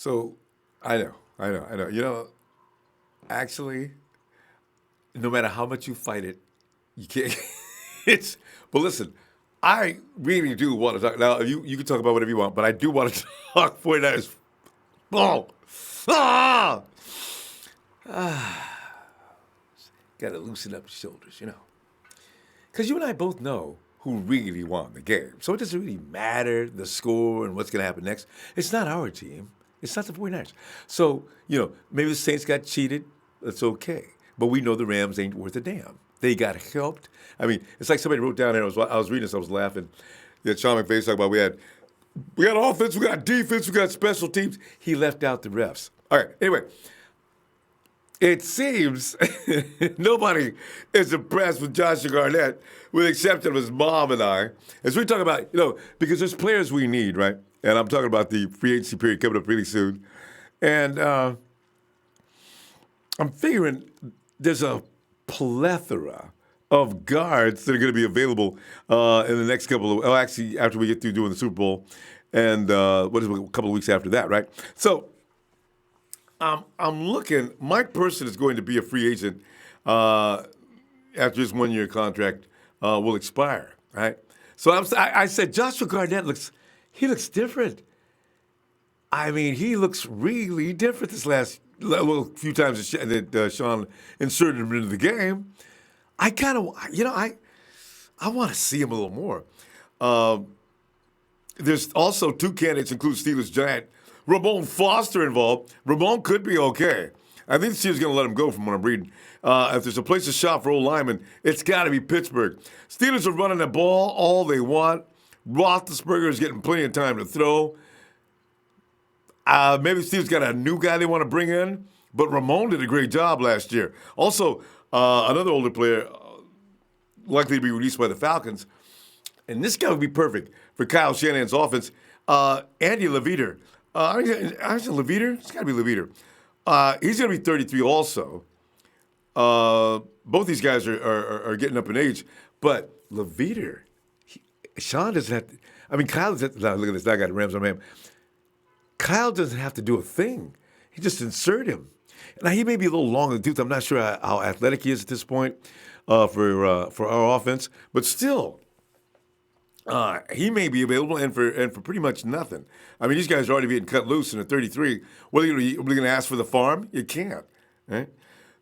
So I know. Actually, no matter how much you fight it, you can't. But listen, I really do want to talk. Now, you can talk about whatever you want, but I do want to talk 49ers. Oh! Ah! Got to loosen up your shoulders. Because you and I both know who really won the game. So it doesn't really matter the score and what's going to happen next. It's not our team. It's not the 49ers. So, maybe the Saints got cheated. That's okay. But we know the Rams ain't worth a damn. They got helped. I mean, it's like somebody wrote down there. I was reading this. I was laughing. Sean McVay talking about we got offense, we got defense, we got special teams. He left out the refs. All right. Anyway, it seems nobody is impressed with Joshua Garnett, with the exception of his mom and I. As we talk about, because there's players we need, right? And I'm talking about the free agency period coming up really soon. And I'm figuring there's a plethora of guards that are going to be available in the next actually, after we get through doing the Super Bowl, and a couple of weeks after that, right? So I'm looking. Mike Person is going to be a free agent after his 1-year contract will expire, right? So I said Joshua Garnett looks different. I mean, he looks really different this last few times that Sean inserted him into the game. I kind of, I want to see him a little more. There's also 2 candidates, include Steelers giant Ramon Foster involved. Ramon could be okay. I think the Steelers going to let him go from what I'm reading. If there's a place to shop for O-lineman, it's got to be Pittsburgh. Steelers are running the ball all they want. Roethlisberger is getting plenty of time to throw. Maybe Steve's got a new guy they want to bring in, but Ramon did a great job last year. Also, another older player likely to be released by the Falcons, and this guy would be perfect for Kyle Shanahan's offense. Andy Levitre. Is it Levitre? It's got to be Levitre. He's going to be 33 also. Both these guys are getting up in age, but Levitre, Sean doesn't have to. I mean, Kyle doesn't. Look at this. I got the Rams on him. Kyle doesn't have to do a thing. He just insert him. Now, he may be a little long in the tooth. I'm not sure how athletic he is at this point for our offense, but still, he may be available and for pretty much nothing. I mean, these guys are already being cut loose in a 33. What are you going to ask for the farm? You can't. Right?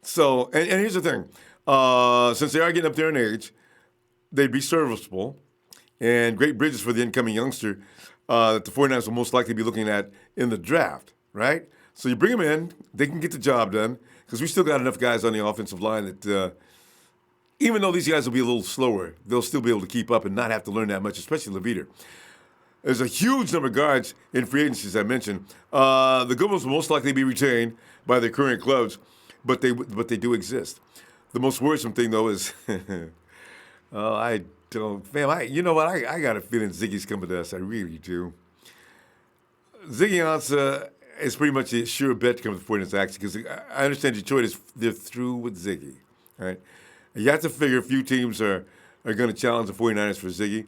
So, and here's the thing. Since they are getting up there in age, they'd be serviceable and great bridges for the incoming youngster that the 49ers will most likely be looking at in the draft, right? So you bring them in, they can get the job done, because we still got enough guys on the offensive line that even though these guys will be a little slower, they'll still be able to keep up and not have to learn that much, especially Levitre. There's a huge number of guards in free agency, as I mentioned. The good ones will most likely be retained by their current clubs, but they do exist. The most worrisome thing, though, is I you know what? I got a feeling Ziggy's coming to us. I really do. Ziggy Ansah is pretty much a sure bet to come to the 49ers, actually, because I understand Detroit they're through with Ziggy. Right? You have to figure a few teams are going to challenge the 49ers for Ziggy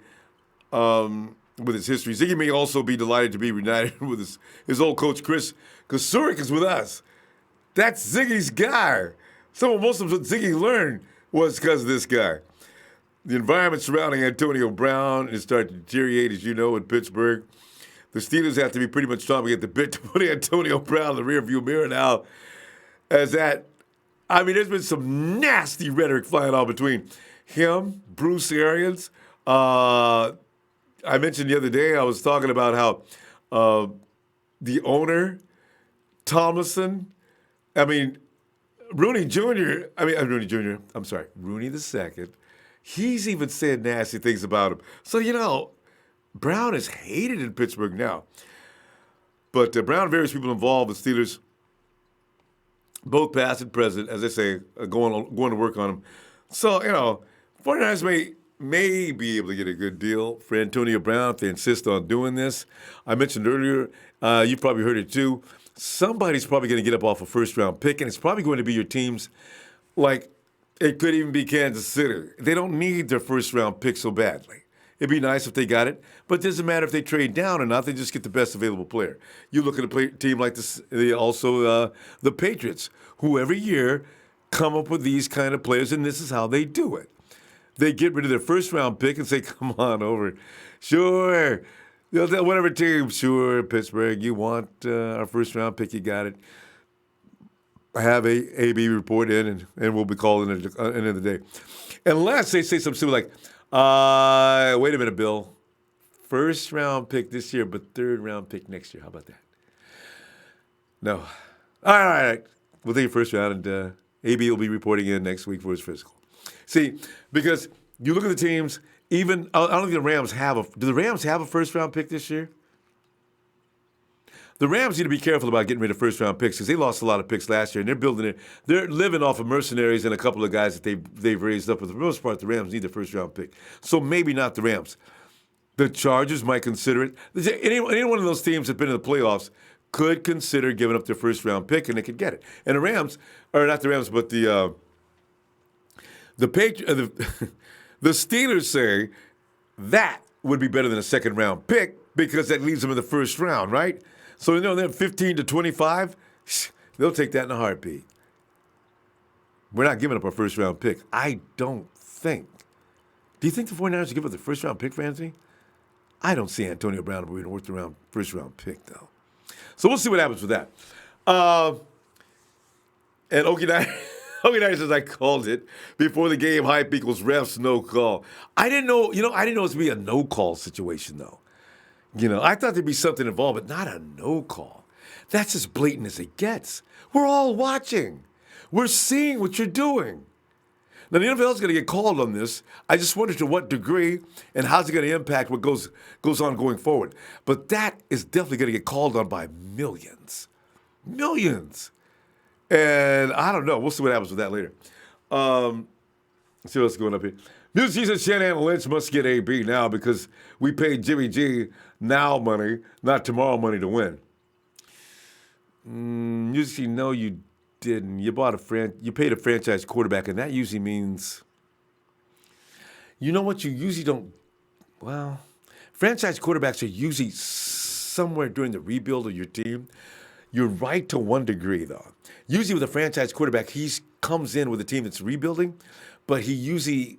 with his history. Ziggy may also be delighted to be reunited with his old coach, Chris, because Zurich is with us. That's Ziggy's guy. Most of what Ziggy learned was because of this guy. The environment surrounding Antonio Brown is starting to deteriorate, as you know, in Pittsburgh. The Steelers have to be pretty much chomping at the bit to put Antonio Brown in the rearview mirror now. There's been some nasty rhetoric flying out between him, Bruce Arians. I mentioned the other day, I was talking about how the owner, Tomlinson, Rooney the second, he's even said nasty things about him. So, Brown is hated in Pittsburgh now. But Brown and various people involved with Steelers, both past and present, as I say, going to work on him. So, 49ers may be able to get a good deal for Antonio Brown if they insist on doing this. I mentioned earlier, you've probably heard it too, somebody's probably going to get up off a first-round pick, and it's probably going to be your teams like it could even be Kansas City. They don't need their first-round pick so badly. It'd be nice if they got it, but it doesn't matter if they trade down or not. They just get the best available player. You look at a team like this, the Patriots, who every year come up with these kind of players, and this is how they do it. They get rid of their first-round pick and say, come on over. Sure. Whatever team, sure, Pittsburgh, you want our first-round pick, you got it. Have a AB report in, and we'll be calling it at the end of the day. Unless they say something like, wait a minute, Bill. First-round pick this year, but third-round pick next year. How about that? No. All right. We'll take your first round, and AB will be reporting in next week for his physical. See, because you look at the teams, even I don't think the Rams have do the Rams have a first-round pick this year? The Rams need to be careful about getting rid of first-round picks because they lost a lot of picks last year, and they're building it. They're living off of mercenaries and a couple of guys that they've raised up. But for the most part, the Rams need the first-round pick. So maybe not the Rams. The Chargers might consider it. Any one of those teams that's been in the playoffs could consider giving up their first-round pick, and they could get it. And the Rams, or not the Rams, but the Steelers say that would be better than a second-round pick because that leaves them in the first round, right? So, they're 15 to 25. They'll take that in a heartbeat. We're not giving up our first-round pick. I don't think. Do you think the 49ers will give up the first-round pick for Anthony? I don't see Antonio Brown being worth the first-round pick, though. So we'll see what happens with that. And Okie Night says I called it before the game. Hype equals refs, no call. I didn't know. I didn't know it was be a no call situation though. I thought there'd be something involved, but not a no call. That's as blatant as it gets. We're all watching. We're seeing what you're doing. Now the NFL is going to get called on this. I just wonder to what degree and how's it going to impact what goes on going forward. But that is definitely going to get called on by millions. Millions. And I don't know. We'll see what happens with that later. Let's see what's going up here. Music says Shanahan and Lynch must get AB now because we paid Jimmy G now money, not tomorrow money to win. Usually, no, you didn't. You paid a franchise quarterback, and that usually means, you know what? You usually don't. Well, franchise quarterbacks are usually somewhere during the rebuild of your team. You're right to one degree, though. Usually with a franchise quarterback, he comes in with a team that's rebuilding, but he usually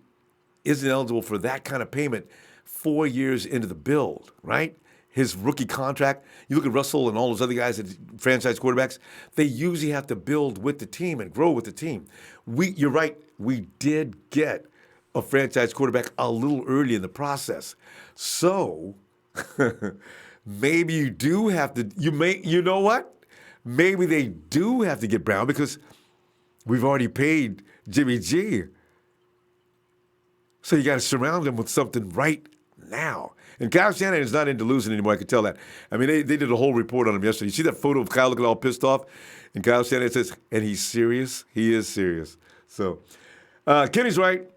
isn't eligible for that kind of payment 4 years into the build, right? His rookie contract, you look at Russell and all those other guys that franchise quarterbacks, they usually have to build with the team and grow with the team. You're right, we did get a franchise quarterback a little early in the process. So maybe you do have to, you know what? Maybe they do have to get Brown because we've already paid Jimmy G. So you got to surround him with something right now. And Kyle Shanahan is not into losing anymore. I can tell that. I mean, they did a whole report on him yesterday. You see that photo of Kyle looking all pissed off? And Kyle Shanahan says, and he's serious? He is serious. So Kenny's right.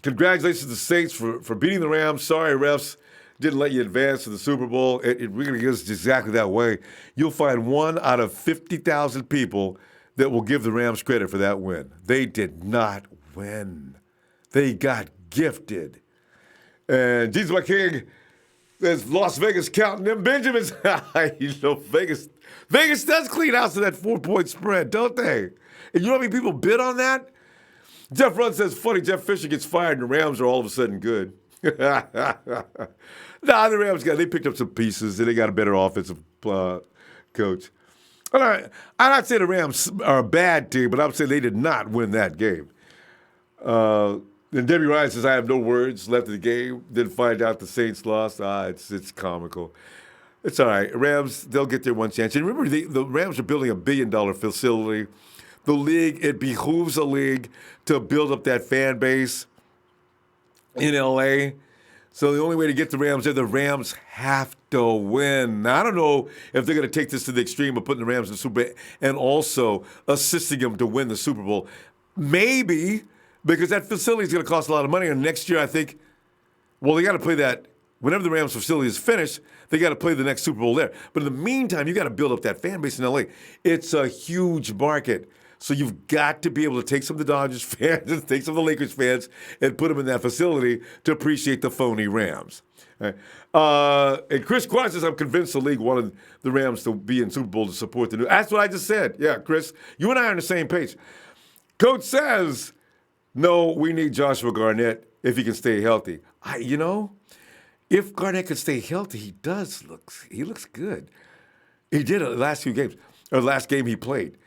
Congratulations to the Saints for beating the Rams. Sorry, refs. Didn't let you advance to the Super Bowl. It really is exactly that way. You'll find 1 out of 50,000 people that will give the Rams credit for that win. They did not win. They got gifted. And Jesus my King says Las Vegas counting them Benjamins. Vegas does clean house to that 4-point spread, don't they? And you know how many people bid on that? Jeff Rudd says, funny, Jeff Fisher gets fired and the Rams are all of a sudden good. Nah, the Rams they picked up some pieces and they got a better offensive coach. All right, I'm not saying the Rams are a bad team, but I'm saying they did not win that game. And Debbie Ryan says, I have no words left of the game. Didn't find out the Saints lost. It's comical. It's all right. Rams, they'll get their one chance. And remember, the Rams are building $1 billion facility. The league, it behooves a league to build up that fan base in L.A., so the only way to get the Rams there, the Rams have to win. Now, I don't know if they're going to take this to the extreme of putting the Rams in the Super Bowl and also assisting them to win the Super Bowl. Maybe, because that facility is going to cost a lot of money. And next year, I think, they got to play that. Whenever the Rams facility is finished, they got to play the next Super Bowl there. But in the meantime, you got to build up that fan base in L.A. It's a huge market. So you've got to be able to take some of the Dodgers fans and take some of the Lakers fans and put them in that facility to appreciate the phony Rams. Right. And Chris Quad says, I'm convinced the league wanted the Rams to be in Super Bowl to support the new. That's what I just said. Yeah, Chris, you and I are on the same page. Coach says, no, we need Joshua Garnett if he can stay healthy. If Garnett can stay healthy, he looks good. He did it the last few games, or the last game he played.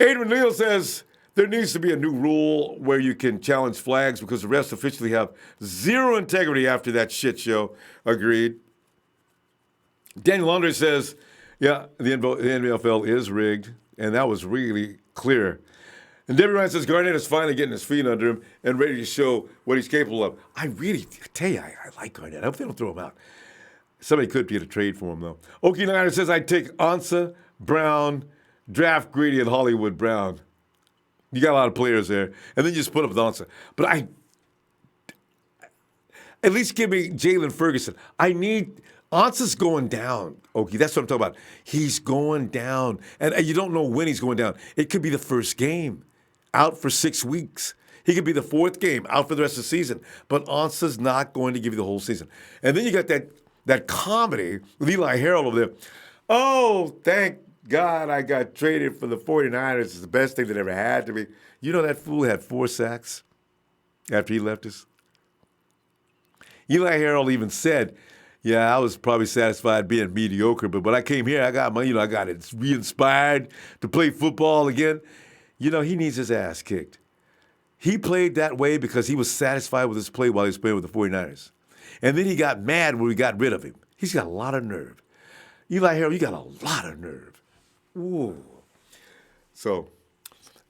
Adrian Neal says there needs to be a new rule where you can challenge flags because the refs officially have zero integrity after that shit show. Agreed. Daniel Laundrie says, yeah, the NFL is rigged, and that was really clear. And Debbie Ryan says Garnett is finally getting his feet under him and ready to show what he's capable of. I tell you, I like Garnett. I hope they don't throw him out. Somebody could get a trade for him, though. Okie Niner says I'd take Ansah, Brown, draft Grady, and Hollywood Brown. You got a lot of players there. And then you just put up with Ansah. But at least give me Jalen Ferguson. Ansah's going down, Okie. That's what I'm talking about. He's going down. And you don't know when he's going down. It could be the first game. Out for 6 weeks. He could be the fourth game, out for the rest of the season. But Ansah's not going to give you the whole season. And then you got that comedy with Eli Harold over there. Oh, thank God I got traded for the 49ers. It's the best thing that ever had to be. You know that fool had 4 sacks after he left us? Eli Harold even said, yeah, I was probably satisfied being mediocre, but when I came here, I got re-inspired to play football again. He needs his ass kicked. He played that way because he was satisfied with his play while he was playing with the 49ers. And then he got mad when we got rid of him. He's got a lot of nerve. Eli Harold, you got a lot of nerve. Ooh. So,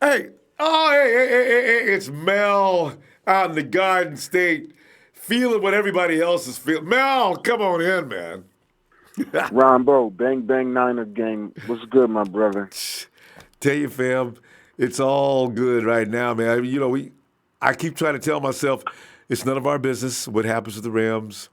hey, it's Mel out in the Garden State feeling what everybody else is feeling. Mel, come on in, man. Ronbo, bang, bang, Niner gang. What's good, my brother? Tell you, fam, it's all good right now, man. I keep trying to tell myself it's none of our business what happens with the Rams.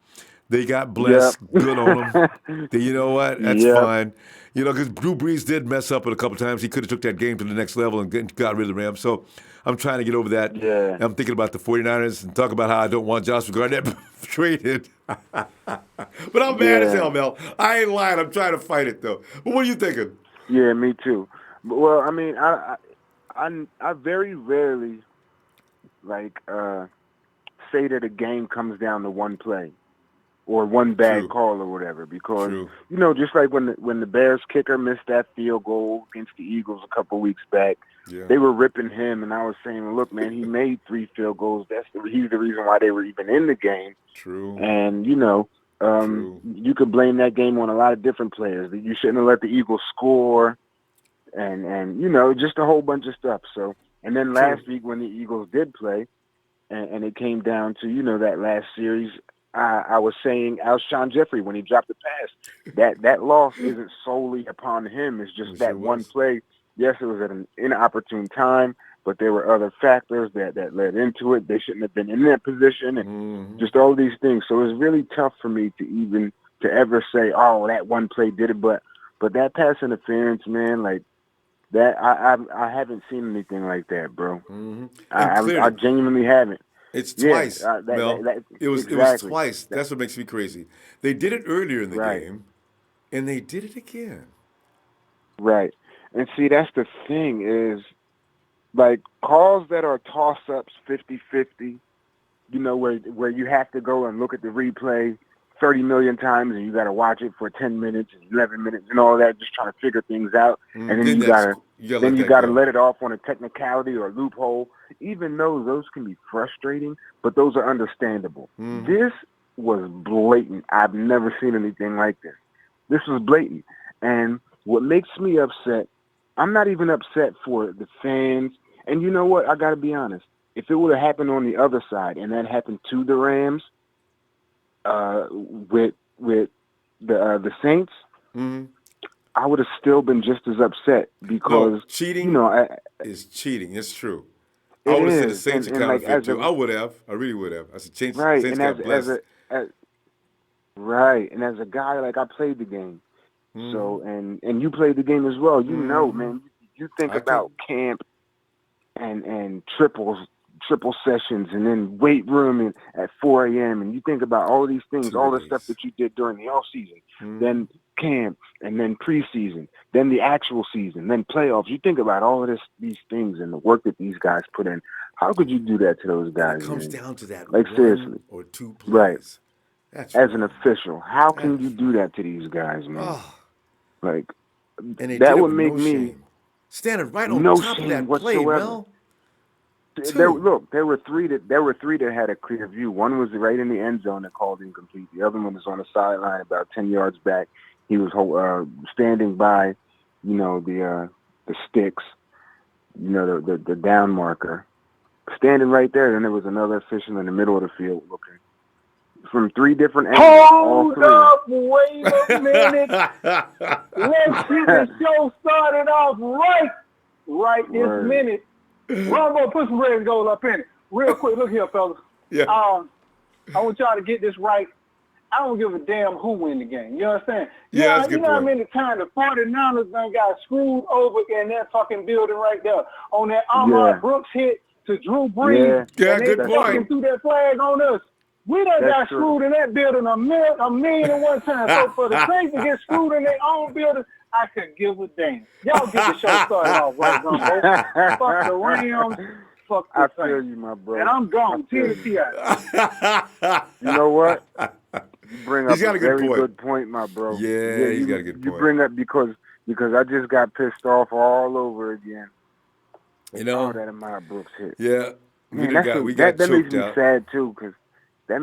They got blessed. Yep. Good on them. You know what? That's fine. Because Drew Brees did mess up it a couple times. He could have took that game to the next level and got rid of the Rams. So I'm trying to get over that. Yeah. I'm thinking about the 49ers and talk about how I don't want Joshua Garnett traded. But I'm mad as hell, Mel. I ain't lying. I'm trying to fight it, though. But what are you thinking? Yeah, me too. Well, I mean, I very rarely, say that a game comes down to one play or one bad call or whatever, because just like when the Bears kicker missed that field goal against the Eagles a couple weeks back, they were ripping him, and I was saying, look, man, he made 3 field goals. He's the reason why they were even in the game. True. And you could blame that game on a lot of different players. You shouldn't have let the Eagles score, and just a whole bunch of stuff. So, and then last week when the Eagles did play, and it came down to that last series, I was saying Alshon Jeffrey when he dropped the pass, that loss isn't solely upon him. It's just that one play. Yes, it was at an inopportune time, but there were other factors that led into it. They shouldn't have been in that position, and just all these things. So it's really tough for me to ever say, oh, that one play did it. But that pass interference, man, like that, I haven't seen anything like that, bro. Mm-hmm. I genuinely haven't. It's twice, Mel. It was twice. That's what makes me crazy. They did it earlier in the game, and they did it again. Right. And see, that's the thing is, calls that are toss-ups 50-50, where you have to go and look at the replay 30 million times and you got to watch it for 10 minutes and 11 minutes and all that, just trying to figure things out. And then you got to let it off on a technicality or a loophole. Even though those can be frustrating, but those are understandable. This was blatant. I've never seen anything like this. This was blatant. And what makes me upset, I'm not even upset for the fans. And you know what? I got to be honest. If it would have happened on the other side and that happened to the Rams with the Saints, I would have still been just as upset because cheating is cheating. It's true. I would have said the Saints are counterfeit too. I would have. I really would have. I said Saints got blessed. And as a guy, I played the game. So and you played the game as well. Man, you think about camp and triple sessions, and then weight room and at 4 a.m. And you think about all these things, all the stuff that you did during the off season, then camp, and then preseason, then the actual season, then playoffs. You think about all of these things and the work that these guys put in. How could you do that to those guys? It comes down to that like, one seriously. or two plays. Right. That's As right. an official, how can you do that to these guys, man? Oh, Like, and they that did it would with make no me shame. Standing right on no top of shame that play, whatsoever. Mel. There were three that had a clear view. One was right in the end zone that called incomplete. The other one was on the sideline about 10 yards back. He was standing by, the sticks, the down marker, standing right there. Then there was another official in the middle of the field looking from 3 different angles. Hold up, wait a minute. Let's get the show started off right this minute. Ronbo, put some red gold up in it. Real quick, look here, fellas. Yeah. I want y'all to get this right. I don't give a damn who win the game. You understand? Yeah, that's a good know how point. many times the 49ers done got screwed over in that fucking building right there on that Ahmad Brooks hit to Drew Brees. Yeah, and good they point. fucking threw that flag on us. We done got screwed in that building a million and one time. So for the Saints to get screwed in their own building, I could give a damn. Y'all get the show started off right, Ronbo. Fuck the Rams. Fuck the I Saints. feel you, my bro. And I'm gone. TNT. You know what? You bring up He's got a a good very point. good point, my bro. Yeah, he's got a good point. You bring up because I just got pissed off all over again. Oh, that Ahmad Brooks hit. Yeah. Man, we got that makes choked me out. sad too, because it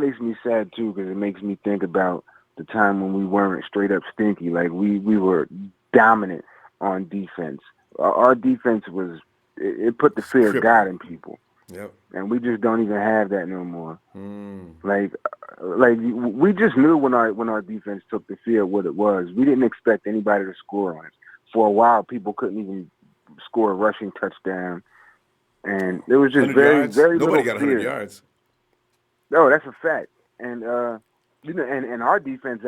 makes me think about the time when we weren't straight up stinky. Like we were dominant on defense. Our defense it put the fear of God in people. Yep. And we just don't even have that no more. Like we just knew when our defense took the field what it was. We didn't expect anybody to score on us. For a while, people couldn't even score a rushing touchdown, and it was just very yards? very Nobody little got fear. 100 yards. No, that's a fact. And and our defense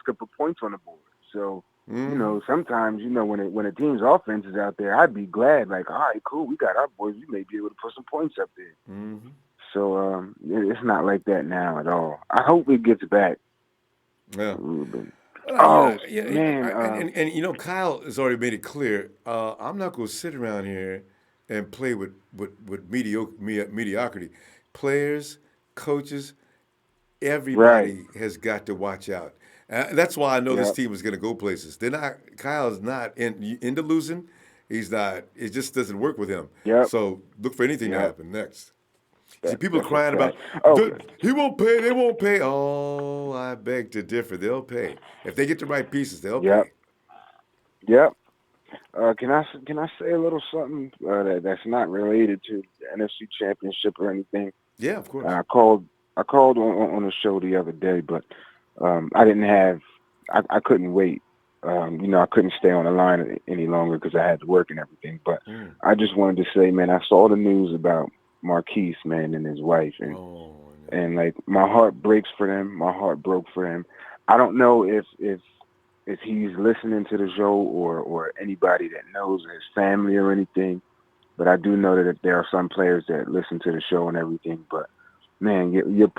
could put points on the board. So sometimes when a team's offense is out there, I'd be glad. Like, all right, cool, we got our boys. We may be able to put some points up there. So it's not like that now at all. I hope it gets back. Yeah. A little bit. Man. And Kyle has already made it clear. I'm not going to sit around here and play with mediocrity. Players, coaches, everybody has got to watch out. That's why I know this team is going to go places. Kyle's not into losing. He's not. It just doesn't work with him. So look for anything to happen next. See, people crying about, he won't pay, they won't pay. Oh, I beg to differ. They'll pay. If they get the right pieces, they'll pay. Yep. Can I say a little something that's not related to the NFC Championship or anything? Yeah, of course. I called on the show the other day, but I couldn't wait. I couldn't stay on the line any longer because I had to work and everything. But I just wanted to say, man, I saw the news about Marquise, man, and his wife, and like my heart breaks for them. My heart broke for them. I don't know if he's listening to the show or anybody that knows his family or anything, but I do know that there are some players that listen to the show and everything. But man, your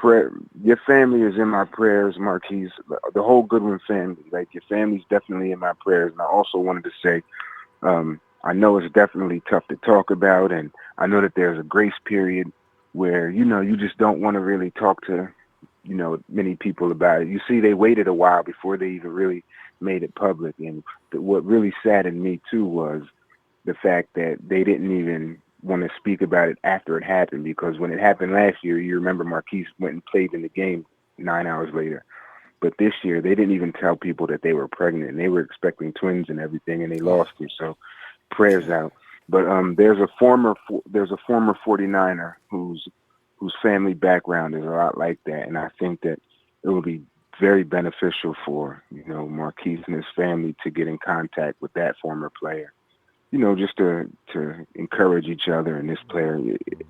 family is in my prayers, Marquise. The whole Goodwin family, like your family's definitely in my prayers. And I also wanted to say, I know it's definitely tough to talk about, and I know that there's a grace period where, you just don't want to really talk to, many people about it. You see, they waited a while before they even really made it public. And what really saddened me, too, was the fact that they didn't even want to speak about it after it happened, because when it happened last year, you remember Marquise went and played in the game 9 hours later. But this year, they didn't even tell people that they were pregnant, and they were expecting twins and everything, and they lost it. So prayers out. But there's a former 49er whose family background is a lot like that, and I think that it will be very beneficial for Marquise and his family to get in contact with that former player. Just to encourage each other. And this player,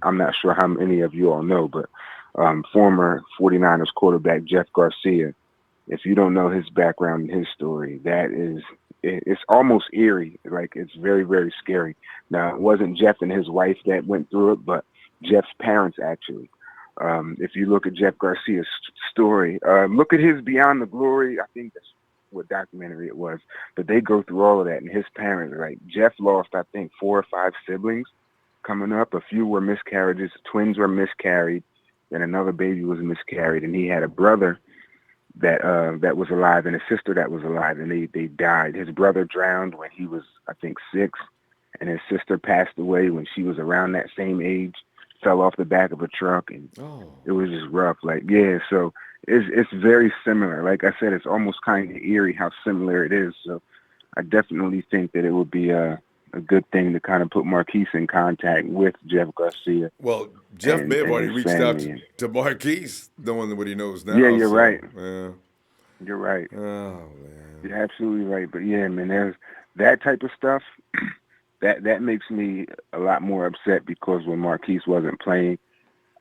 I'm not sure how many of you all know, but former 49ers quarterback Jeff Garcia. If you don't know his background and his story, that is it's almost eerie. Like, it's very, very scary. Now, it wasn't Jeff and his wife that went through it, but Jeff's parents, actually. If you look at Jeff Garcia's story, look at his Beyond the Glory. I think that's what documentary it was. But they go through all of that. And his parents, like, Jeff lost, I think, 4 or 5 siblings coming up. A few were miscarriages. Twins were miscarried. And another baby was miscarried. And he had a brother that was alive and a sister that was alive, and they died. His brother drowned when he was, I think, 6, and his sister passed away when she was around that same age, fell off the back of a truck, and it was just rough. Like, yeah, so it's very similar. Like I said, it's almost kind of eerie how similar it is. So I definitely think that it would be a good thing to kind of put Marquise in contact with Jeff Garcia. Well, Jeff may have already reached out to Marquise, knowing what he knows now. Yeah, you're right. Yeah. You're right. Oh, man. You're absolutely right. But, yeah, man, there's that type of stuff. That makes me a lot more upset because when Marquise wasn't playing,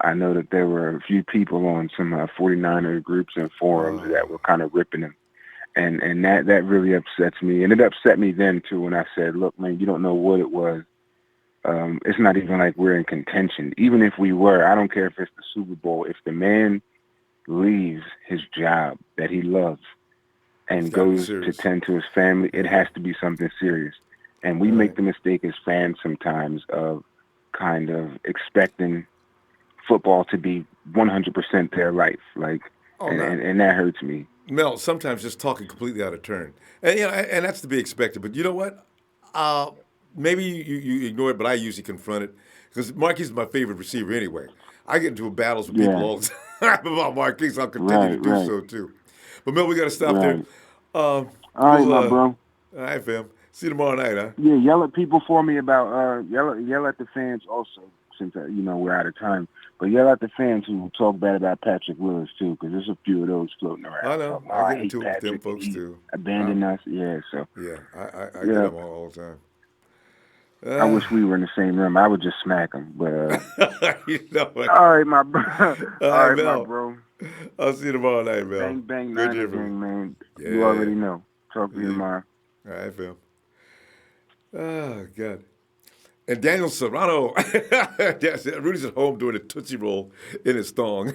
I know that there were a few people on some 49er groups and forums that were kind of ripping him. And that really upsets me. And it upset me then, too, when I said, look, man, you don't know what it was. It's not even like we're in contention. Even if we were, I don't care if it's the Super Bowl. If the man leaves his job that he loves and goes to tend to his family, it has to be something serious. And we make the mistake as fans sometimes of kind of expecting football to be 100% their life. Like, and that hurts me. Mel, sometimes just talking completely out of turn. And, and that's to be expected. But you know what? Maybe you ignore it, but I usually confront it. Because Marquise is my favorite receiver anyway. I get into battles with people all the time about Marquise. I'll continue to do so, too. But, Mel, we got to stop there. All right, my bro. All right, fam. See you tomorrow night, huh? Yeah, yell at people for me about yell at the fans also, since we're out of time. But yell at the fans who talk bad about Patrick Willis too, because there's a few of those floating around. I know. I get into it with them folks too. Abandoned us, yeah. So yeah, I get them all the time. I wish we were in the same room. I would just smack them. But all right, my bro. All right, my bro. I'll see you tomorrow night, Mel. Bang bang, bang, man. Yeah. You already know. Talk to you tomorrow. All right, Phil. Oh, God. And Daniel Serrano, Rudy's at home doing a Tootsie Roll in his thong.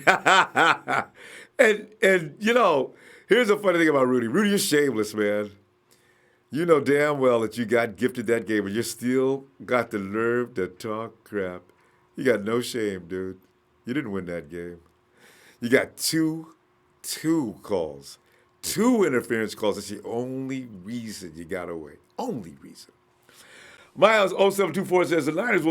and here's a funny thing about Rudy. Rudy is shameless, man. You know damn well that you got gifted that game, but you still got the nerve to talk crap. You got no shame, dude. You didn't win that game. You got two calls, 2 interference calls. That's the only reason you got away. Only reason. Miles 0724 says the Niners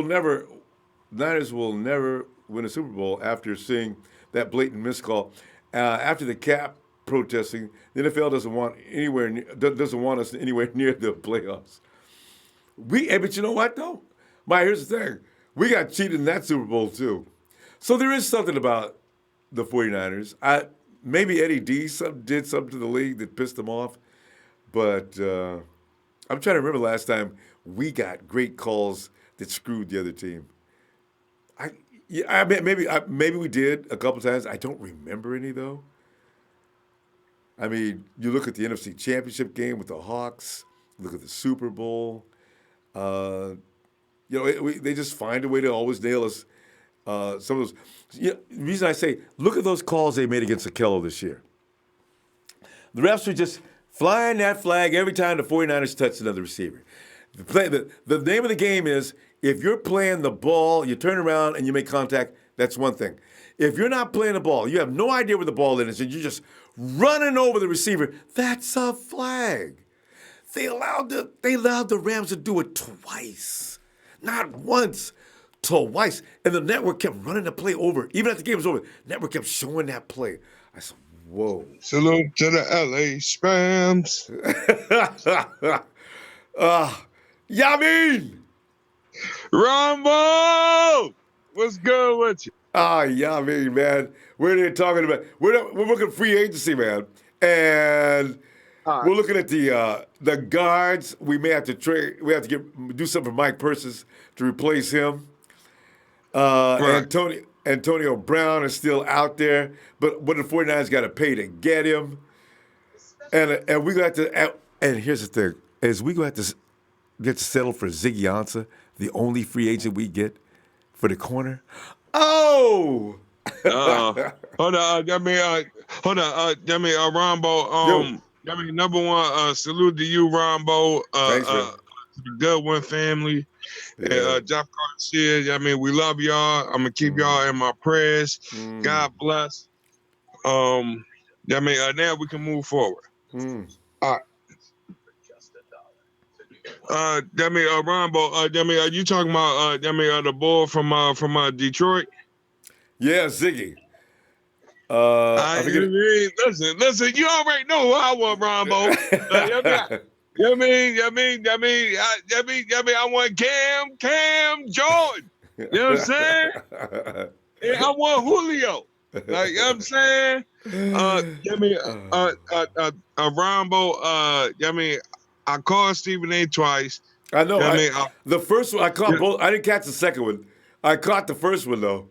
will never win a Super Bowl after seeing that blatant miscall. After the cap protesting, the NFL doesn't want us anywhere near the playoffs. But you know what though? Here's the thing: we got cheated in that Super Bowl too. So there is something about the 49ers. Maybe Eddie D did something to the league that pissed them off, but I'm trying to remember the last time we got great calls that screwed the other team. Maybe we did a couple times. I don't remember any though. I mean, you look at the NFC Championship game with the Hawks. Look at the Super Bowl. They just find a way to always nail us. Some of those. The reason I say, look at those calls they made against Akello this year. The refs were just flying that flag every time the 49ers touched another receiver. The name of the game is, if you're playing the ball, you turn around and you make contact, that's one thing. If you're not playing the ball, you have no idea where the ball is, and you're just running over the receiver, that's a flag. They allowed the Rams to do it twice. Not once, twice. And the network kept running the play over. Even after the game was over, the network kept showing that play. I said, whoa. Salute to the LA Spams. Yamin! Ronbo! What's good with you? Yamin, man. We're here talking about, we're looking at free agency, man. And we're looking at the guards. We may have to trade. We have to do something for Mike Persis to replace him. Right. Antonio Brown is still out there, but the 49ers got to pay to get him. And we got to. And here's the thing. is we going to have to get to settle for Ziggy Ansah, the only free agent we get for the corner. Oh! Hold on. Rombo. Yo. Number one, salute to you, Rombo. Thanks, man. The Goodwin family. Yeah. And Jeff Garcia. We love y'all. I'm gonna keep y'all in my prayers. God bless. Now we can move forward. All right. Rombo, are you talking about the boy from Detroit? Yeah, Ziggy. Listen, you already know who I want, Rombo. I want Cam Jordan. You know what I'm saying? And I want Julio. Like, you know what I'm saying? Rombo, I called Stephen A twice. I know. The first one, I caught both. I didn't catch the second one. I caught the first one, though.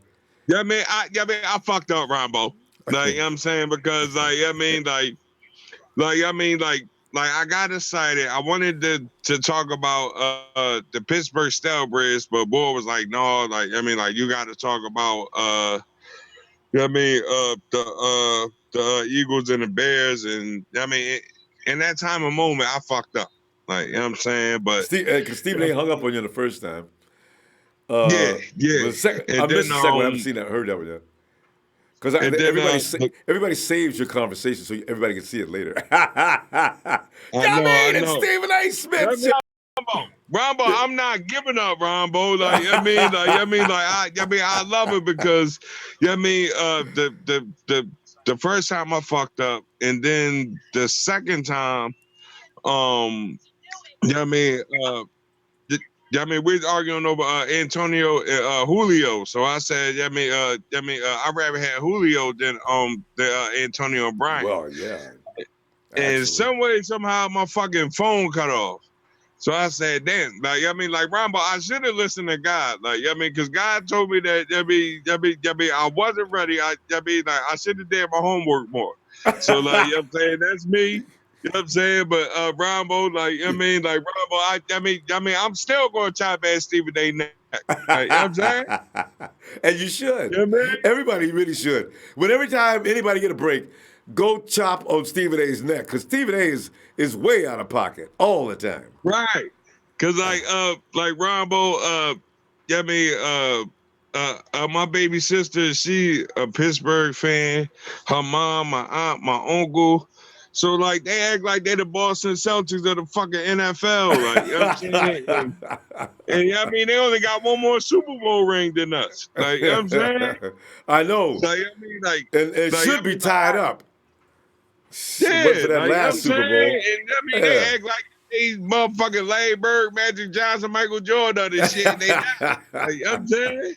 I fucked up, Rombo. Like, you know what I'm saying? Because, I got excited. I wanted to talk about the Pittsburgh Stalybreads, but boy was like, no, you got to talk about the Eagles and the Bears, and in that time and moment, I fucked up. Like, you know what I'm saying? But because Stephen A hung up on you the first time. Yeah. I missed the second one. I haven't seen that, heard that one yet. Because everybody saves your conversation so everybody can see it later. I know. It's Stephen A. Smith. Rombo, I'm not giving up, Rombo. I love it because, the first time I fucked up, and then the second time, we're arguing over Antonio Julio. So I said, I'd rather have Julio than the Antonio Bryant. Well, yeah. And some way, somehow, my fucking phone cut off. So I said, damn, Rambo, I should have listened to God. Because God told me that, I wasn't ready. I should have did my homework more. So, you know what I'm saying? That's me. You know what I'm saying? But Rambo, Rambo, I'm still going to chop at Stephen A. neck. You know what I'm saying? And you should. You know what I mean? Everybody really should. But every time anybody get a break, go chop on Stephen A.'s neck, because Stephen A. is way out of pocket all the time. Right. Because Rombo, my baby sister, she a Pittsburgh fan. Her mom, my aunt, my uncle. So they act like they the Boston Celtics of the fucking NFL. You know what I'm saying? And they only got one more Super Bowl ring than us. You know what I'm saying? I know. And it should be tied up. Yeah, went for that last Super Bowl. And they act like these motherfucking Larry Bird, Magic Johnson, Michael Jordan, and shit. You know what I'm saying?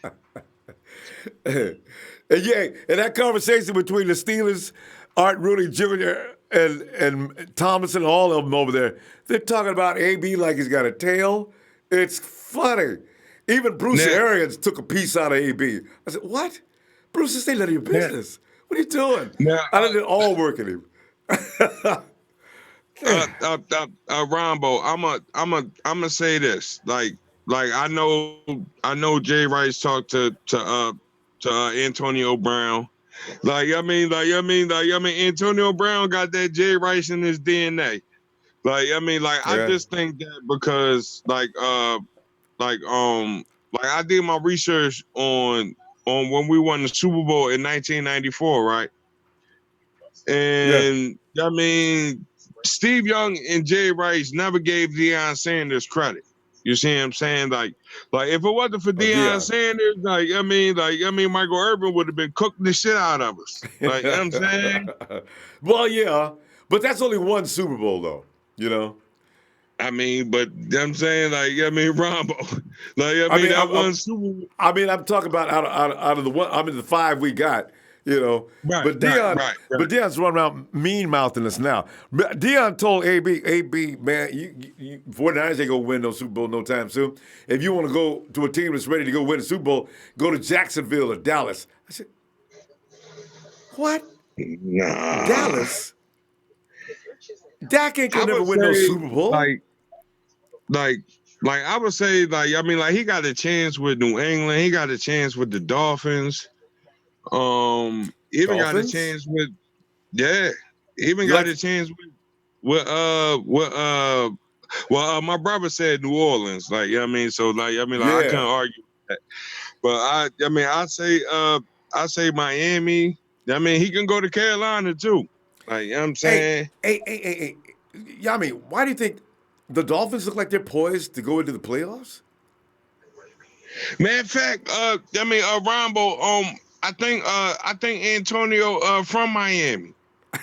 And that conversation between the Steelers, Art Rooney Jr. and Thomason, all of them over there, they're talking about AB like he's got a tail. It's funny. Even Bruce Arians took a piece out of AB. I said, what? Bruce, this ain't none of your business. What are you doing? I did it all working him. Rombo, I'm gonna say this. I know Jay Rice talked to Antonio Brown. Antonio Brown got that Jay Rice in his DNA. I just think that because I did my research on when we won the Super Bowl in 1994, right? And Steve Young and Jay Rice never gave Deion Sanders credit. You see what I'm saying? If it wasn't for Deion Sanders, Michael Irvin would have been cooking the shit out of us. You know what I'm saying? Well, yeah, but that's only one Super Bowl, though. You know. But I'm saying, Rombo, one Super Bowl. I'm talking about out of the one. the five we got. You know, right, but Deion, right. But Deion's running around mean mouthing us now. Deion told AB, man, you 49ers ain't gonna win no Super Bowl no time soon. If you want to go to a team that's ready to go win a Super Bowl, go to Jacksonville or Dallas. I said, what? Nah. Dallas? Dak ain't gonna never win no Super Bowl. like I would say, like, I mean, like, he got a chance with New England. He got a chance with the Dolphins. Even got a Dolphins? chance with, yeah. Even You got like? a chance with my brother said New Orleans. Like, you know what I mean? So, like, I mean, like, I couldn't Yeah. argue with that. But I mean, I say Miami. I mean, he can go to Carolina too. Like, you know what I'm Hey, saying? hey. Yami, why do you think the Dolphins look like they're poised to go into the playoffs? Matter of fact, I mean, Ronbo, I think Antonio, from Miami.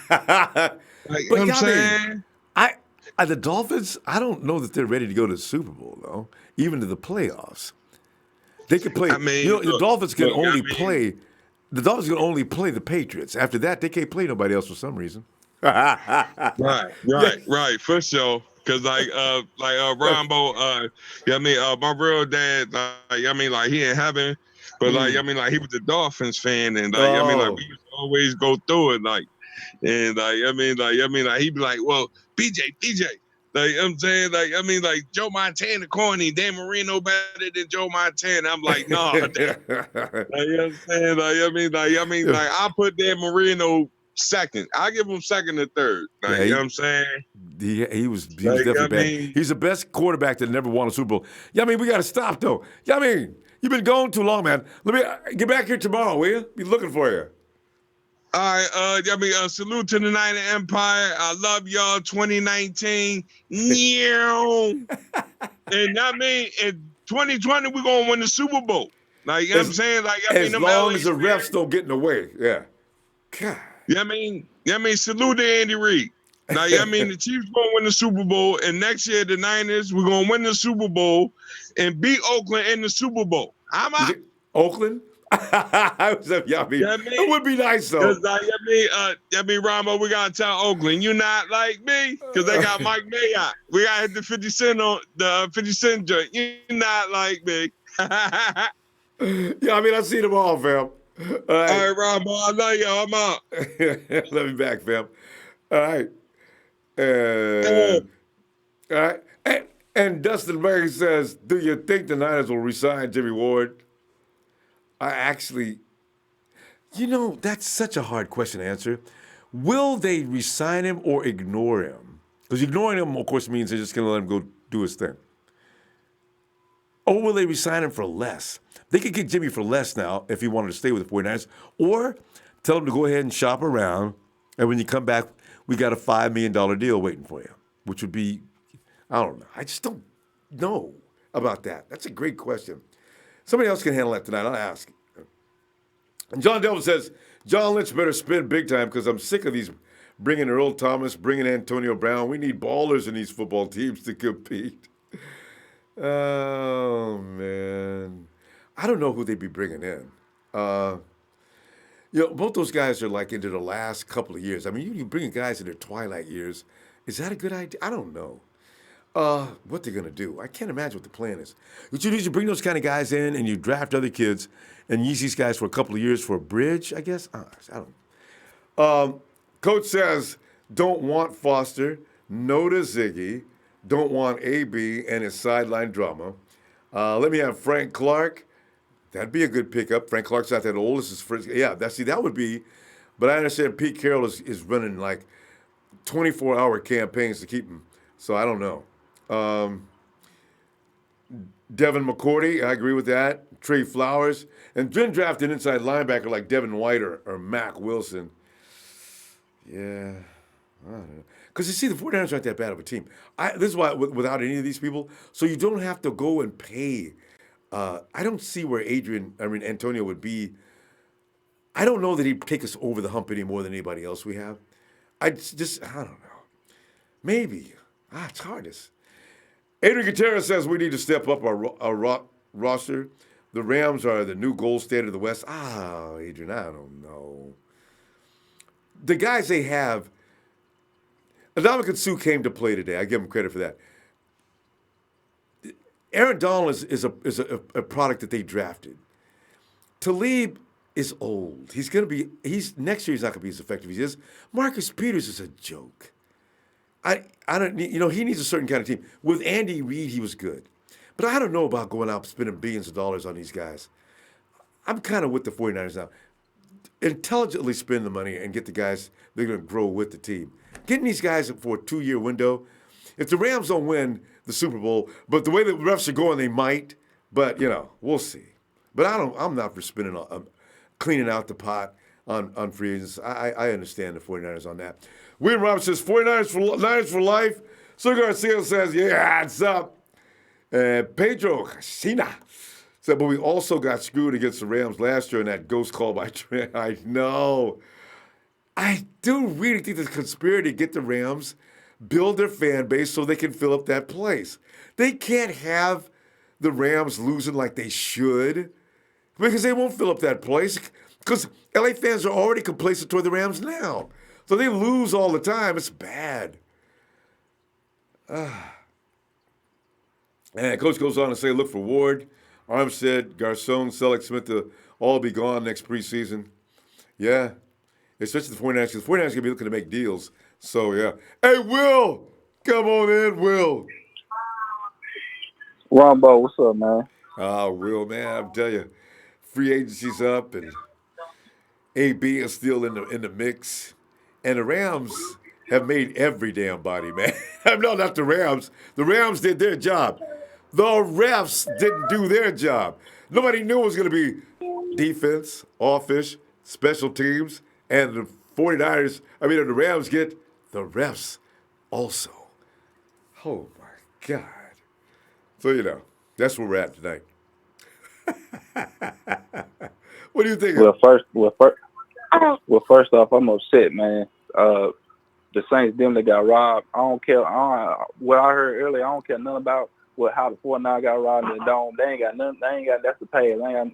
But Like, you know what I'm Yami, saying? I the Dolphins. I don't know that they're ready to go to the Super Bowl though, even to the playoffs. They could play. I mean, The Dolphins can I only mean, play. The Dolphins can only play the Patriots. After that, they can't play nobody else for some reason. Yeah. right, for sure. Cause Rombo, I mean, my real dad, I mean, like, he in heaven, but like, I mean, like, he was a Dolphins fan, and like, I mean, like, we Oh. used to always go through it, like, and like, like, he'd be like, well, BJ, like, you know what I'm saying, like, I mean, like, Joe Montana corny, Dan Marino better than Joe Montana. I'm like, nah, like, you know what I'm saying, like, I put Dan Marino second. I give him second or third. Like, Yeah, you know what I'm saying? he was Like, definitely I bad. mean, He's the best quarterback that never won a Super Bowl. Yeah, I mean, we got to stop though. Yeah, I mean, you've been gone too long, man. Let me get back here tomorrow, will you? Be looking for you. all right, I mean, salute to the Niner Empire. I love y'all. 2019. And I mean, in 2020, we're gonna win the Super Bowl. Like, you know what I'm As saying? Like, I mean, as them long LA as the refs Spirits. don't get in the way. Yeah. God. I mean, salute to Andy Reid. Now, I mean, the Chiefs gonna win the Super Bowl, and next year the Niners, we're gonna win the Super Bowl and beat Oakland in the Super Bowl. I'm You out. think Oakland? I mean, I it mean, would be nice because though. I mean, Ramo, we gotta tell Oakland, you not like me, because they got Mike Mayock. We gotta hit the 50 Cent on the 50 Cent joint. You not like me. All Yeah, I mean, I see them all, fam. All right. right, Ramo, I love y'all. I'm out. Let me back, fam. All right. And all right. And Dustin Murray says, do you think the Niners will resign Jimmy Ward? I actually, that's such a hard question to answer. Will they resign him or ignore him? Because ignoring him, of course, means they're just going to let him go do his thing. Or will they resign him for less? They could get Jimmy for less now if he wanted to stay with the 49ers. Or tell him to go ahead and shop around. And when you come back, we got a $5 million deal waiting for you, which would be, I don't know. I just don't know about that. That's a great question. Somebody else can handle that tonight. I'll ask. And John Delvin says, John Lynch better spin big time because I'm sick of these bringing Earl Thomas, bringing Antonio Brown. We need ballers in these football teams to compete. Oh, man. I don't know who they'd be bringing in. Both those guys are like into the last couple of years. I mean, you bring guys in their twilight years. Is that a good idea? I don't know. What they're going to do. I can't imagine what the plan is. What you do is you bring those kind of guys in and you draft other kids and use these guys for a couple of years for a bridge, I guess. I don't know. Coach says, don't want Foster, no to Ziggy, don't want AB and his sideline drama. Let me have Frank Clark. That'd be a good pickup. Frank Clark's not that old. This is first. Yeah, that would be. But I understand Pete Carroll is running like 24-hour campaigns to keep him. So I don't know. Devin McCourty, I agree with that. Trey Flowers. And then draft an inside linebacker like Devin White or Mac Wilson. Yeah, I don't know. Because you see, the 49ers aren't that bad of a team. This is why, without any of these people, so you don't have to go and pay. I don't see where Antonio would be. I don't know that he'd take us over the hump any more than anybody else we have. I don't know. Maybe. It's hard. Adrian Gutierrez says we need to step up our roster. The Rams are the new gold standard of the West. Adrian, I don't know. The guys they have, Ndamukong Suh came to play today. I give him credit for that. Aaron Donald is a product that they drafted. Talib is old. Next year he's not going to be as effective as he is. Marcus Peters is a joke. I don't need, he needs a certain kind of team. With Andy Reid, he was good. But I don't know about going out and spending billions of dollars on these guys. I'm kind of with the 49ers now. Intelligently spend the money and get the guys they're going to grow with the team. Getting these guys for a 2-year window. If the Rams don't win the Super Bowl, but the way the refs are going, they might. But, we'll see. But I'm not for spending cleaning out the pot on free agents. I understand the 49ers on that. William Roberts says 49ers for life. Cigar Seal says, yeah, it's up. Pedro Casina said, but we also got screwed against the Rams last year in that ghost call by Trent. I know. I do really think there's a conspiracy to get the Rams, build their fan base so they can fill up that place. They can't have the Rams losing like they should because they won't fill up that place because LA fans are already complacent toward the Rams now. So they lose all the time. It's bad. And Coach goes on to say, look for Ward, Armstead, Garcon, Selleck, Smith to all be gone next preseason. Yeah, especially the 49ers, because the 49ers are going to be looking to make deals. So, yeah. Hey, Will, come on in, Will. Ronbo, what's up, man? Will, man, I'm telling you, free agency's up, and AB is still in the mix. And the Rams have made every damn body, man. No, not the Rams. The Rams did their job. The refs didn't do their job. Nobody knew it was going to be defense, offense, special teams, and the 49ers, the Rams get the refs also. Oh, my God. So, that's where we're at tonight. What do you think? First off, I'm upset, man. The Saints, them that got robbed. I don't care. What I heard earlier, I don't care nothing about how the 49 got robbed in the dome. They ain't got nothing. That's the past.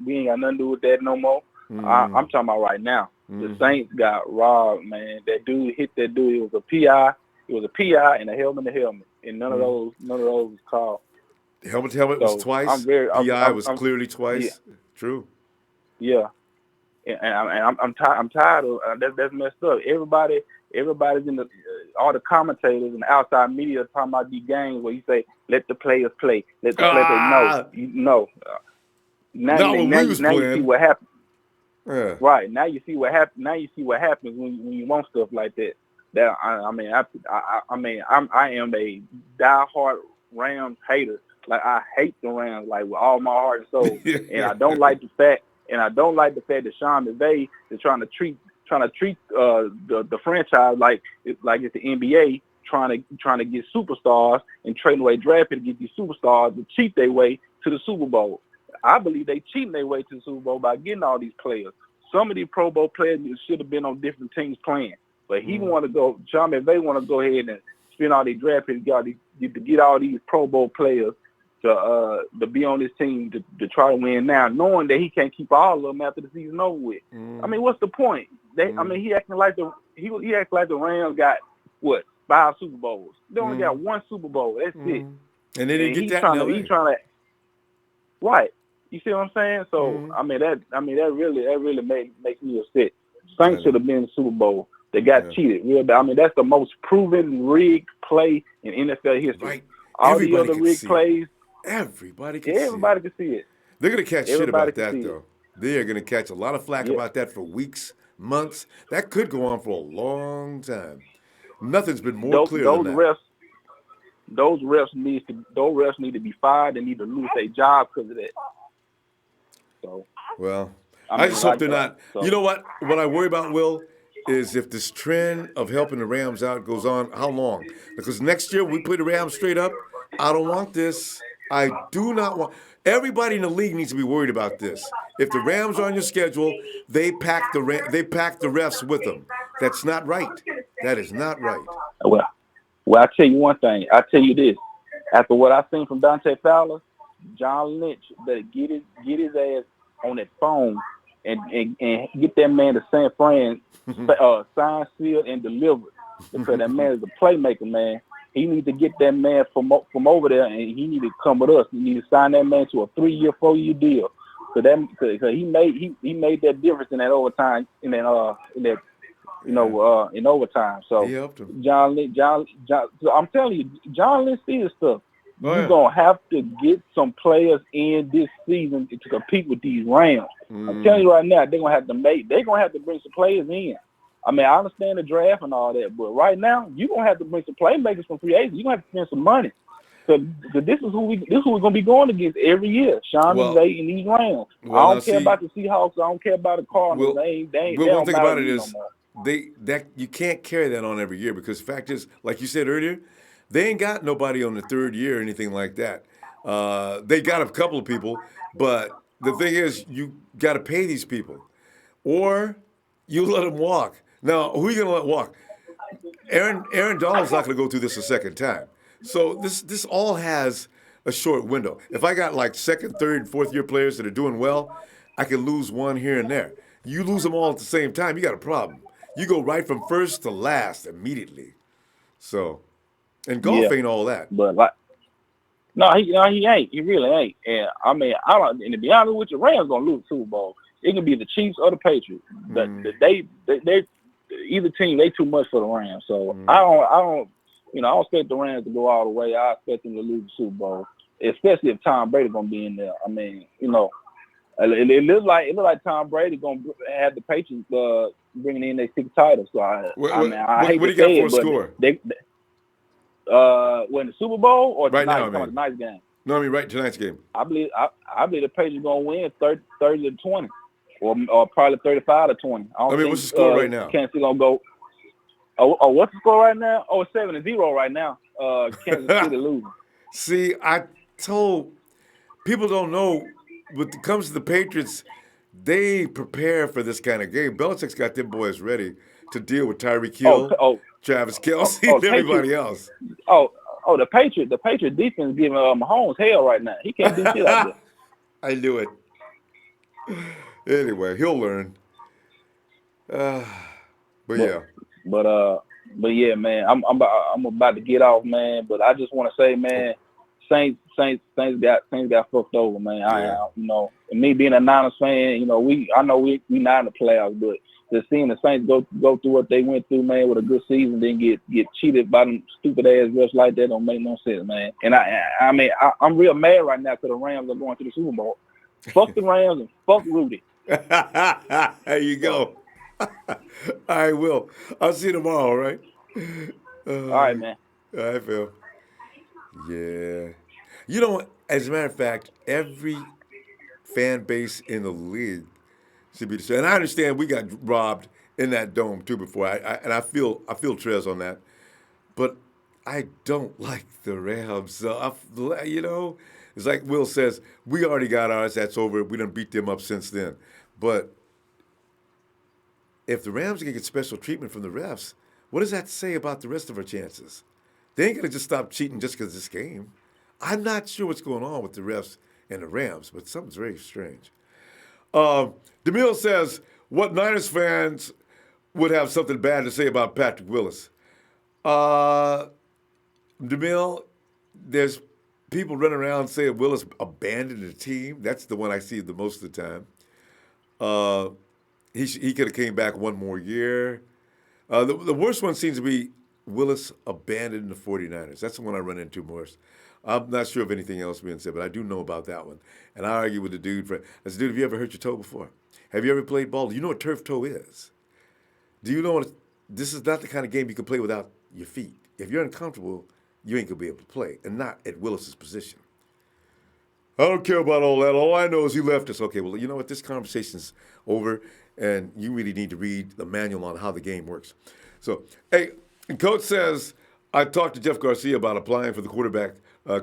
We ain't got nothing to do with that no more. I'm talking about right now. The Saints got robbed, man. That dude hit that dude. It was a PI. It was a PI and a helmet to helmet, and none of those was called. Helmet to helmet was twice. PI was clearly twice. Yeah. True. Yeah, and I'm tired of that's messed up. Everybody's in all the commentators and the outside media talking about these games where you say let the players play, let the players play. No. Now you see what happened. Yeah. Right now you see what happened. Now you see what happens when you want stuff like that. I am a diehard Rams hater. Like I hate the Rams like with all my heart and soul, and I don't like the fact that Sean McVay is trying to treat the franchise like it's the NBA trying to get superstars and trading away draft picks to get these superstars to cheat their way to the Super Bowl. I believe they cheating their way to the Super Bowl by getting all these players. Some of these Pro Bowl players should have been on different teams playing, but Sean McVay want to go ahead and spend all these draft picks to get all these Pro Bowl players to be on this team to try to win now, knowing that he can't keep all of them after the season over with. What's the point? He acting like the Rams got 5 Super Bowls. They only got 1 Super Bowl. That's it. And they didn't get that. He's trying to right. You see what I'm saying? So that really makes me upset. Saints should have been in the Super Bowl. They got cheated real bad. That's the most proven rigged play in NFL history. Right. All the other rigged plays. Everybody can see it. They're going to catch shit about that, though. They are going to catch a lot of flack about that for weeks, months. That could go on for a long time. Nothing's been more clear than that. Those refs need to be fired. They need to lose their job because of that. So, well, I just hope they're not. So, you know what? What I worry about, Will, is if this trend of helping the Rams out goes on, how long? Because next year we play the Rams straight up. I don't want this. I do not want. Everybody in the league needs to be worried about this. If the Rams are on your schedule, they pack the refs with them. That's not right. That is not right. Well, I tell you one thing. I tell you this. After what I've seen from Dante Fowler, John Lynch better get his ass on that phone and get that man to San Fran, sign, seal, and deliver. Because that man is a playmaker, man. He needs to get that man from over there, and he needs to come with us. He needs to sign that man to a 3-year, 4-year deal. Because he made that difference in that overtime in that in overtime. So He helped him. So I'm telling you, John Lynch sees stuff. Oh, You're yeah. gonna have to get some players in this season to compete with these Rams. I'm telling you right now, they're gonna have to bring some players in. I mean, I understand the draft and all that, but right now you're gonna have to bring some playmakers from free agents. You're gonna have to spend some money. So this is who we're gonna be going against every year. Sean McVay and these Rams. Well, I don't care about the Seahawks. I don't care about the Cardinals. They one don't thing matter about to it me is no more. that you can't carry that on every year because the fact is, like you said earlier, they ain't got nobody on the third year or anything like that. They got a couple of people, but the thing is, you got to pay these people, or you let them walk. Now, who are you going to let walk? Aaron Donald's not going to go through this a second time. So this all has a short window. If I got like second, third, fourth year players that are doing well, I can lose one here and there. You lose them all at the same time, you got a problem. You go right from first to last immediately. So, and golf Yeah, ain't all that. but no, he ain't. He really ain't. And I mean, and to be honest with you, Rams gonna lose the Super Bowl. It can be the Chiefs or the Patriots. They either team, they too much for the Rams. So I don't expect the Rams to go all the way. I expect them to lose the Super Bowl, especially if Tom Brady gonna be in there. I mean, it looks like Tom Brady gonna have the Patriots bringing in their sixth title. So I hate what do to you got say for a it, but score? When the Super Bowl or Right tonight, now, man. tonight's game. No, I mean right tonight's game. I believe the Patriots gonna win 30 to 20, or probably 35 to 20. What's the score right now? Kansas City gonna go. Oh, what's the score right now? Oh, it's 7-0 right now. Kansas City losing. See, I told people don't know when it comes to the Patriots, they prepare for this kind of game. Belichick's got them boys ready to deal with Tyreek Hill, Travis Kelce, and everybody else. The Patriot defense giving Mahomes hell right now. He can't do shit out there. I knew it. Anyway, he'll learn. But yeah, man, I'm about to get off, man. But I just want to say, man, Saints got fucked over, man. And me being a Niners fan, I know we not in the playoffs, but just seeing the Saints go through what they went through, man, with a good season, then get cheated by them stupid ass refs like that don't make no sense, man. And I'm real mad right now because the Rams are going to the Super Bowl. Fuck the Rams and fuck Rudy. There you go. I will. I'll see you tomorrow, all right? All right, man. All right, Phil. Yeah. As a matter of fact, every fan base in the league should be the same. And I understand we got robbed in that dome too before. I feel Trez on that. But I don't like the Rams. So it's like Will says, we already got ours. That's over. We done beat them up since then. But if the Rams can get special treatment from the refs, what does that say about the rest of our chances? They ain't gonna just stop cheating just because of this game. I'm not sure what's going on with the refs and the Rams, but something's very strange. DeMille says, what Niners fans would have something bad to say about Patrick Willis? DeMille, there's people running around saying Willis abandoned the team. That's the one I see the most of the time. He could have came back one more year. The worst one seems to be Willis abandoned the 49ers. That's the one I run into most. I'm not sure of anything else being said, but I do know about that one. And I argue with the dude. I said, dude, have you ever hurt your toe before? Have you ever played ball? Do you know what turf toe is? Do you know this is not the kind of game you can play without your feet. If you're uncomfortable, you ain't going to be able to play, and not at Willis's position. I don't care about all that. All I know is he left us. Okay, well, you know what? This conversation's over, and you really need to read the manual on how the game works. So, hey, Coach says, I talked to Jeff Garcia about applying for the quarterback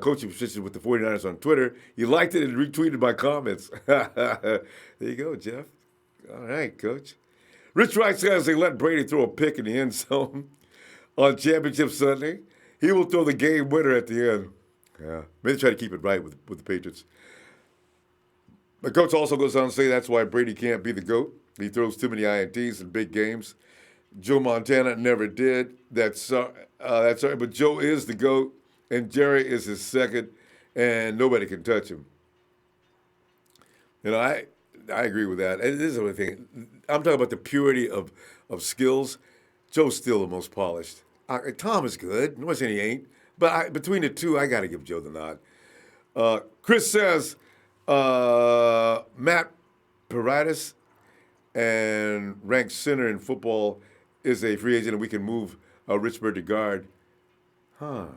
coaching position with the 49ers on Twitter. He liked it and retweeted my comments. There you go, Jeff. All right, Coach. Rich Wright says they let Brady throw a pick in the end zone on Championship Sunday. He will throw the game winner at the end. Yeah, maybe try to keep it right with the Patriots. The coach also goes on to say that's why Brady can't be the GOAT. He throws too many INTs in big games. Joe Montana never did. That's right, but Joe is the GOAT, and Jerry is his second, and nobody can touch him. I agree with that. And this is the other thing. I'm talking about the purity of skills. Joe's still the most polished. Tom is good. I'm not saying he ain't. But between the two, I got to give Joe the nod. Chris says Matt Paradis and ranked center in football is a free agent, and we can move Richburg to guard. Huh.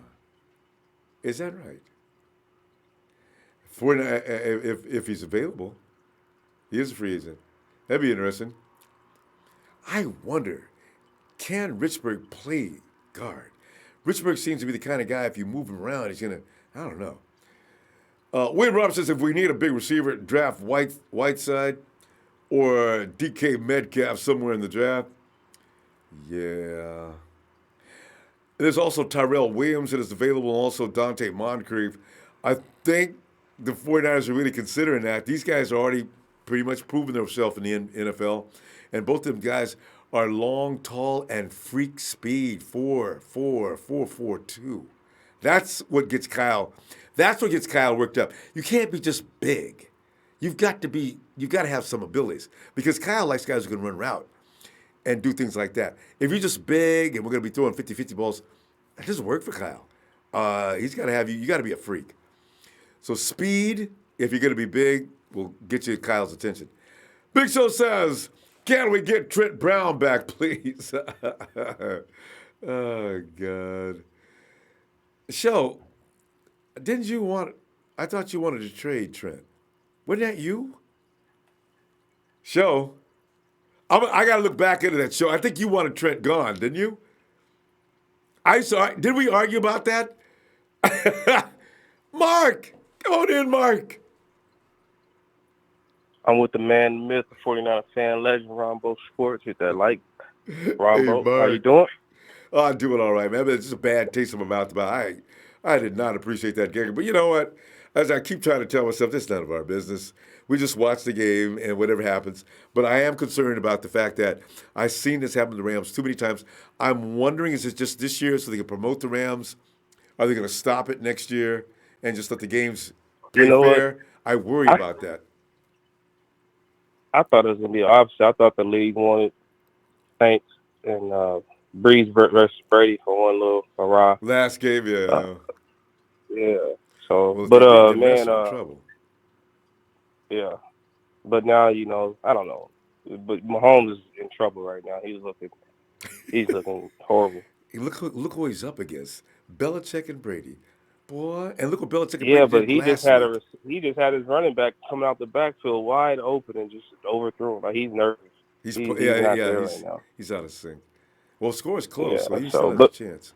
Is that right? If he's available, he is a free agent. That'd be interesting. I wonder, can Richburg play guard? Richburg seems to be the kind of guy, if you move him around, he's going to, I don't know. Wayne Rob says if we need a big receiver, draft Whiteside or DK Metcalf somewhere in the draft. Yeah. There's also Tyrell Williams that is available, and also Dante Moncrief. I think the 49ers are really considering that. These guys are already pretty much proven themselves in the NFL, and both of them guys are long, tall, and freak speed. 4.2. That's what gets Kyle. That's what gets Kyle worked up. You can't be just big. You've got to have some abilities, because Kyle likes guys who can run route and do things like that. If you're just big and we're going to be throwing 50-50 balls, that doesn't work for Kyle. He's got to have you got to be a freak. So speed, if you're going to be big, will get you Kyle's attention. Big Show says, can we get Trent Brown back, please? Oh, God. Show, didn't you want, I thought you wanted to trade Trent. Wasn't that you? Show, I got to look back into that show. I think you wanted Trent gone, didn't you? Did we argue about that? Mark, come on in, Mark. I'm with the man, myth, the 49 fan legend, Ronbo Sports. Hit that like. Ronbo, Hey, how you doing? Oh, I'm doing all right, man. It's just a bad taste in my mouth. But I did not appreciate that game. But you know what? As I keep trying to tell myself, this is none of our business. We just watch the game and whatever happens. But I am concerned about the fact that I've seen this happen to the Rams too many times. I'm wondering, is it just this year so they can promote the Rams? Are they going to stop it next year and just let the games play fair? What? I worry about that. I thought it was going to be opposite. I thought the league wanted Saints and Breeze versus Brady for one little hurrah. Last game, yeah. Yeah. So, well, but man, trouble. Yeah. But now, you know, I don't know. But Mahomes is in trouble right now. He's looking horrible. Look who he's up against. Belichick and Brady. Boy, and look what Belichick and Brady did but he just had his running back coming out the backfield wide open and just overthrew him. Like, he's nervous. He's not there right now. He's out of sync. Well, score is close, so he still has a chance.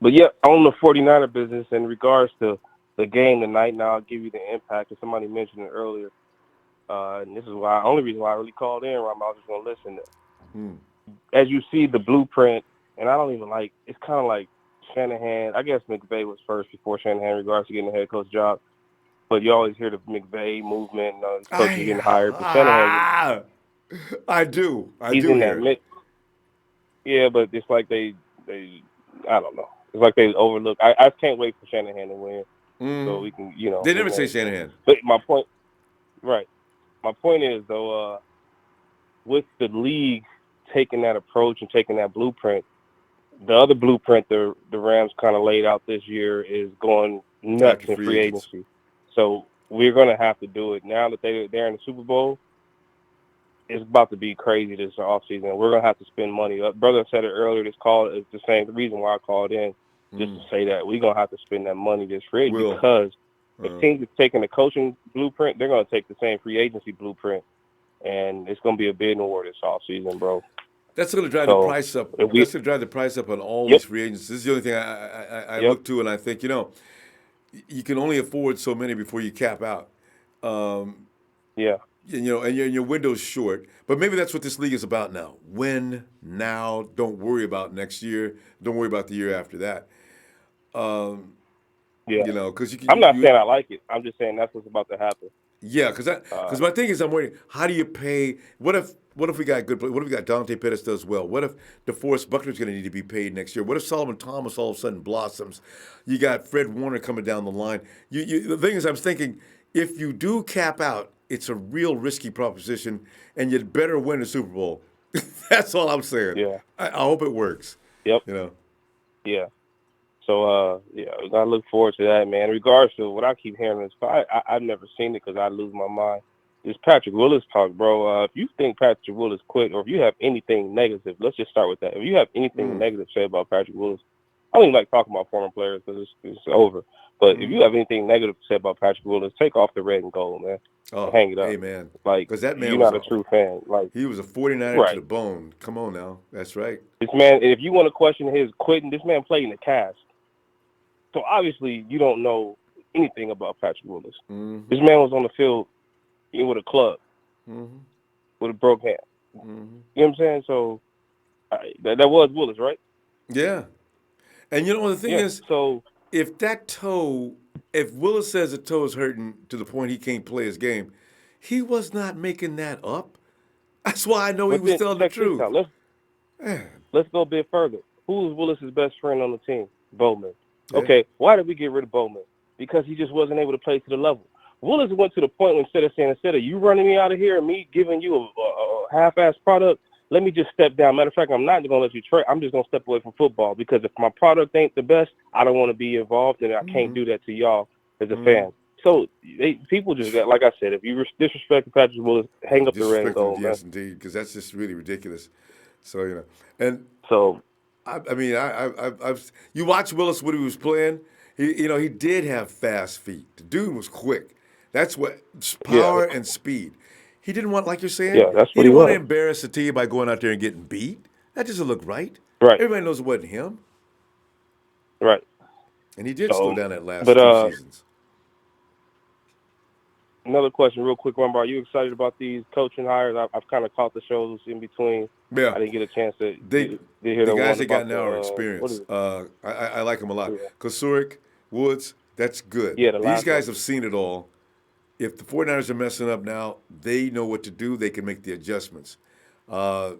But yeah, on the 49er business, in regards to the game tonight, now I'll give you the impact. Somebody mentioned it earlier, and this is only reason why I really called in. I was just gonna listen. As you see the blueprint, and I don't even like. It's kind of like Shanahan. I guess McVay was first before Shanahan, in regards to getting the head coach job. But you always hear the McVay movement, coaches getting hired. But Shanahan, I do. He's in that mix. Yeah, but it's like they I don't know. It's like they overlook. I can't wait for Shanahan to win, so we can, you know. They never say Shanahan. But my point is though, with the league taking that approach and taking that blueprint, the other blueprint the Rams kind of laid out this year is going nuts in free agency. So we're going to have to do it now that they're in the Super Bowl. It's about to be crazy this offseason. We're going to have to spend money. Brother said it earlier, this call is the same. The reason why I called in, just to say that we're going to have to spend that money this free because the team that's taking the coaching blueprint, they're going to take the same free agency blueprint, and it's going to be a bidding war this offseason, bro. That's going to drive the price up. That's going to drive the price up on all these free agents. This is the only thing I look to, and I think, you know, you can only afford so many before you cap out. You know, and your window's short. But maybe that's what this league is about now. Win now. Don't worry about next year. Don't worry about the year after that. You know, because I'm not saying I like it. I'm just saying that's what's about to happen. Yeah, because my thing is, I'm wondering, how do you pay? What if we got good? What if we got Dante Pettis does well? What if DeForest Buckner's going to need to be paid next year? What if Solomon Thomas all of a sudden blossoms? You got Fred Warner coming down the line. The thing is, I'm thinking, if you do cap out it's a real risky proposition, and you'd better win the Super Bowl. That's all I'm saying. Yeah. I hope it works. Yep. You know. Yeah. So, I look forward to that, man. In regards to what I keep hearing is, I've never seen it because I lose my mind. This Patrick Willis talk, bro. If you think Patrick Willis quit, or if you have anything negative, let's just start with that. If you have anything negative to say about Patrick Willis, I don't even like talking about former players because it's over. But if you have anything negative to say about Patrick Willis, take off the red and gold, man. And hang it up. Hey, man. Like, because that man you're was not a true fan. Like, he was a 49er to the bone. Come on now. That's right. This man, if you want to question his quitting, this man played in the cast. So obviously you don't know anything about Patrick Willis. Mm-hmm. This man was on the field with a club, with a broke hand. You know what I'm saying? So that was Willis, right? Yeah. And you know what the thing is? So if Willis says the toe is hurting to the point he can't play his game, he was not making that up. That's why I know he was telling the truth. Let's go a bit further. Who was Willis's best friend on the team? Bowman. Yeah. Okay, why did we get rid of Bowman? Because he just wasn't able to play to the level. Willis went to the point when instead of you running me out of here and me giving you a half-ass product, let me just step down. Matter of fact, I'm not going to let you trade. I'm just going to step away from football because if my product ain't the best, I don't want to be involved, and I can't do that to y'all as a fan. So people just got, like I said, if you disrespect Patrick Willis, hang up the red and gold, yes, man. indeed, because that's just really ridiculous. So, you know, and so I mean, I've you watch Willis when he was playing. He did have fast feet. The dude was quick. That's what power and speed. He didn't want, like you're saying. Yeah, that's what he didn't want to was. embarrass the team by going out there and getting beat. That doesn't look right. Right. Everybody knows it wasn't him. Right. And he did slow down that last 2 seasons. Another question, real quick, Ronbo. Are you excited about these coaching hires? I've kind of caught the shows in between. Yeah. I didn't get a chance to the hear guys they got now are experienced. I like them a lot. Yeah. Kasurik, Woods, that's good. Yeah, these guys have seen it all. If the 49ers are messing up now, they know what to do. They can make the adjustments. I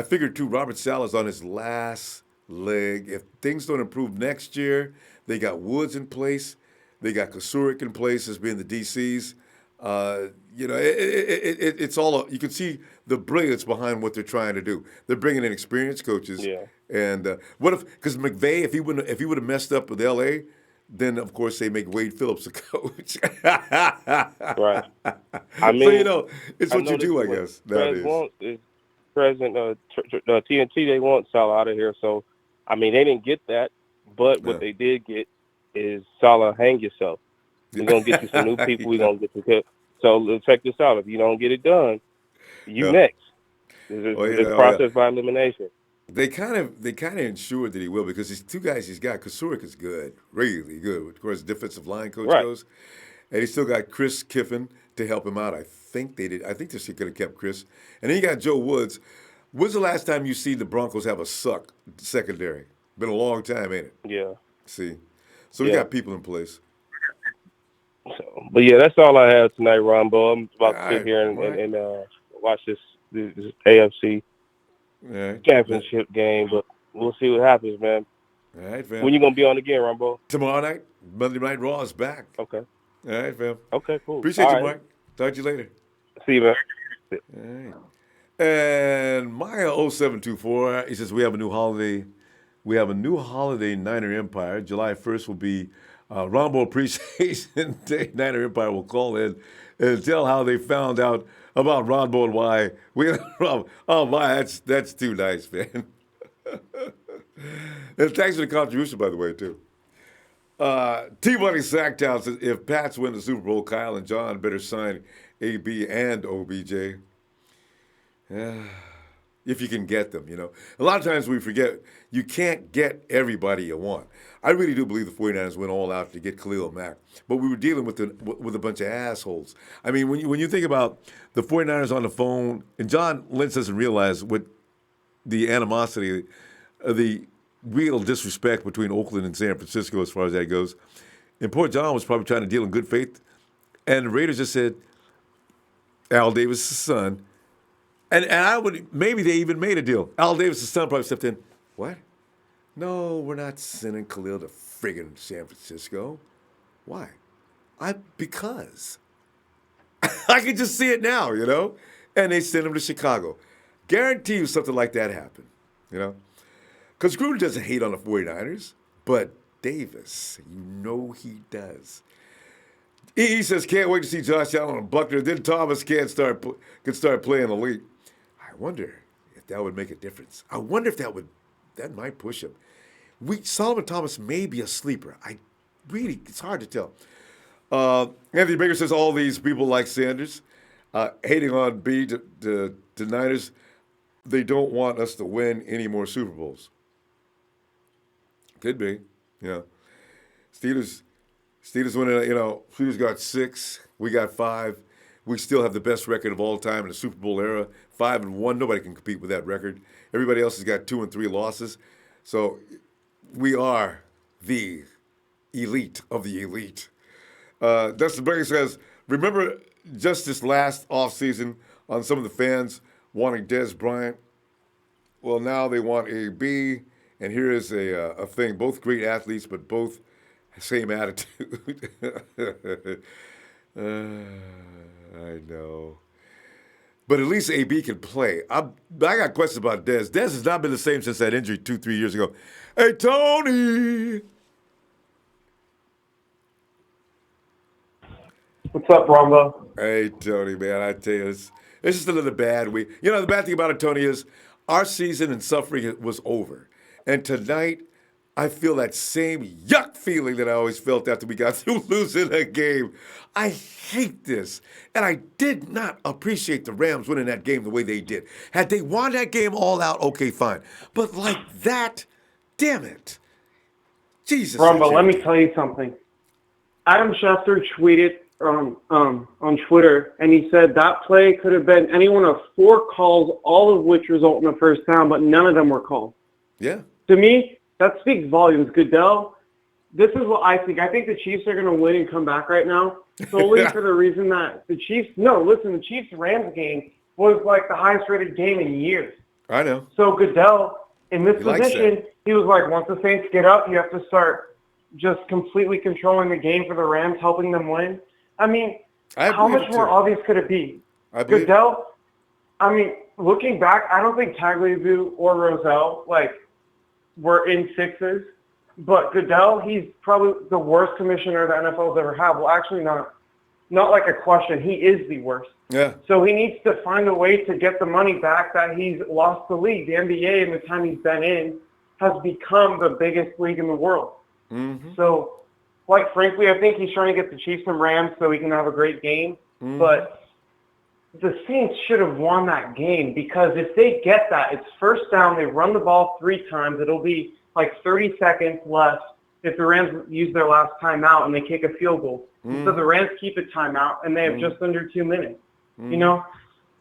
figured, too, Robert Saleh's on his last leg. If things don't improve next year, they got Woods in place. They got Kasurik in place as being the DCs. It's all you can see the brilliance behind what they're trying to do. They're bringing in experienced coaches. Yeah. And what if? Because McVay, if he would have messed up with LA, then of course they make Wade Phillips a coach. Right. I mean, so it's what you do, I guess. President TNT, they want Salah out of here. So, I mean, they didn't get that, but what they did get is Salah, hang yourself. We're gonna get you some new people. We're gonna get you. So check this out. If you don't get it done, you next. It's process by elimination. They kind of ensured that he will because these two guys he's got. Kasurik is good, really good. Of course, defensive line coach goes, and he's still got Chris Kiffin to help him out. I think they did. I think they should have kept Chris. And then you got Joe Woods. When's the last time you see the Broncos have a suck secondary? Been a long time, ain't it? Yeah. See, so we got people in place. So, but yeah, that's all I have tonight, Ronbo. I'm about to sit here and watch this AFC championship game, but we'll see what happens, man. All right, fam. When you gonna be on again, Ronbo? Tomorrow night, Monday Night Raw is back. Okay. All right, fam. Okay, cool. Appreciate you, Mark. Talk to you later. See you, man. All right. And Maya 0724, he says we have a new holiday. We have a new holiday, Niner Empire. July 1st will be Ronbo Appreciation Day. Niner Empire will call in and tell how they found out about Ronbo and why we. Oh my, that's too nice, man. And thanks for the contribution, by the way, too. T-Money Sacktown says if Pats win the Super Bowl, Kyle and John better sign AB and OBJ. If you can get them, A lot of times we forget you can't get everybody you want. I really do believe the 49ers went all out to get Khalil Mack, but we were dealing with a bunch of assholes. I mean, when you think about the 49ers on the phone, and John Lynch doesn't realize what the animosity, the real disrespect between Oakland and San Francisco as far as that goes. And poor John was probably trying to deal in good faith, and the Raiders just said, Al Davis' son. And maybe they even made a deal. Al Davis' son probably stepped in. What? No, we're not sending Khalil to friggin' San Francisco. Why? Because. I can just see it now, you know? And they send him to Chicago. Guarantee you something like that happened, you know? Because Gruden doesn't hate on the 49ers, but Davis, you know he does. He says, can't wait to see Josh Allen and Buckner. Then Thomas can start playing the league. I wonder if that would make a difference. I wonder if that might push him. Solomon Thomas may be a sleeper. It's hard to tell. Anthony Baker says all these people like Sanders, hating on B to Niners, they don't want us to win any more Super Bowls. Could be, yeah. Steelers winning, Steelers got 6, we got 5. We still have the best record of all time in the Super Bowl era, 5-1. Nobody can compete with that record. Everybody else has got 2 and 3 losses. So we are the elite of the elite. Dustin Berger says, remember just this last offseason on some of the fans wanting Dez Bryant? Well, now they want a B, and here is a thing. Both great athletes, but both same attitude. I know. But at least AB can play. I got questions about Dez. Dez has not been the same since that injury 2-3 years ago. Hey, Tony! What's up, Ronbo? Hey, Tony, man, I tell you, it's just another bad week. You know, the bad thing about it, Tony, is our season and suffering was over. And tonight, I feel that same yuck feeling that I always felt after we got through losing a game. I hate this. And I did not appreciate the Rams winning that game the way they did. Had they won that game all out, okay, fine. But like that, damn it. Jesus. Ronbo, let me tell you something. Adam Schefter tweeted on Twitter, and he said that play could have been any one of 4 calls, all of which result in a first down, but none of them were called. Yeah. To me, that speaks volumes. Goodell, this is what I think. I think the Chiefs are going to win and come back right now, solely for the reason that the Chiefs-Rams game was like the highest-rated game in years. I know. So Goodell, in this position, he was like, once the Saints get up, you have to start just completely controlling the game for the Rams, helping them win. I mean, how much more obvious could it be? Goodell, looking back, I don't think Tagliabue or Rozelle, were in 6s. But Goodell, he's probably the worst commissioner the NFL's ever had. Well, actually not like a question. He is the worst. Yeah. So he needs to find a way to get the money back that he's lost the league. The NBA, in the time he's been in, has become the biggest league in the world. Mm-hmm. So, quite frankly, I think he's trying to get the Chiefs and Rams so he can have a great game. Mm-hmm. But the Saints should have won that game, because if they get that, it's first down, they run the ball 3 times, it'll be like 30 seconds left if the Rams use their last timeout and they kick a field goal. So the Rams keep a timeout and they have just under 2 minutes. You know,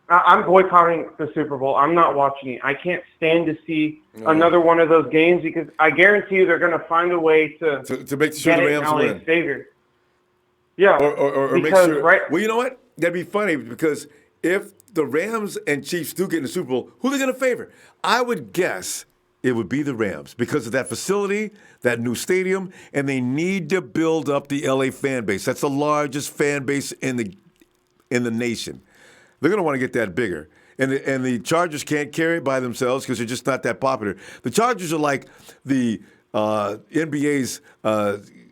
I'm boycotting the Super Bowl. I'm not watching it. I can't stand to see another one of those games, because I guarantee you they're going to find a way to make sure the Rams win. Favor. Yeah. Or make sure. Right, well, you know what? That'd be funny, because if the Rams and Chiefs do get in the Super Bowl, who are they going to favor? I would guess it would be the Rams, because of that facility, that new stadium, and they need to build up the LA fan base. That's the largest fan base in the nation. They're going to want to get that bigger. And the Chargers can't carry it by themselves because they're just not that popular. The Chargers are like the NBA's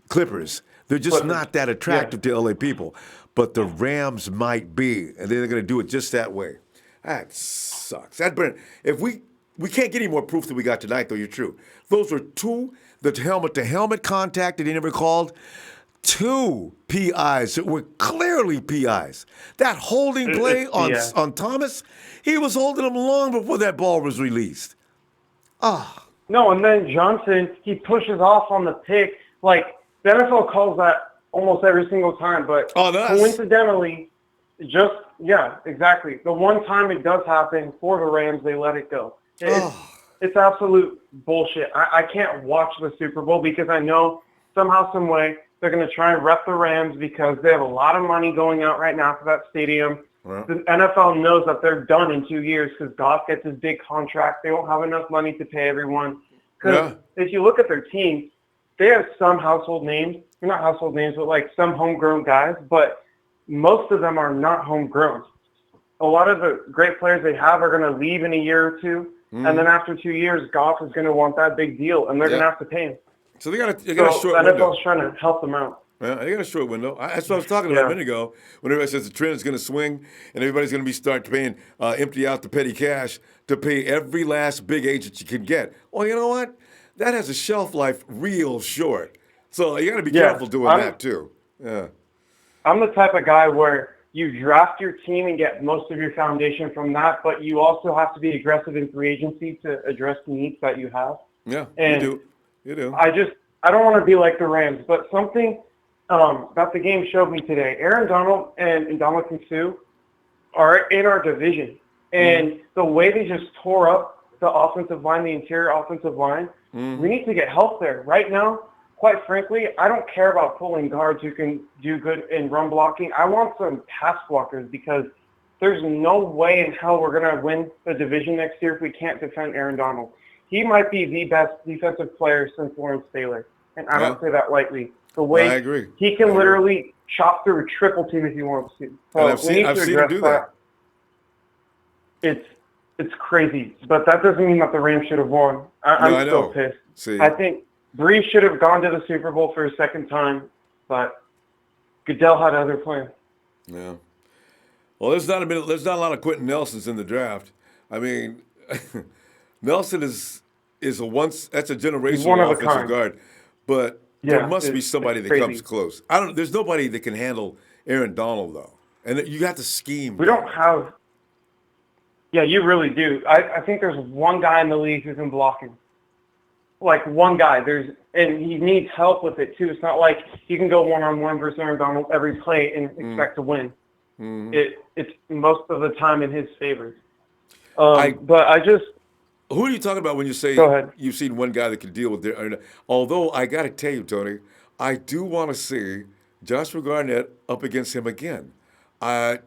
Clippers. They're just not that attractive to LA people. But the Rams might be, and they're going to do it just that way. That sucks. If we can't get any more proof than we got tonight, though. You're true. Those were 2, the helmet-to-helmet contact that they never called. 2 PIs that were clearly PIs. That holding play on Thomas, he was holding him long before that ball was released. No, and then Johnson, he pushes off on the pick. The NFL calls that almost every single time, but coincidentally, exactly. The one time it does happen for the Rams, they let it go. It's absolute bullshit. I can't watch the Super Bowl, because I know somehow, some way, they're going to try and rep the Rams, because they have a lot of money going out right now for that stadium. Well, the NFL knows that they're done in 2 years, because Goff gets his big contract. They won't have enough money to pay everyone. Because if you look at their team, they have some household names. Not household names, but some homegrown guys. But most of them are not homegrown. A lot of the great players they have are going to leave in a year or two, and then after 2 years, Goff is going to want that big deal, and they're going to have to pay him. So they got a short window. NFL's trying to help them out. Yeah, they got a short window. That's what I was talking about a minute ago. When everybody says the trend is going to swing, and everybody's going to start paying, empty out the petty cash to pay every last big agent you can get. Well, you know what? That has a shelf life real short. So you got to be careful doing that too. Yeah. I'm the type of guy where you draft your team and get most of your foundation from that, but you also have to be aggressive in free agency to address the needs that you have. Yeah, and you do. I don't want to be like the Rams, but something that the game showed me today. Aaron Donald and Ndamukong Suh are in our division, and the way they just tore up the offensive line, the interior offensive line, we need to get help there. Right now, quite frankly, I don't care about pulling guards who can do good in run blocking. I want some pass blockers because there's no way in hell we're going to win the division next year if we can't defend Aaron Donald. He might be the best defensive player since Lawrence Taylor, and I don't say that lightly. The way I agree. He can literally chop through a triple team if he wants to. So I've seen him do that. It's crazy, but that doesn't mean that the Rams should have won. I'm still pissed. See. I think Brees should have gone to the Super Bowl for a second time, but Goodell had other plans. Yeah. Well, there's not a lot of Quentin Nelsons in the draft. I mean, Nelson is that's a generational offensive guard, but there must be somebody that comes close. There's nobody that can handle Aaron Donald though, and you got to scheme. We don't have. Yeah, you really do. I think there's one guy in the league who can block him. Like one guy. And he needs help with it too. It's not like he can go one-on-one versus Aaron Donald every play and expect to win. It's most of the time in his favor. Who are you talking about when you say you've seen one guy that can deal with it? Although I got to tell you, Tony, I do want to see Joshua Garnett up against him again. I've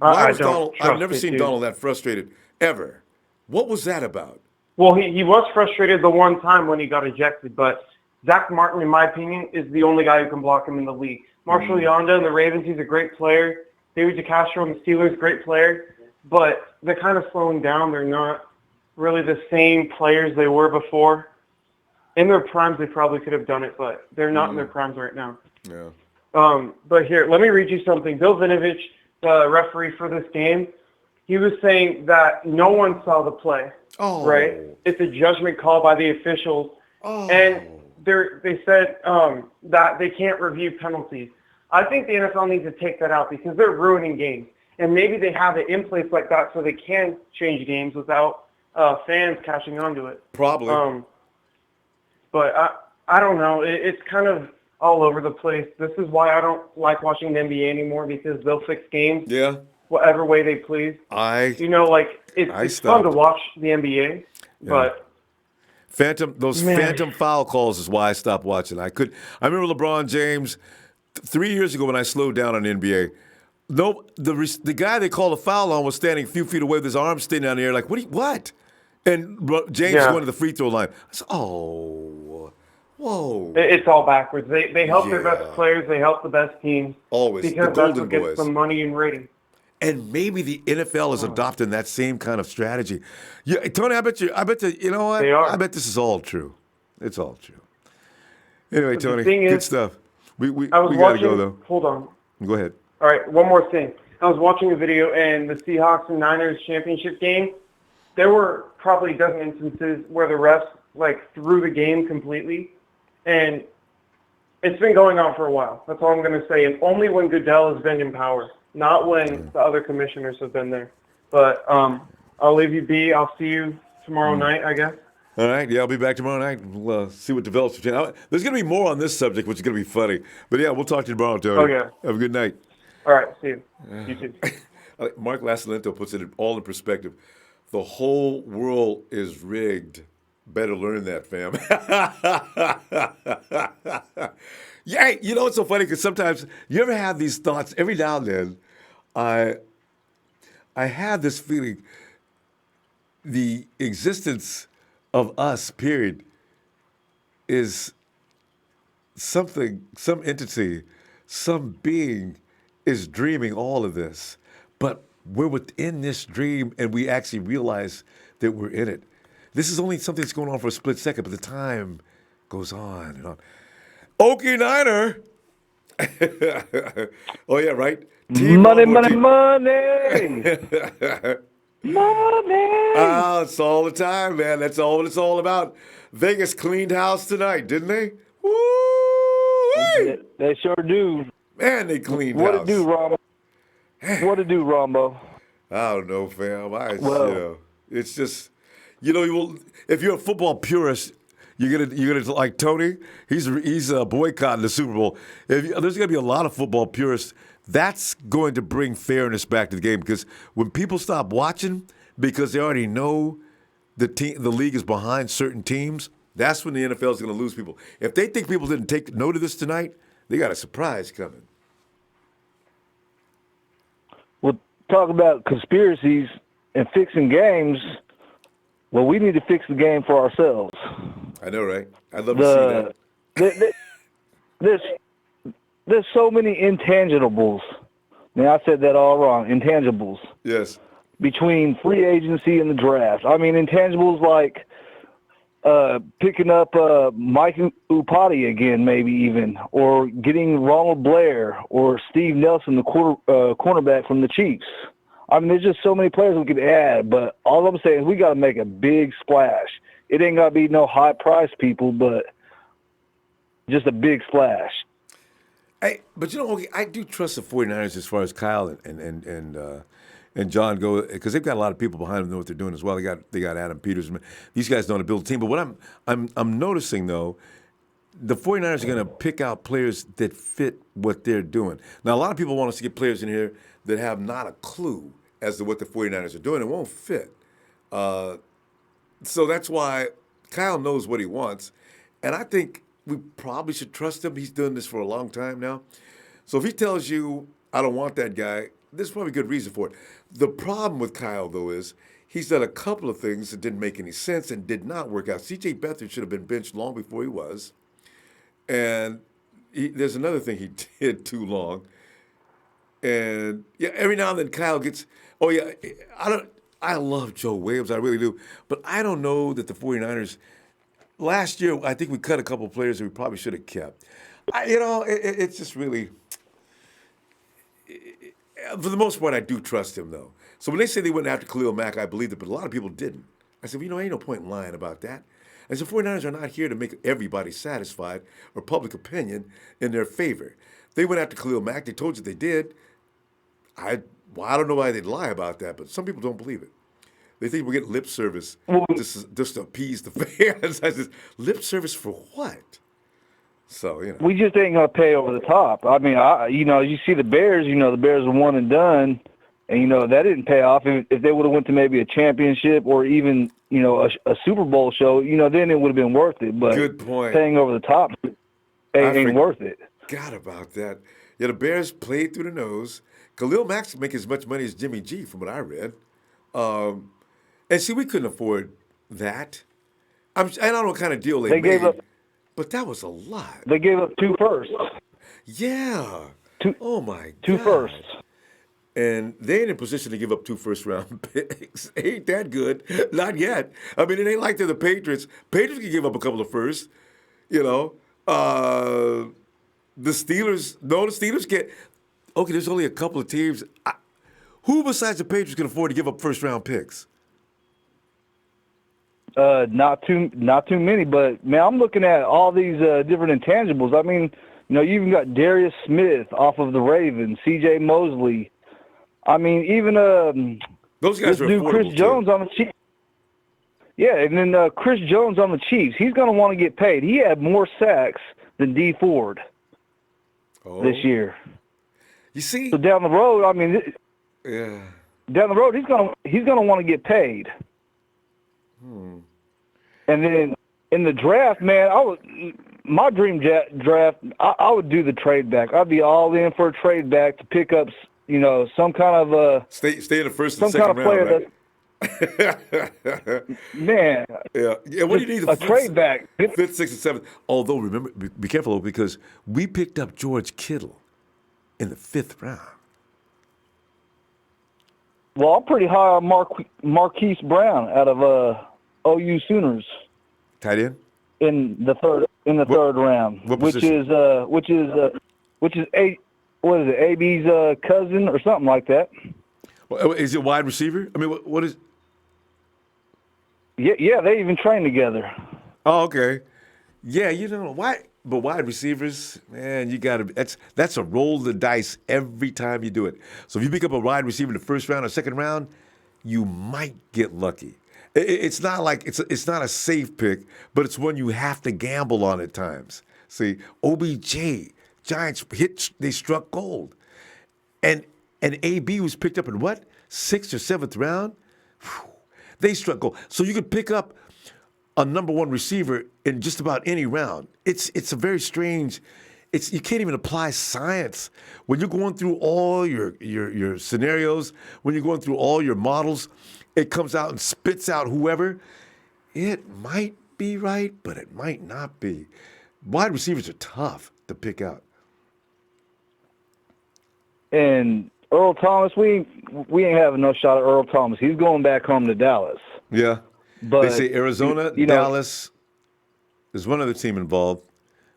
never seen Donald that frustrated ever. What was that about? Well, he was frustrated the one time when he got ejected, but Zach Martin, in my opinion, is the only guy who can block him in the league. Marshall Yonda in the Ravens, he's a great player. David DeCastro in the Steelers, great player. But they're kind of slowing down. They're not really the same players they were before. In their primes, they probably could have done it, but they're not in their primes right now. Yeah. But here, let me read you something. Bill Vinovich, the referee for this game, he was saying that no one saw the play. Oh. Right? It's a judgment call by the officials. Oh. And they said that they can't review penalties. I think the NFL needs to take that out because they're ruining games. And maybe they have it in place like that so they can change games without fans catching on to it. Probably. But I don't know. It's kind of all over the place. This is why I don't like watching the NBA anymore because they'll fix games whatever way they please. It's fun to watch the NBA, but phantom foul calls is why I stopped watching. I remember LeBron James 3 years ago when I slowed down on the NBA. No, the guy they called a foul on was standing a few feet away with his arms standing down the air like, what? And James went to the free throw line. I said, whoa. It's all backwards. They help their best players. They help the best teams. Always. Because the that's what gets them money and ratings. And maybe the NFL is adopting that same kind of strategy. Yeah, Tony, I bet you, you know what? They are. I bet this is all true. It's all true. Anyway, Tony, good stuff. We got to go, though. Hold on. Go ahead. All right, one more thing. I was watching a video, and the Seahawks and Niners championship game, there were probably a dozen instances where the refs, threw the game completely. And it's been going on for a while. That's all I'm going to say. And only when Goodell has been in power, not when the other commissioners have been there. But I'll leave you be. I'll see you tomorrow night, I guess. All right. Yeah, I'll be back tomorrow night. We'll see what develops. There's going to be more on this subject, which is going to be funny. But, yeah, we'll talk to you tomorrow, Tony. Okay. Have a good night. All right. See you. You too. Mark Lasalento puts it all in perspective. The whole world is rigged. Better learn that, fam. Yeah, it's so funny because sometimes you ever have these thoughts. Every now and then, I have this feeling the existence of us, period, is something, some entity, some being is dreaming all of this, but we're within this dream and we actually realize that we're in it. This is only something that's going on for a split second, but the time goes on and on. Okie Niner. Oh, yeah, right? Money. Money! It's all the time, man. That's all it's all about. Vegas cleaned house tonight, didn't they? Woo! They sure do. Man, they cleaned house. What it do, Rombo? What it do, Rombo? I don't know, fam. It's just, if you're a football purist, you're gonna like Tony. He's boycotting the Super Bowl. There's gonna be a lot of football purists. That's going to bring fairness back to the game because when people stop watching because they already know the league is behind certain teams, that's when the NFL is going to lose people. If they think people didn't take note of this tonight, they got a surprise coming. Well, talk about conspiracies and fixing games. Well, we need to fix the game for ourselves. I know, right? I'd love to see that. There's so many intangibles. Now, I said that all wrong. Intangibles. Yes. Between free agency and the draft. I mean, intangibles like picking up Mike Upati again, maybe even, or getting Ronald Blair or Steve Nelson, the cornerback from the Chiefs. I mean, there's just so many players we could add, but all I'm saying is we got to make a big splash. It ain't got to be no high-price people, but just a big splash. But I do trust the 49ers as far as Kyle and John go because they've got a lot of people behind them know what they're doing as well. They got Adam Peters. These guys know how to build a team. But what I'm noticing though, the 49ers are going to pick out players that fit what they're doing. Now a lot of people want us to get players in here that have not a clue as to what the 49ers are doing. It won't fit. So that's why Kyle knows what he wants, and I think we probably should trust him. He's done this for a long time now. So if he tells you, I don't want that guy, there's probably good reason for it. The problem with Kyle, though, is he's done a couple of things that didn't make any sense and did not work out. C.J. Beathard should have been benched long before he was. And there's another thing he did too long. And, yeah, every now and then Kyle gets, I love Joe Williams, I really do. But I don't know that the 49ers – last year, I think we cut a couple of players that we probably should have kept. It's just really, for the most part, I do trust him, though. So when they say they went after Khalil Mack, I believed it, but a lot of people didn't. I said, ain't no point in lying about that. I said, 49ers are not here to make everybody satisfied or public opinion in their favor. They went after Khalil Mack. They told you they did. I don't know why they'd lie about that, but some people don't believe it. They think we're getting lip service just to appease the fans. I said, lip service for what? So, we just ain't going to pay over the top. I mean, you see the Bears, the Bears are one and done, and, that didn't pay off. If they would have went to maybe a championship or even, a Super Bowl show, then it would have been worth it. But good point. Paying over the top ain't worth it. Forgot about that. Yeah, the Bears played through the nose. Khalil Mack's making as much money as Jimmy G, from what I read. And see, we couldn't afford that. I don't know what kind of deal they made, but that was a lot. They gave up 2 firsts. Yeah. Oh, my God. 2 firsts. And they ain't in position to give up 2 first-round picks. Ain't that good. Not yet. I mean, it ain't like they're the Patriots. Patriots can give up a couple of firsts, The Steelers can't. Okay, there's only a couple of teams. Who besides the Patriots can afford to give up first-round picks? Not too many, but man, I'm looking at all these different intangibles. I mean, you even got Darius Smith off of the Ravens, C.J. Mosley. I mean, even those guys are affordable, Chris Jones on the Chiefs. Yeah, and then Chris Jones on the Chiefs. He's going to want to get paid. He had more sacks than D. Ford this year. You see, so down the road, I mean, yeah, down the road, he's gonna want to get paid. And then in the draft, man, my dream draft, I would do the trade back. I'd be all in for a trade back to pick up, some kind of stay in the first and second round, right? Man, yeah. What do you need? A trade back, 5th, 6th, and 7th. Although remember, be careful because we picked up George Kittle in the 5th round. Well, I'm pretty high on Marquise Brown out of OU Sooners. Tight end? In the third round, which is AB's cousin or something like that. Well, is it wide receiver? I mean, what is? Yeah, they even train together. Oh, okay. Yeah, why? But wide receivers, man, you got to. That's a roll of the dice every time you do it. So if you pick up a wide receiver in the first round or second round, you might get lucky. It's not like it's not a safe pick, but it's one you have to gamble on at times. See, OBJ, Giants they struck gold, and AB was picked up in what, 6th or 7th round. Whew, they struck gold. So you could pick up a number one receiver in just about any round. It's a very strange. You can't even apply science when you're going through all your scenarios, when you're going through all your models. It comes out and spits out whoever. It might be right, but it might not be. Wide receivers are tough to pick out. And Earl Thomas, we ain't having no shot at Earl Thomas. He's going back home to Dallas. Yeah. But they say Arizona, Dallas. There's one other team involved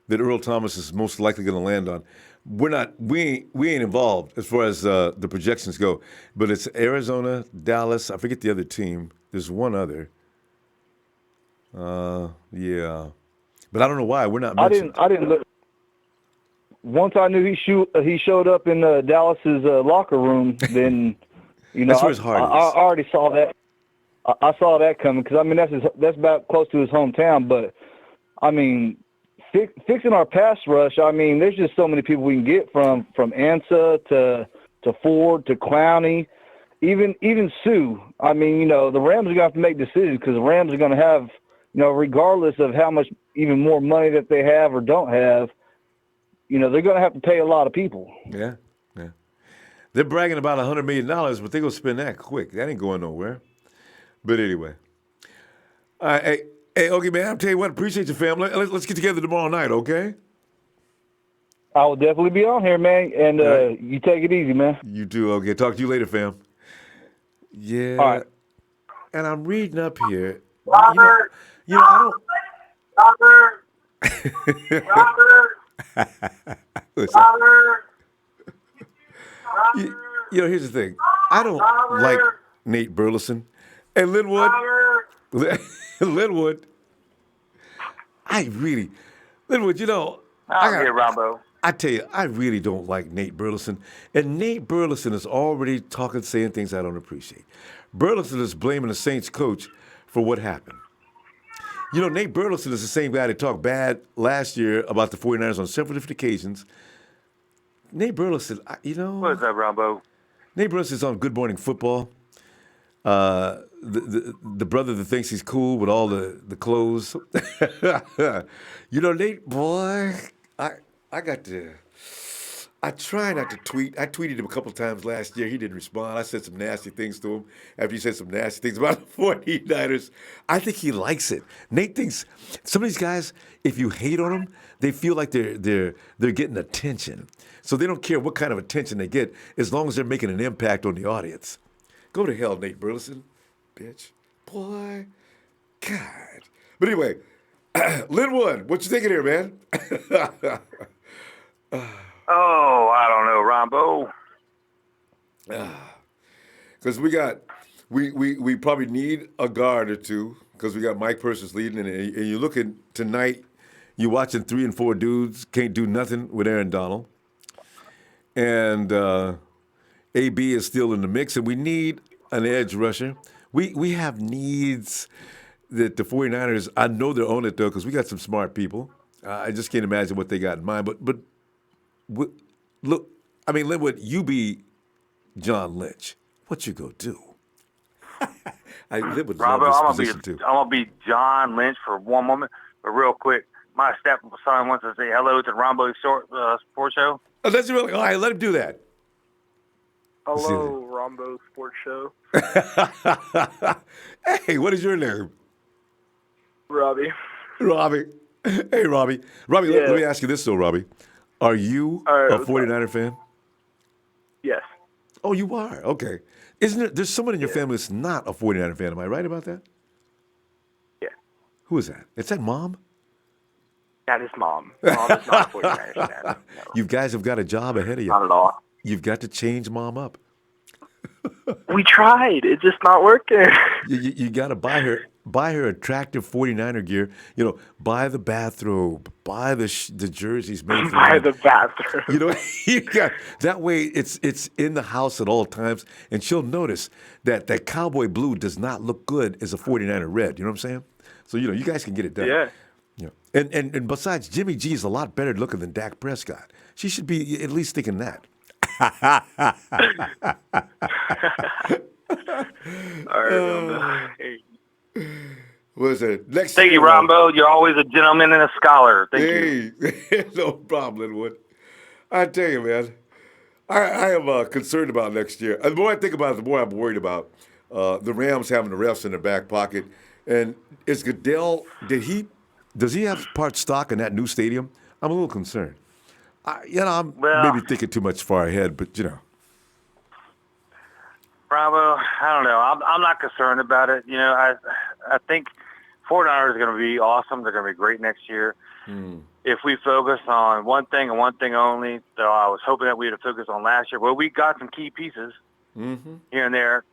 that Earl Thomas is most likely going to land on. We ain't involved as far as the projections go, but it's Arizona, Dallas. I forget the other team. There's one other. Yeah, but I don't know why we're not mentioned. I didn't look. Once I knew he showed up in Dallas's locker room, then that's where his heart is. I already saw that. I saw that coming because I mean that's about close to his hometown, but I mean. Fixing our pass rush, I mean, there's just so many people we can get from Ansa to Ford to Clowney, even Sue. I mean, the Rams are going to have to make decisions because the Rams are going to have, regardless of how much even more money that they have or don't have, they're going to have to pay a lot of people. Yeah. They're bragging about $100 million, but they're going to spend that quick. That ain't going nowhere. But anyway. Hey, okay, man, I'll tell you what, appreciate you, family. Let's get together tomorrow night, okay? I will definitely be on here, man, and right. You take it easy, man. You too, okay. Talk to you later, fam. Yeah. All right. And I'm reading up here. Robert! I don't... Robert! Here's the thing. I don't like Nate Burleson. And Linwood... Linwood, Linwood, Ronbo. I tell you, I really don't like Nate Burleson. And Nate Burleson is already saying things I don't appreciate. Burleson is blaming the Saints coach for what happened. Nate Burleson is the same guy that talked bad last year about the 49ers on several different occasions. Nate Burleson, What's up, Ronbo? Nate Burleson is on Good Morning Football. The brother that thinks he's cool with all the clothes. Nate, boy, I try not to tweet. I tweeted him a couple times last year. He didn't respond. I said some nasty things to him after he said some nasty things about the 49ers. I think he likes it. Nate thinks some of these guys, if you hate on them, they feel like they're getting attention. So they don't care what kind of attention they get as long as they're making an impact on the audience. Go to hell, Nate Burleson. Bitch. Boy. God. But anyway, Linwood, what you thinking here, man? I don't know, Ronbo. Because we probably need a guard or two because we got Mike Purses leading, and you're looking tonight, you're watching 3 and 4 dudes, can't do nothing with Aaron Donald. And AB is still in the mix, and we need an edge rusher. We have needs that the 49ers, I know they're on it, though, because we got some smart people. I just can't imagine what they got in mind. But look, I mean, Linwood, you be John Lynch. What you go do? Linwood loves this position, too. I'm going to be John Lynch for one moment, but real quick, my stepson wants to say hello to Ronbo's sports show. Oh, that's really all right. Let him do that. Hello, Ronbo Sports Show. Hey, what is your name? Robbie. Hey, Robbie. Robbie, let me ask you this, though, Robbie. Are you a 49er fan? Yes. Oh, you are? Okay. Isn't there? There's someone in your family that's not a 49er fan. Am I right about that? Yeah. Who is that? Is that Mom? That is Mom. Mom is not a 49ers fan. No. You guys have got a job ahead of you. Not at all. You've got to change Mom up. We tried. It's just not working. You got to buy her attractive 49er gear. You know, buy the bathrobe, buy the jerseys made for Buy her. the bathroom. You know, you got that way. It's in the house at all times, and she'll notice that cowboy blue does not look good as a 49er red. You know what I'm saying? So you know, you guys can get it done. Yeah. Yeah. And besides, Jimmy G is a lot better looking than Dak Prescott. She should be at least thinking that. All right, hey. What is it? Next. Thank you, Ronbo. You're always a gentleman and a scholar. Thank you. No problem, Linwood. I tell you, man, I am concerned about next year. And the more I think about it, the more I'm worried about the Rams having the refs in their back pocket. And is Goodell, does he have part stock in that new stadium? I'm a little concerned. I'm maybe thinking too much far ahead, but you know. Bravo, I don't know. I'm not concerned about it. You know, I think 49ers are going to be awesome. They're going to be great next year. If we focus on one thing and one thing only, though I was hoping that we would focus on last year. Well, we got some key pieces here and there.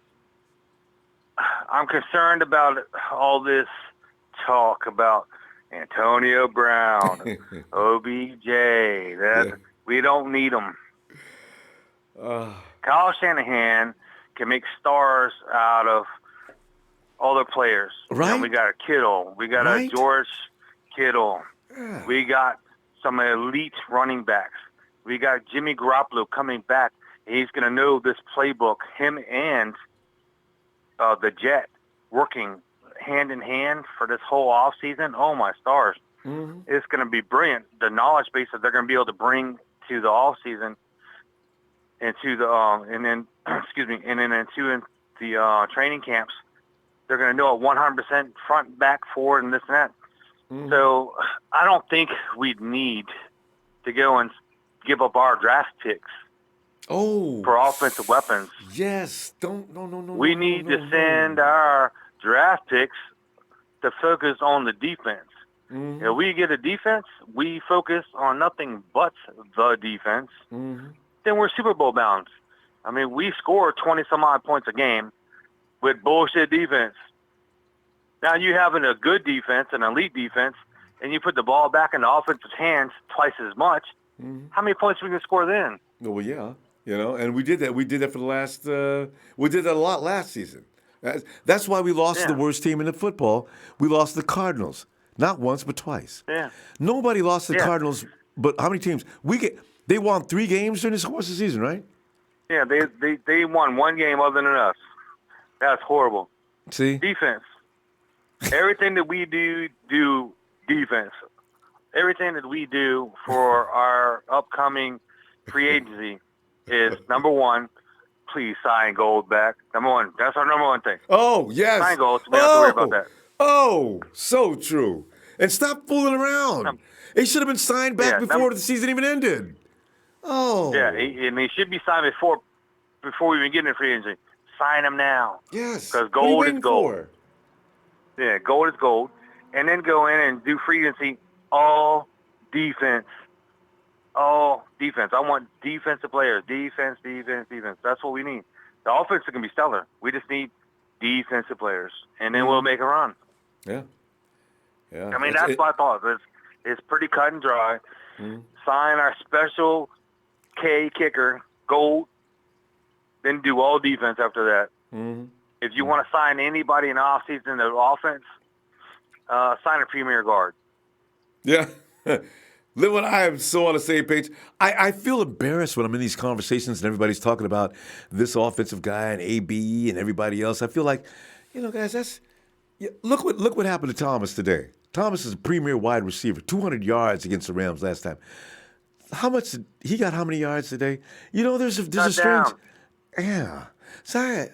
I'm concerned about all this talk about Antonio Brown, OBJ. We don't need them. Kyle Shanahan can make stars out of all their players. Right. You know, we got a Kittle. We got a George Kittle. Yeah. We got some elite running backs. We got Jimmy Garoppolo coming back. He's going to know this playbook. Him and the Jet working hand in hand for this whole offseason. Oh, my stars. It's going to be brilliant. The knowledge base that they're going to be able to bring to the offseason and to the into the training camps, they're going to know it 100% front, back, forward, and this and that. So I don't think we'd need to go and give up our draft picks for offensive weapons. Yes. No. We need to send our draft picks to focus on the defense. If we get a defense, we focus on nothing but the defense, then we're Super Bowl bound. I mean, we score 20-some-odd points a game with bullshit defense. Now you having a good defense, an elite defense, and you put the ball back in the offensive hands twice as much, how many points we can score then? Well, yeah. You know, and we did that. We did that for the last we did that a lot last season. That's why we lost the worst team in the football. We lost the Cardinals. Not once, but twice. Yeah. Nobody lost the Cardinals, but how many teams? They won 3 games during this course of the season, right? Yeah, they won 1 game other than us. That's horrible. See? Defense. Everything that we do defense. Everything that we do for our upcoming free agency is, number one, please sign Gold back. Number one. That's our number one thing. Oh, yes. Sign Gold, so we don't have to worry about that. Oh, so true. And stop fooling around. He should have been signed back before the season even ended. Oh. Yeah, and he should be signed before we even get into free agency. Sign him now. Yes. Because gold is gold. For? Yeah, gold is gold. And then go in and do free agency all defense. All defense. I want defensive players. Defense. That's what we need. The offense is going to be stellar. We just need defensive players. And then we'll make a run. Yeah. I mean, that's my thought. It's pretty cut and dry. Sign our special K kicker, gold, then do all defense after that. If you want to sign anybody in the offseason in the offense, sign a premier guard. Yeah. Liv and I am so on the same page. I feel embarrassed when I'm in these conversations and everybody's talking about this offensive guy and AB and everybody else. I feel like, guys, look what happened to Thomas today. Thomas is a premier wide receiver, 200 yards against the Rams last time. How much he got? How many yards today? There's a strange. Yeah. So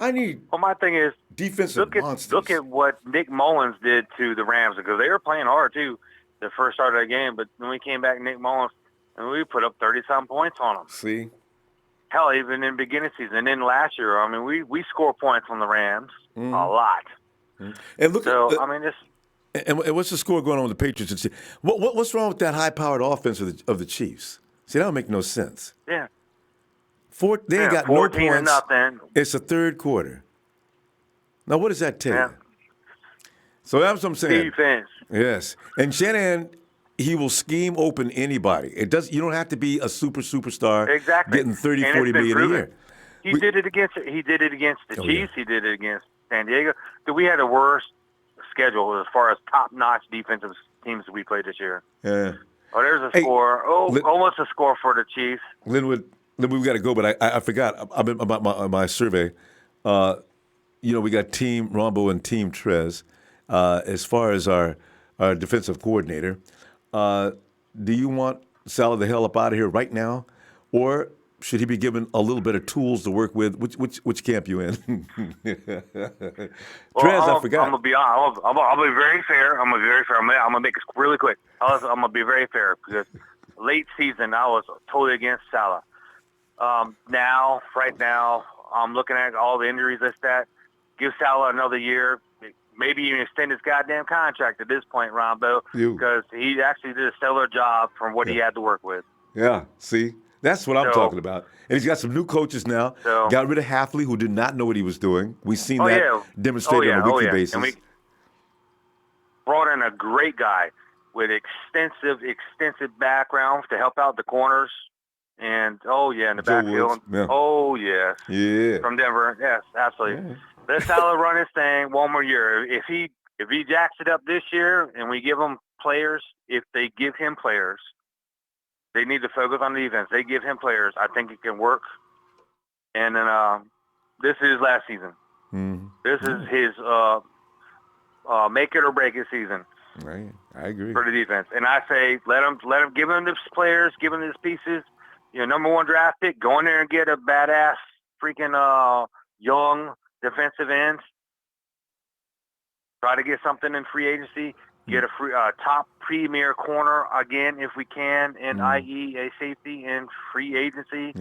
I need. Well, my thing is defensive monsters. Look at what Nick Mullins did to the Rams, because they were playing hard too the first start of the game. But when we came back, Nick Mullins, and we put up 30-some points on them. See. hell, even in the beginning of the season, and then last year, I mean, we score points on the Rams a lot. And look, so I mean, this. And what's the score going on with the Patriots? What's wrong with that high-powered offense of the Chiefs? See, that don't make no sense. Yeah. They ain't got no points. 14-0. It's the third quarter. Now, what does that tell you? So that's what I'm saying. Defense. Yes. And Shanahan, he will scheme open anybody. You don't have to be a superstar getting 30, 40 million a year. He did it against the Chiefs. Yeah. He did it against San Diego. We had the worst schedule as far as top-notch defensive teams we played this year. Yeah. Oh, there's a score. Almost a score for the Chiefs. Linwood, we got to go, but I forgot about my survey. We got Team Ronbo and Team Trez as far as our defensive coordinator. Do you want Salah the hell up out of here right now, or should he be given a little bit of tools to work with? Which camp you in? Trez, I forgot. I'm gonna be honest. I'll be very fair. I'm gonna make it really quick. I'm gonna be very fair because late season I was totally against Salah. Right now, I'm looking at all the injuries that give Salah another year. Maybe even extend his goddamn contract at this point, Ronbo, because he actually did a stellar job from what he had to work with. Yeah, see? That's what I'm talking about. And he's got some new coaches now. Got rid of Halfley, who did not know what he was doing. We've seen that demonstrated on a weekly basis. And we brought in a great guy with extensive background to help out the corners. And, in the backfield. Yeah. Yeah. From Denver. Yes, absolutely. Yeah. Let Salah run his thing one more year. If he jacks it up this year and we give him players, if they give him players, they need to focus on the defense. They give him players. I think it can work. And then this is his last season. Mm-hmm. This is his make it or break it season. Right, I agree. For the defense. And I say let him give him the players, give him his pieces. Number one draft pick, go in there and get a badass freaking young defensive end. Try to get something in free agency. Get a free top premier corner again if we can, and i.e. a safety in free agency.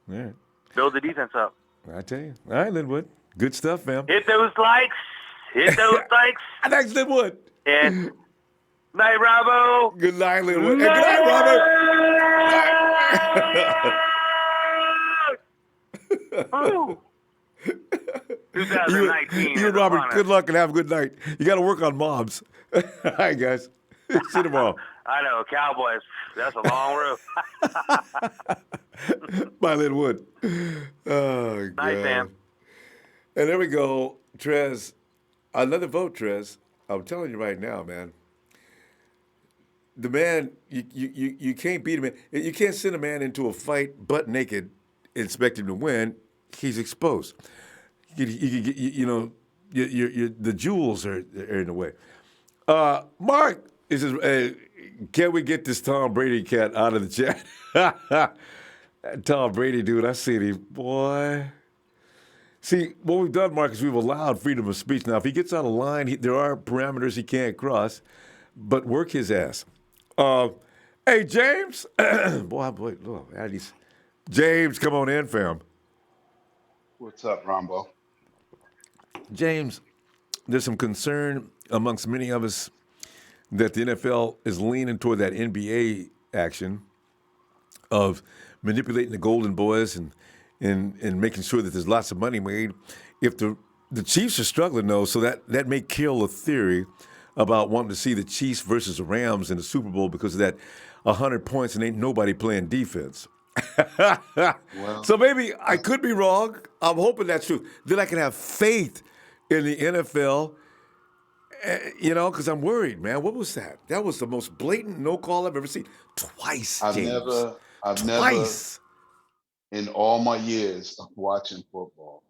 Yeah. Build the defense up. I tell you. All right, Linwood. Good stuff, man. Hit those likes. Thanks, Linwood. And night, Ronbo. Good night, Linwood. Good night, Robert. 2019. You and Robert, good luck and have a good night. You got to work on mobs. All right, guys. See you tomorrow. I know, Cowboys. That's a long road. Bye, Linwood. Oh, God. Night, Sam. And there we go. Trez. Another vote, Trez. I'm telling you right now, man. The man, you can't beat him. You can't send a man into a fight butt naked and expect him to win. He's exposed. The jewels are in the way. Mark says, can we get this Tom Brady cat out of the chat? Tom Brady, dude, I see him. Boy. See, what we've done, Mark, is we've allowed freedom of speech. Now, if he gets out of line, there are parameters he can't cross, but work his ass. Hey, James. boy, James, come on in, fam. What's up, Ronbo? James, there's some concern amongst many of us that the NFL is leaning toward that NBA action of manipulating the golden boys and making sure that there's lots of money made. If the Chiefs are struggling, though, so that may kill a theory about wanting to see the Chiefs versus the Rams in the Super Bowl because of that 100 points and ain't nobody playing defense. So maybe I could be wrong. I'm hoping that's true. Then I can have faith in the NFL, because I'm worried, man. What was that? That was the most blatant no call I've ever seen. Twice, James. I've never, in all my years of watching football,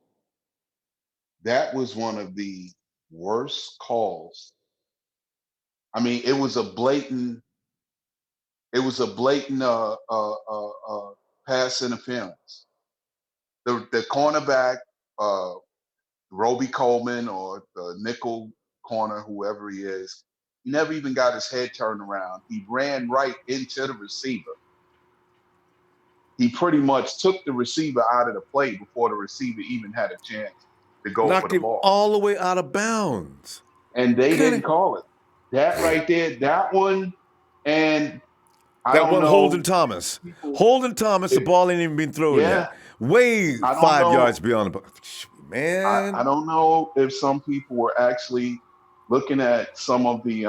that was one of the worst calls. I mean, it was a blatant pass interference. The cornerback, Roby Coleman, or the nickel corner, whoever he is, he never even got his head turned around. He ran right into the receiver. he pretty much took the receiver out of the play before the receiver even had a chance to go Knocked for the him ball. all the way out of bounds. And they didn't call it. That right there, that one, and I don't know. Holden Thomas. The ball ain't even been thrown yet. Way 5 yards beyond the ball. Man. I don't know if some people were actually looking at some of the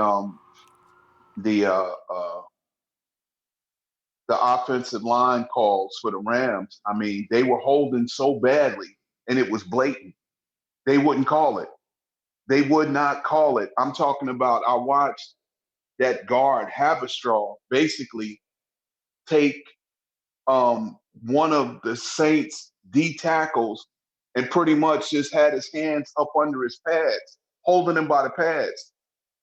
offensive line calls for the Rams. I mean, they were holding so badly, and it was blatant. They wouldn't call it. They would not call it. I'm talking about, I watched that guard, Haverstraw, basically take one of the Saints' D tackles and pretty much just had his hands up under his pads, holding him by the pads.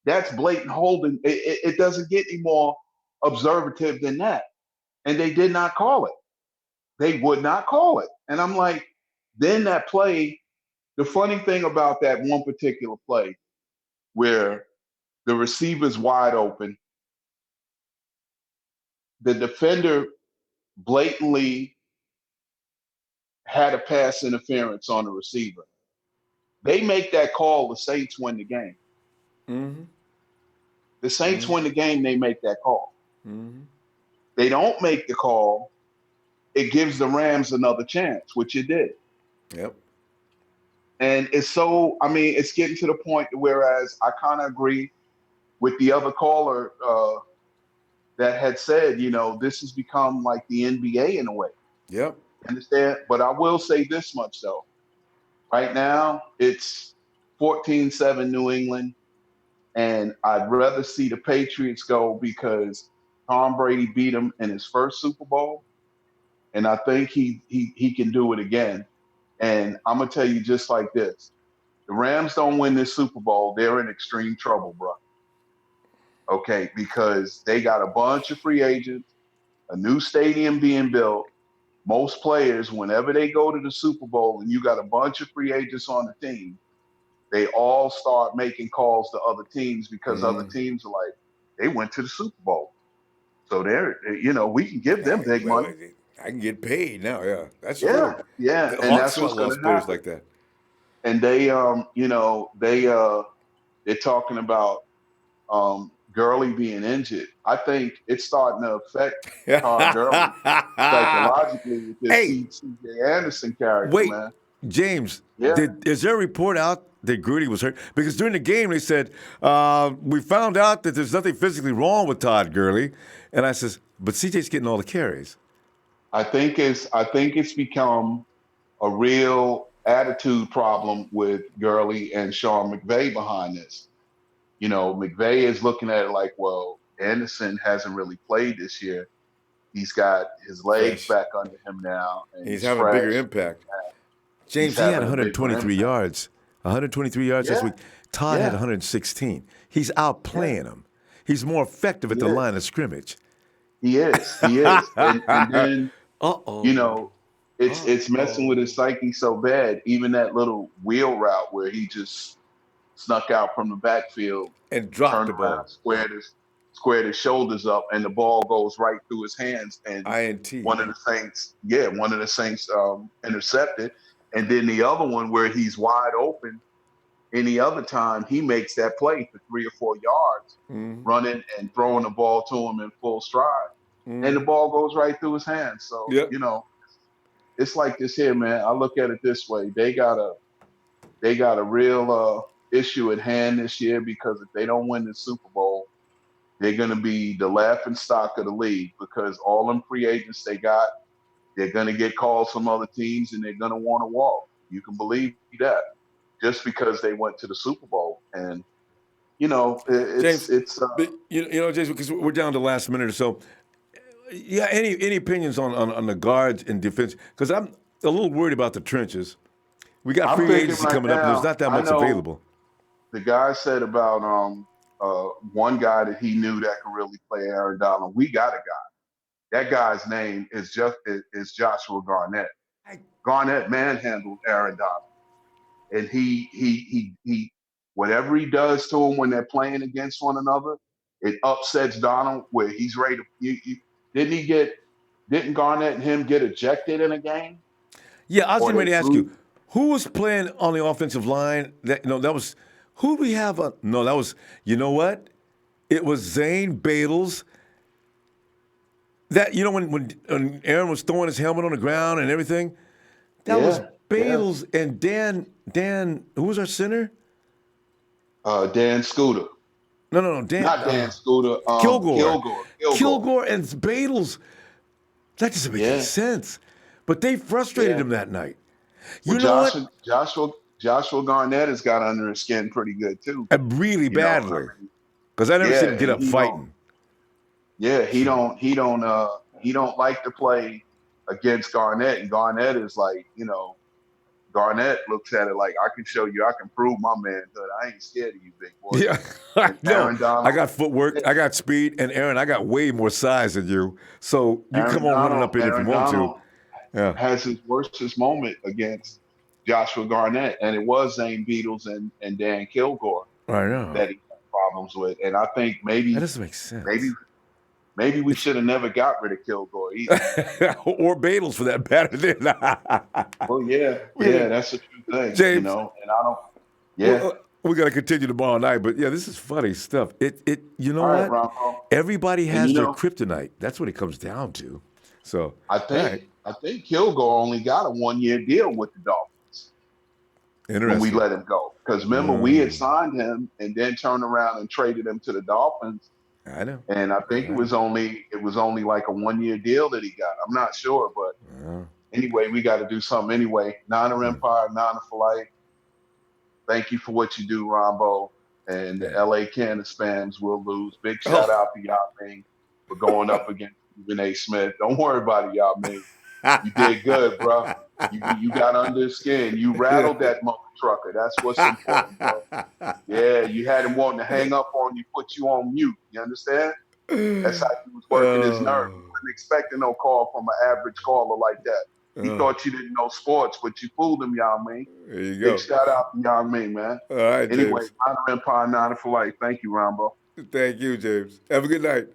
That's blatant holding. It doesn't get any more observative than that. And they did not call it. They would not call it. And I'm like, then that play, the funny thing about that one particular play where the receiver's wide open, the defender blatantly had a pass interference on the receiver. They make that call, the Saints win the game. Mm-hmm. The Saints win the game, they make that call. Mm-hmm. They don't make the call, it gives the Rams another chance, which it did. Yep. And it's so, I mean, it's getting to the point whereas I kind of agree with the other caller that had said, you know, this has become like the NBA in a way. Yep. Understand? But I will say this much, though. Right now, it's 14-7 New England, and I'd rather see the Patriots go because Tom Brady beat them in his first Super Bowl, and I think he can do it again. And I'm going to tell you just like this. The Rams don't win this Super Bowl, they're in extreme trouble, bro. Okay, because they got a bunch of free agents, a new stadium being built. Most players, whenever they go to the Super Bowl and you got a bunch of free agents on the team, they all start making calls to other teams because other teams are like, they went to the Super Bowl. So they're, you know, we can give them big money. I can get paid now, yeah. That's true. Yeah, The and Hawks that's what's going lost to players happen. like that. And they, you know, they're talking about Gurley being injured. I think it's starting to affect Todd Gurley psychologically with this C.J. Anderson character, man. James, Yeah. is there a report out that Gurley was hurt? Because during the game they said, we found out that there's nothing physically wrong with Todd Gurley. And I says, but CJ's getting all the carries. I think it's become a real attitude problem with Gurley and Sean McVay behind this. You know, McVay is looking at it like, well, Anderson hasn't really played this year. He's got his legs back under him now. And he's having a bigger impact. James, he had 123 yards. 123 yards this week. Todd had 116. He's outplaying him. He's more effective at the line of scrimmage. He is. And then, you know, it's messing with his psyche so bad. Even that little wheel route where he just snuck out from the backfield and dropped the ball, squared his shoulders up, and the ball goes right through his hands. And one of the Saints intercepted. And then the other one where he's wide open, any other time he makes that play for 3 or 4 yards, running and throwing the ball to him in full stride, and the ball goes right through his hands. So you know, it's like this here, man. I look at it this way: they got a real issue at hand this year because if they don't win the Super Bowl, they're going to be the laughing stock of the league because all them free agents they got, they're going to get calls from other teams and they're going to want to walk. You can believe that just because they went to the Super Bowl. And, you know, James, you know, James, because we're down to the last minute or so. Yeah, any opinions on the guards and defense? Because I'm a little worried about the trenches. We got free agency coming up, and there's not that much available. The guy said about one guy that he knew that could really play Aaron Donald. We got a guy. That guy's name is Joshua Garnett. Garnett manhandled Aaron Donald, and he whatever he does to him when they're playing against one another, it upsets Donald where he's ready to. Didn't he get didn't Garnett and him get ejected in a game? Yeah, I was Or getting ready to they ask threw- you, who was playing on the offensive line? That was who do we have? No, that was, you know what? It was Zane Badles. That, when Aaron was throwing his helmet on the ground and everything, that was Badles and Dan. Who was our center? Dan Scooter. No, Dan. Not Dan Scooter. Kilgore. Kilgore. And Badles. That doesn't make any sense. But they frustrated him that night. You know what? Joshua Garnett has got under his skin pretty good too. Really badly. Because I never seen him get up fighting. He don't like to play against Garnett, and Garnett is like, Garnett looks at it like, I can show you, I can prove my manhood. I ain't scared of you, big boy. Yeah, no, I got footwork, I got speed, and Aaron, I got way more size than you. So you come on running up in if you want to. Yeah. Has his worstest moment against Joshua Garnett, and it was Zane Beatles and Dan Kilgore. I know that he had problems with, and I think maybe that doesn't make sense. Maybe we should have never got rid of Kilgore either, or Badles for that matter. Well, yeah, that's a true thing, James, and I don't. Yeah, well, we got to continue tomorrow night, but yeah, this is funny stuff. You know All right, what? Ronbo. Everybody has their kryptonite. That's what it comes down to. So I think Kilgore only got a 1-year deal with the Dolphins. Interesting. When we let him go, because remember we had signed him and then turned around and traded him to the Dolphins. I know. And I think it was only like a 1-year deal that he got. I'm not sure, but anyway, we got to do something anyway. Niner Empire, Niner for life. Thank you for what you do, Ronbo. And the LA Candace fans will lose. Big shout out to y'all, man, for going up against Stephen A. Smith. Don't worry about it, y'all, man. You did good, bro. You got under his skin. You rattled that mother trucker. That's what's important, bro. Yeah, you had him wanting to hang up on you, put you on mute. You understand? That's how he was working his nerve. He wasn't expecting no call from an average caller like that. He thought you didn't know sports, but you fooled him, y'all, man. There you go. Big shout out to y'all, man. All right, anyway, James. Niner Empire, Niner for life. Thank you, Ronbo. Thank you, James. Have a good night.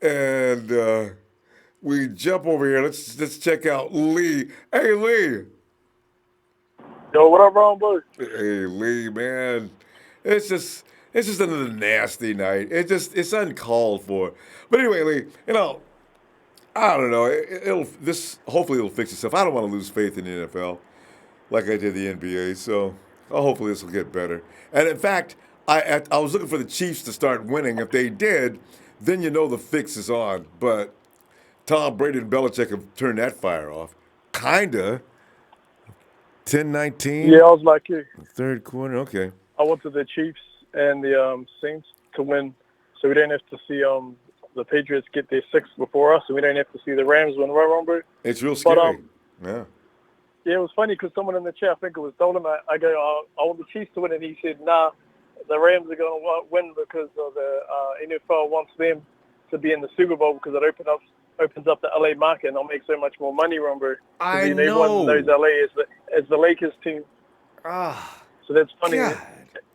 And we jump over here. Let's check out Lee. Hey, Lee. Yo, what up, Ronbo? Hey, Lee, man. It's just another nasty night. It's uncalled for. But anyway, Lee, I don't know. Hopefully it'll fix itself. I don't want to lose faith in the NFL like I did the NBA. So hopefully this will get better. And in fact, I was looking for the Chiefs to start winning. If they did, then the fix is on. But Tom Brady and Belichick have turned that fire off. Kinda. 10-19. Yeah, I was like you. Third quarter. Okay. I wanted the Chiefs and the Saints to win, so we didn't have to see the Patriots get their 6 before us, and we didn't have to see the Rams win. Right, Ronbo? It's real scary. Yeah. Yeah, it was funny because someone in the chat, I think it was Dolan, I go, I want the Chiefs to win, and he said, nah, the Rams are going to win because of the NFL wants them to be in the Super Bowl because it opens up the LA market and they'll make so much more money, Ronbo. I know. Everyone knows LA as the Lakers team. So that's funny. God.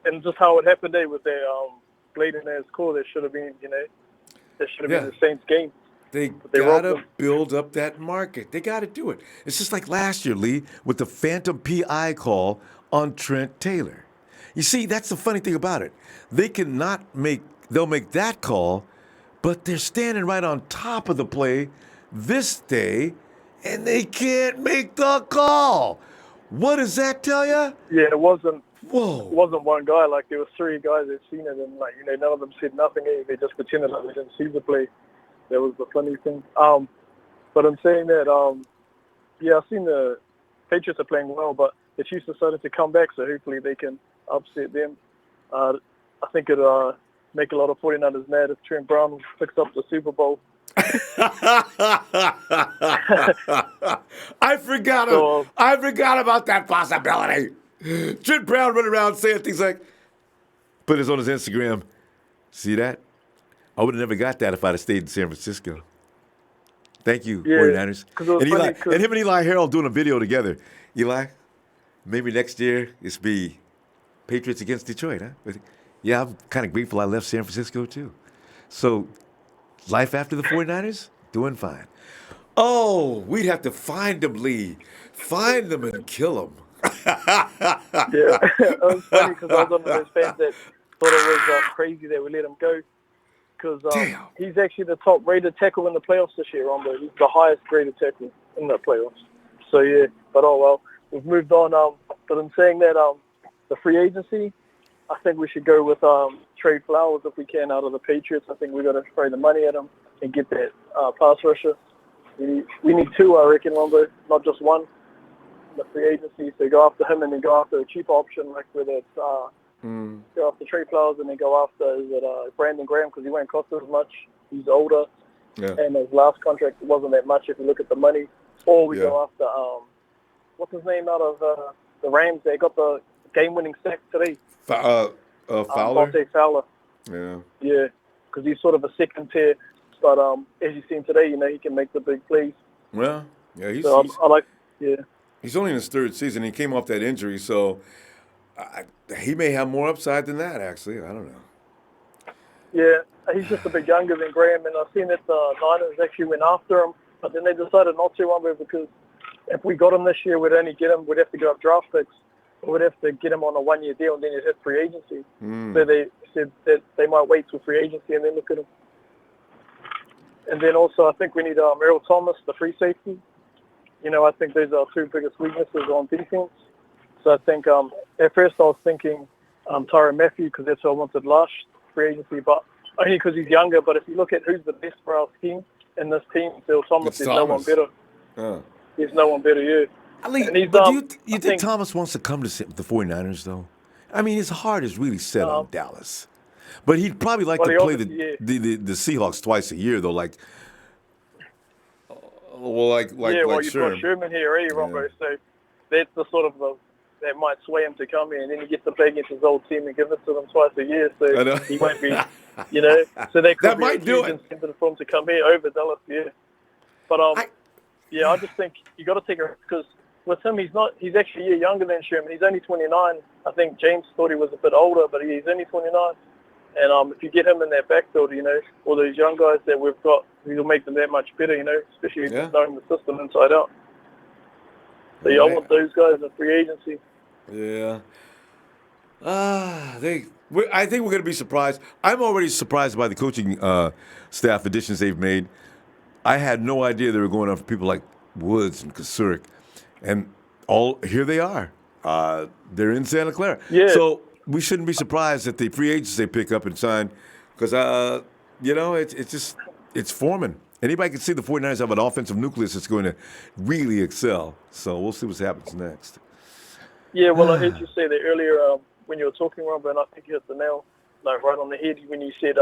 And just how it happened there with their bleeding ass call, there should have been, there should have been the Saints game. They got to build up that market. They got to do it. It's just like last year, Lee, with the phantom PI call on Trent Taylor. You see, that's the funny thing about it. They'll make that call, but they're standing right on top of the play this day, and they can't make the call. What does that tell you? Yeah, it wasn't. Whoa. It wasn't one guy. Like, there were 3 guys that seen it, and none of them said nothing. They just pretended like they didn't see the play. That was the funny thing. But I'm saying that, I've seen the Patriots are playing well, but the Chiefs decided to come back, so hopefully they can upset them. I think it'll make a lot of 49ers mad if Trent Brown picks up the Super Bowl. I forgot about that possibility. Trent Brown running around saying things like, put this on his Instagram. See that? I would have never got that if I'd have stayed in San Francisco. Thank you, 49ers. And him and Eli Harold doing a video together. Eli, maybe next year it's be Patriots against Detroit, huh? But yeah, I'm kind of grateful I left San Francisco too. So, life after the 49ers? Doing fine. Oh, we'd have to find them, Lee. Find them and kill them. Yeah, it was funny because I was one of those fans that thought it was crazy that we let him go. Because he's actually the top rated tackle in the playoffs this year, Ronbo. He's the highest graded tackle in the playoffs. So yeah, but oh well, we've moved on. But I'm saying that the free agency, I think we should go with trade Flowers if we can out of the Patriots. I think we got to throw the money at him and get that pass rusher. We need two, I reckon, Ronbo, not just one. The free agency, so go after him and then go after a cheap option, like whether it's go after Trey Flowers and then go after Brandon Graham because he won't cost as much. He's older, and his last contract wasn't that much if you look at the money. Or we go after what's his name out of the Rams? They got the game-winning sack today. Fowler. Vontae Fowler. Yeah, because he's sort of a second tier, but as you've seen today, he can make the big plays. Well, yeah, he's only in his third season. He came off that injury, so he may have more upside than that, actually. I don't know. Yeah, he's just a bit younger than Graham, and I've seen that the Niners actually went after him, but then they decided not to, because if we got him this year, we'd only get him, we'd have to go up draft picks, or we'd have to get him on a one-year deal, and then he'd hit free agency. So they said that they might wait till free agency and then look at him. And then also, I think we need Earl Thomas, the free safety. I think those are our two biggest weaknesses on defense. So I think at first I was thinking Tyrann Mathieu because that's who I wanted last free agency, but only because he's younger. But if you look at who's the best for our scheme in this team, Earl Thomas, there's no one better. There's no one better, yeah. Do you think Thomas wants to come to the 49ers, though? I mean, his heart is really set on Dallas. But he'd probably like to play the Seahawks twice a year, though, like you Sherman. put Sherman here, Ronbo. So that's the sort of that might sway him to come here, and then he gets to play against his old team and give it to them twice a year. So he won't be, So that could be might a do huge it. incentive for him to come here over Dallas. Yeah, but I just think you got to take it because with him, he's actually a year younger than Sherman. He's only 29. I think James thought he was a bit older, but he's only 29. And if you get him in that backfield, all those young guys that we've got, he'll make them that much better, especially knowing the system inside out. So I want those guys in free agency. Yeah. I think we're going to be surprised. I'm already surprised by the coaching staff additions they've made. I had no idea they were going after people like Woods and Kasurik. And here they are. They're in Santa Clara. Yeah. So we shouldn't be surprised at the free agents they pick up and sign because, it's forming. Anybody can see the 49ers have an offensive nucleus that's going to really excel. So we'll see what happens next. Yeah, well, I heard you say that earlier when you were talking, Rob, and I think you hit the nail right on the head when you said,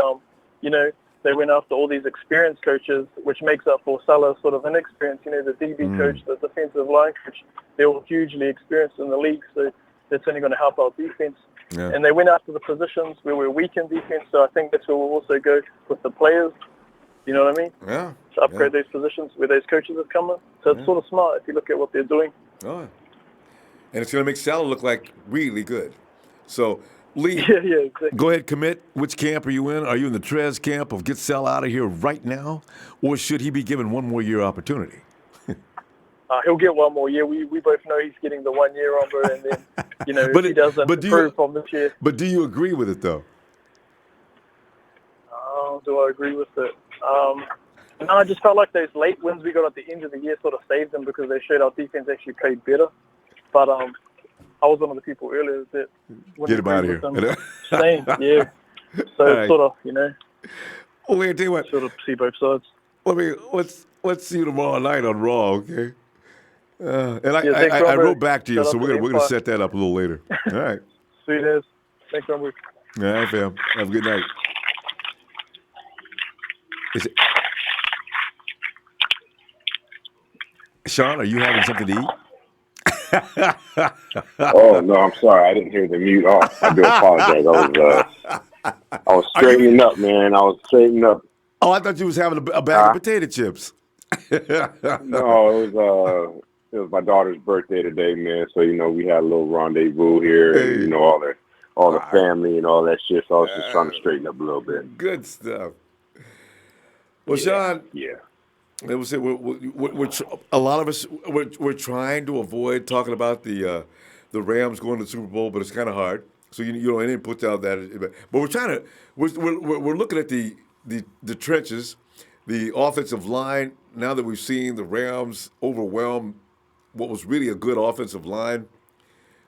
they went after all these experienced coaches, which makes up for Salah's sort of inexperience. The DB coach, the defensive line coach, they're all hugely experienced in the league, so that's only going to help our defense. Yeah. And they went after the positions where we're weak in defense, so I think that's where we'll also go with the players. You know what I mean? Yeah. To upgrade those positions where those coaches have come in. So it's sort of smart if you look at what they're doing. Oh. And it's going to make Salah look like really good. So, Lee, exactly. Go ahead, commit. Which camp are you in? Are you in the Trez camp of get Salah out of here right now? Or should he be given one more year opportunity? He'll get one more year. We both know he's getting the 1 year on, and then, if he doesn't improve from this year. But do you agree with it, though? Do I agree with it? No, I just felt like those late wins we got at the end of the year sort of saved them because they showed our defense actually played better. But I was one of the people earlier that get him out of here. Same, yeah. So right. Sort of, Well, wait, tell you what. Sort of see both sides. Let's see you tomorrow night on Raw, okay? And I wrote back to you, so we're gonna set that up a little later. All right. Sweet as. Thanks, Ronbo. All right, fam. Have a good night. Sean, are you having something to eat? Oh no, I'm sorry. I didn't hear the mute off. I do apologize. I was straightening up, man. I was straightening up. Oh, I thought you was having a bag of potato chips. No, it was my daughter's birthday today, man. So we had a little rendezvous here, and all the family and all that shit. So I was just trying to straighten up a little bit. Good stuff. Well, Sean. Yeah. It was a lot of us we're trying to avoid talking about the Rams going to the Super Bowl, but it's kind of hard. So you know, any input out that, but we're trying to we're looking at the trenches, the offensive line. Now that we've seen the Rams overwhelm what was really a good offensive line,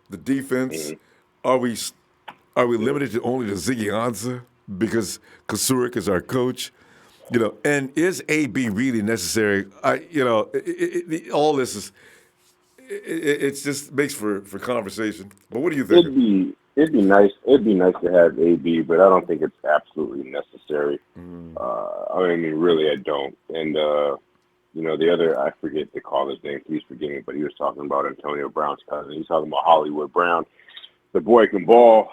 the defense, are we limited to only to Ziggy Ansah because Kasurik is our coach? You know, and is AB really necessary? All this is it just makes for conversation. But what do you think? It'd be nice. It'd be nice to have AB, but I don't think it's absolutely necessary. I mean, really, I don't. And the other, I forget to call his name. Please forgive me, but he was talking about Antonio Brown's cousin. He's talking about Hollywood Brown. The boy can ball.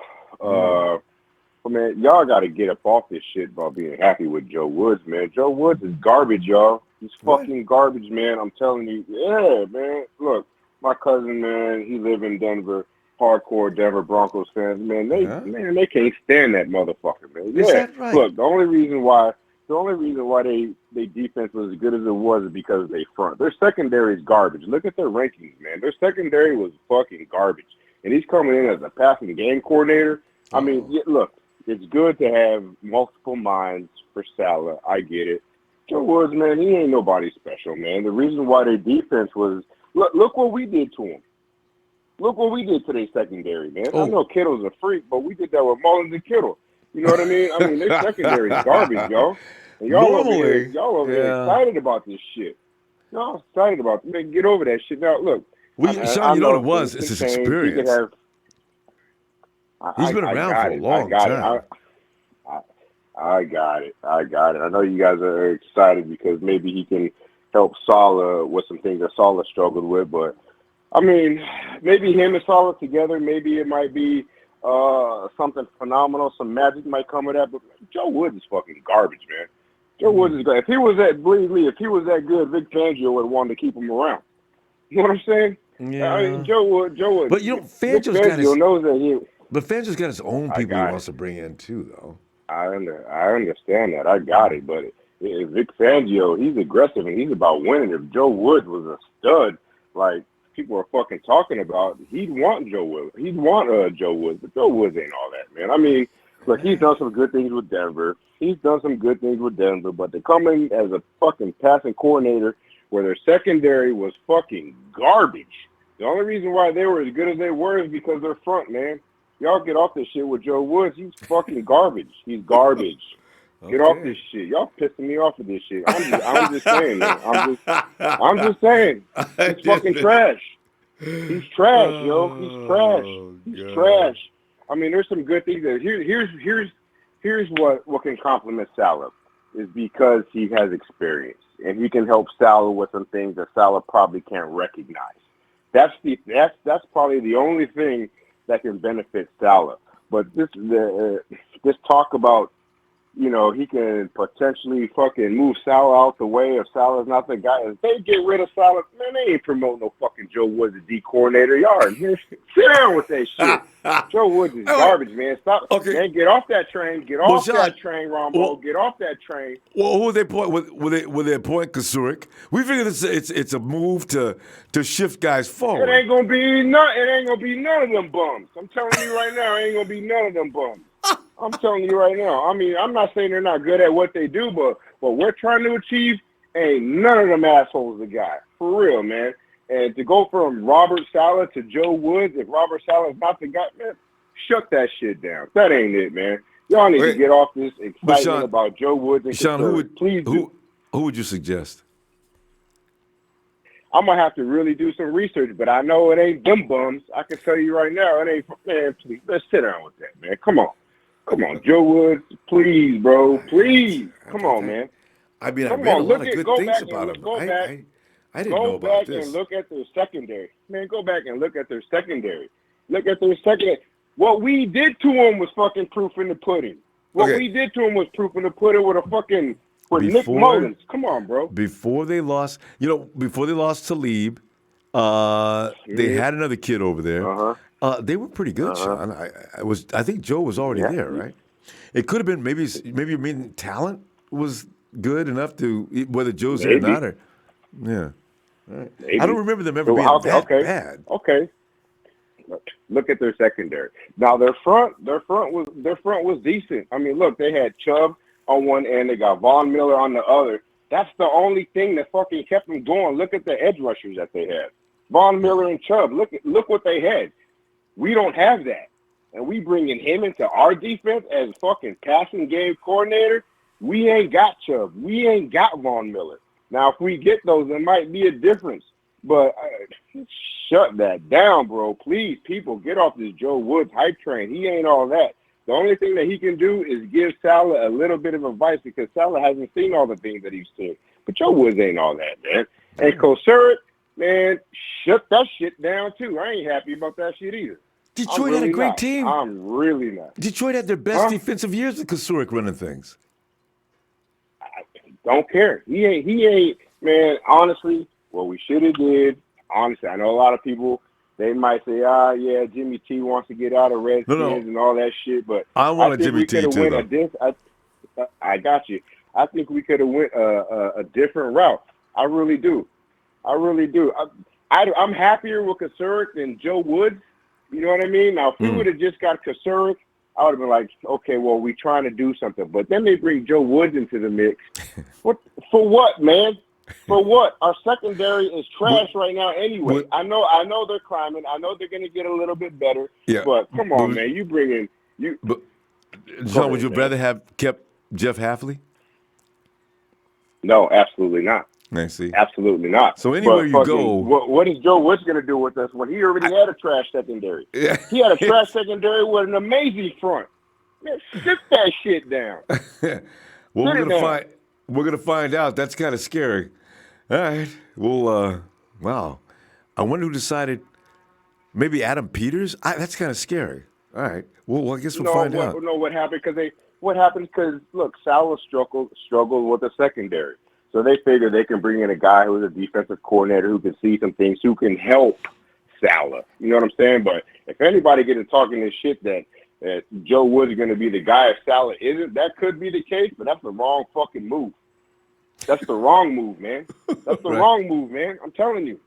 Man, y'all got to get up off this shit about being happy with Joe Woods, man. Joe Woods is garbage, y'all. He's fucking garbage, man. I'm telling you. Yeah, man. Look, my cousin, man, he live in Denver. Hardcore Denver Broncos fans, man. They can't stand that motherfucker, man. Is that right? Look, the only reason why they defense was as good as it was is because they front. Their secondary is garbage. Look at their rankings, man. Their secondary was fucking garbage. And he's coming in as a passing game coordinator. I mean, look, it's good to have multiple minds for Salah. I get it. Joe Woods, man, he ain't nobody special, man. The reason why their defense was look what we did to him. Look what we did to their secondary, man. I know Kittle's a freak, but we did that with Mullins and Kittle. You know what I mean? I mean, their secondary is garbage, y'all. And y'all over here excited about this shit. Y'all excited about it. Man, get over that shit. Now, look. Sean, you know what it was? It's his experience. He's been around for a long time. I got it. I know you guys are excited because maybe he can help Salah with some things that Salah struggled with. But, I mean, maybe him and Salah together, maybe it might be something phenomenal. Some magic might come of that. But Joe Woods is fucking garbage, man. Joe Woods is great. If he was that good, Vic Fangio would have wanted to keep him around. You know what I'm saying? Yeah. I mean, Joe Woods. But, you know, Fangio knows that he... But Fangio's got his own people he wants to bring in, too, though. I understand that. I got it. But if Vic Fangio, he's aggressive and he's about winning. If Joe Woods was a stud, like people are fucking talking about, he'd want Joe Woods. He'd want Joe Woods. But Joe Woods ain't all that, man. I mean, look, he's done some good things with Denver. But to come in as a fucking passing coordinator where their secondary was fucking garbage. The only reason why they were as good as they were is because they're front, man. Y'all get off this shit with Joe Woods. He's fucking garbage. He's garbage. Get off this shit. Y'all pissing me off with this shit. I'm just saying, man. I'm just saying. He's fucking trash. He's trash, yo. He's trash. He's trash. I mean, there's some good things there. Here's what can compliment Salah is because he has experience and he can help Salah with some things that Salah probably can't recognize. That's probably the only thing that can benefit Salah. But this talk about, you know, he can potentially fucking move Salah out the way if Salah's not the guy. If they get rid of Salah, man, they ain't promoting no fucking Joe Woods as D coordinator. Y'all are here. Sit down with that shit. Joe Woods is garbage, man. Stop. Okay. Man, get off that train. Get off that train, Ronbo. Get off that train. Well, who would they point? Will they appoint Kasurik? We figure it's a move to shift guys forward. It ain't gonna be none of them bums. I'm telling you right now, it ain't gonna be none of them bums. I'm telling you right now. I mean, I'm not saying they're not good at what they do, but what we're trying to achieve ain't none of them assholes the guy. For real, man. And to go from Robert Saleh to Joe Woods, if Robert Saleh's not the guy, man, shut that shit down. That ain't it, man. Y'all need to get off this excitement about Joe Woods and Sean, who would you suggest? I'm going to have to really do some research, but I know it ain't them bums. I can tell you right now, it ain't, man, please, let's sit down with that, man. Come on, Joe Woods, please, bro, please. Come on, man. I mean, I read a lot of good things about him. I didn't know about this. Go back and look at their secondary. Man, go back and look at their secondary. Look at their secondary. What we did to him was fucking proof in the pudding. We did to him was proof in the pudding with Nick Mullins. Come on, bro. Before they lost Talib, they had another kid over there. They were pretty good, Sean. I think Joe was already there, right? It could have been maybe you mean talent was good enough to whether Joe's there or not? Or yeah, right. I don't remember them ever being that bad. Okay. Look at their secondary. Now their front was decent. I mean, look, they had Chubb on one end, they got Von Miller on the other. That's the only thing that fucking kept them going. Look at the edge rushers that they had. Von Miller and Chubb. Look what they had. We don't have that. And we bringing him into our defense as fucking passing game coordinator. We ain't got Chubb. We ain't got Von Miller. Now, if we get those, there might be a difference. But shut that down, bro. Please, people, get off this Joe Woods hype train. He ain't all that. The only thing that he can do is give Salah a little bit of advice because Salah hasn't seen all the things that he's seen. But Joe Woods ain't all that, man. And Kosuric, man, shut that shit down, too. I ain't happy about that shit either. Detroit had a great team. I'm really not. Detroit had their best defensive years with Kosuric running things. I don't care. He ain't, man, honestly, what we should have did, honestly, I know a lot of people, they might say, yeah, Jimmy T wants to get out of Redskins and all that shit, but I want Jimmy T too, I got you. I think we could have went a different route. I really do. I'm happier with Kosuric than Joe Woods. You know what I mean? Now, if we would have just got Kosuric, I would have been like, okay, well, we're trying to do something. But then they bring Joe Woods into the mix. For what, man? For what? Our secondary is trash right now anyway. I know they're climbing. I know they're going to get a little bit better. Yeah. But come on, man. You bring in – But, John, would you rather have kept Jeff Hafley? No, absolutely not. I see. Absolutely not. So anywhere you go, what is Joe Woods going to do with us when he already had a trash secondary? Yeah. He had a trash secondary with an amazing front. Man, sit that shit down. Well, we're gonna find out. That's kind of scary. All right. Well, wow. I wonder who decided. Maybe Adam Peters. That's kind of scary. All right. Well, I guess we'll find out. No, what happened? What happened? Because look, Salah struggled with the secondary. So they figure they can bring in a guy who's a defensive coordinator who can see some things, who can help Salah. You know what I'm saying? But if anybody gets to talking this shit that Joe Woods is going to be the guy if Salah isn't, that could be the case, but that's the wrong fucking move. That's the wrong move, man. That's the wrong move, man. I'm telling you.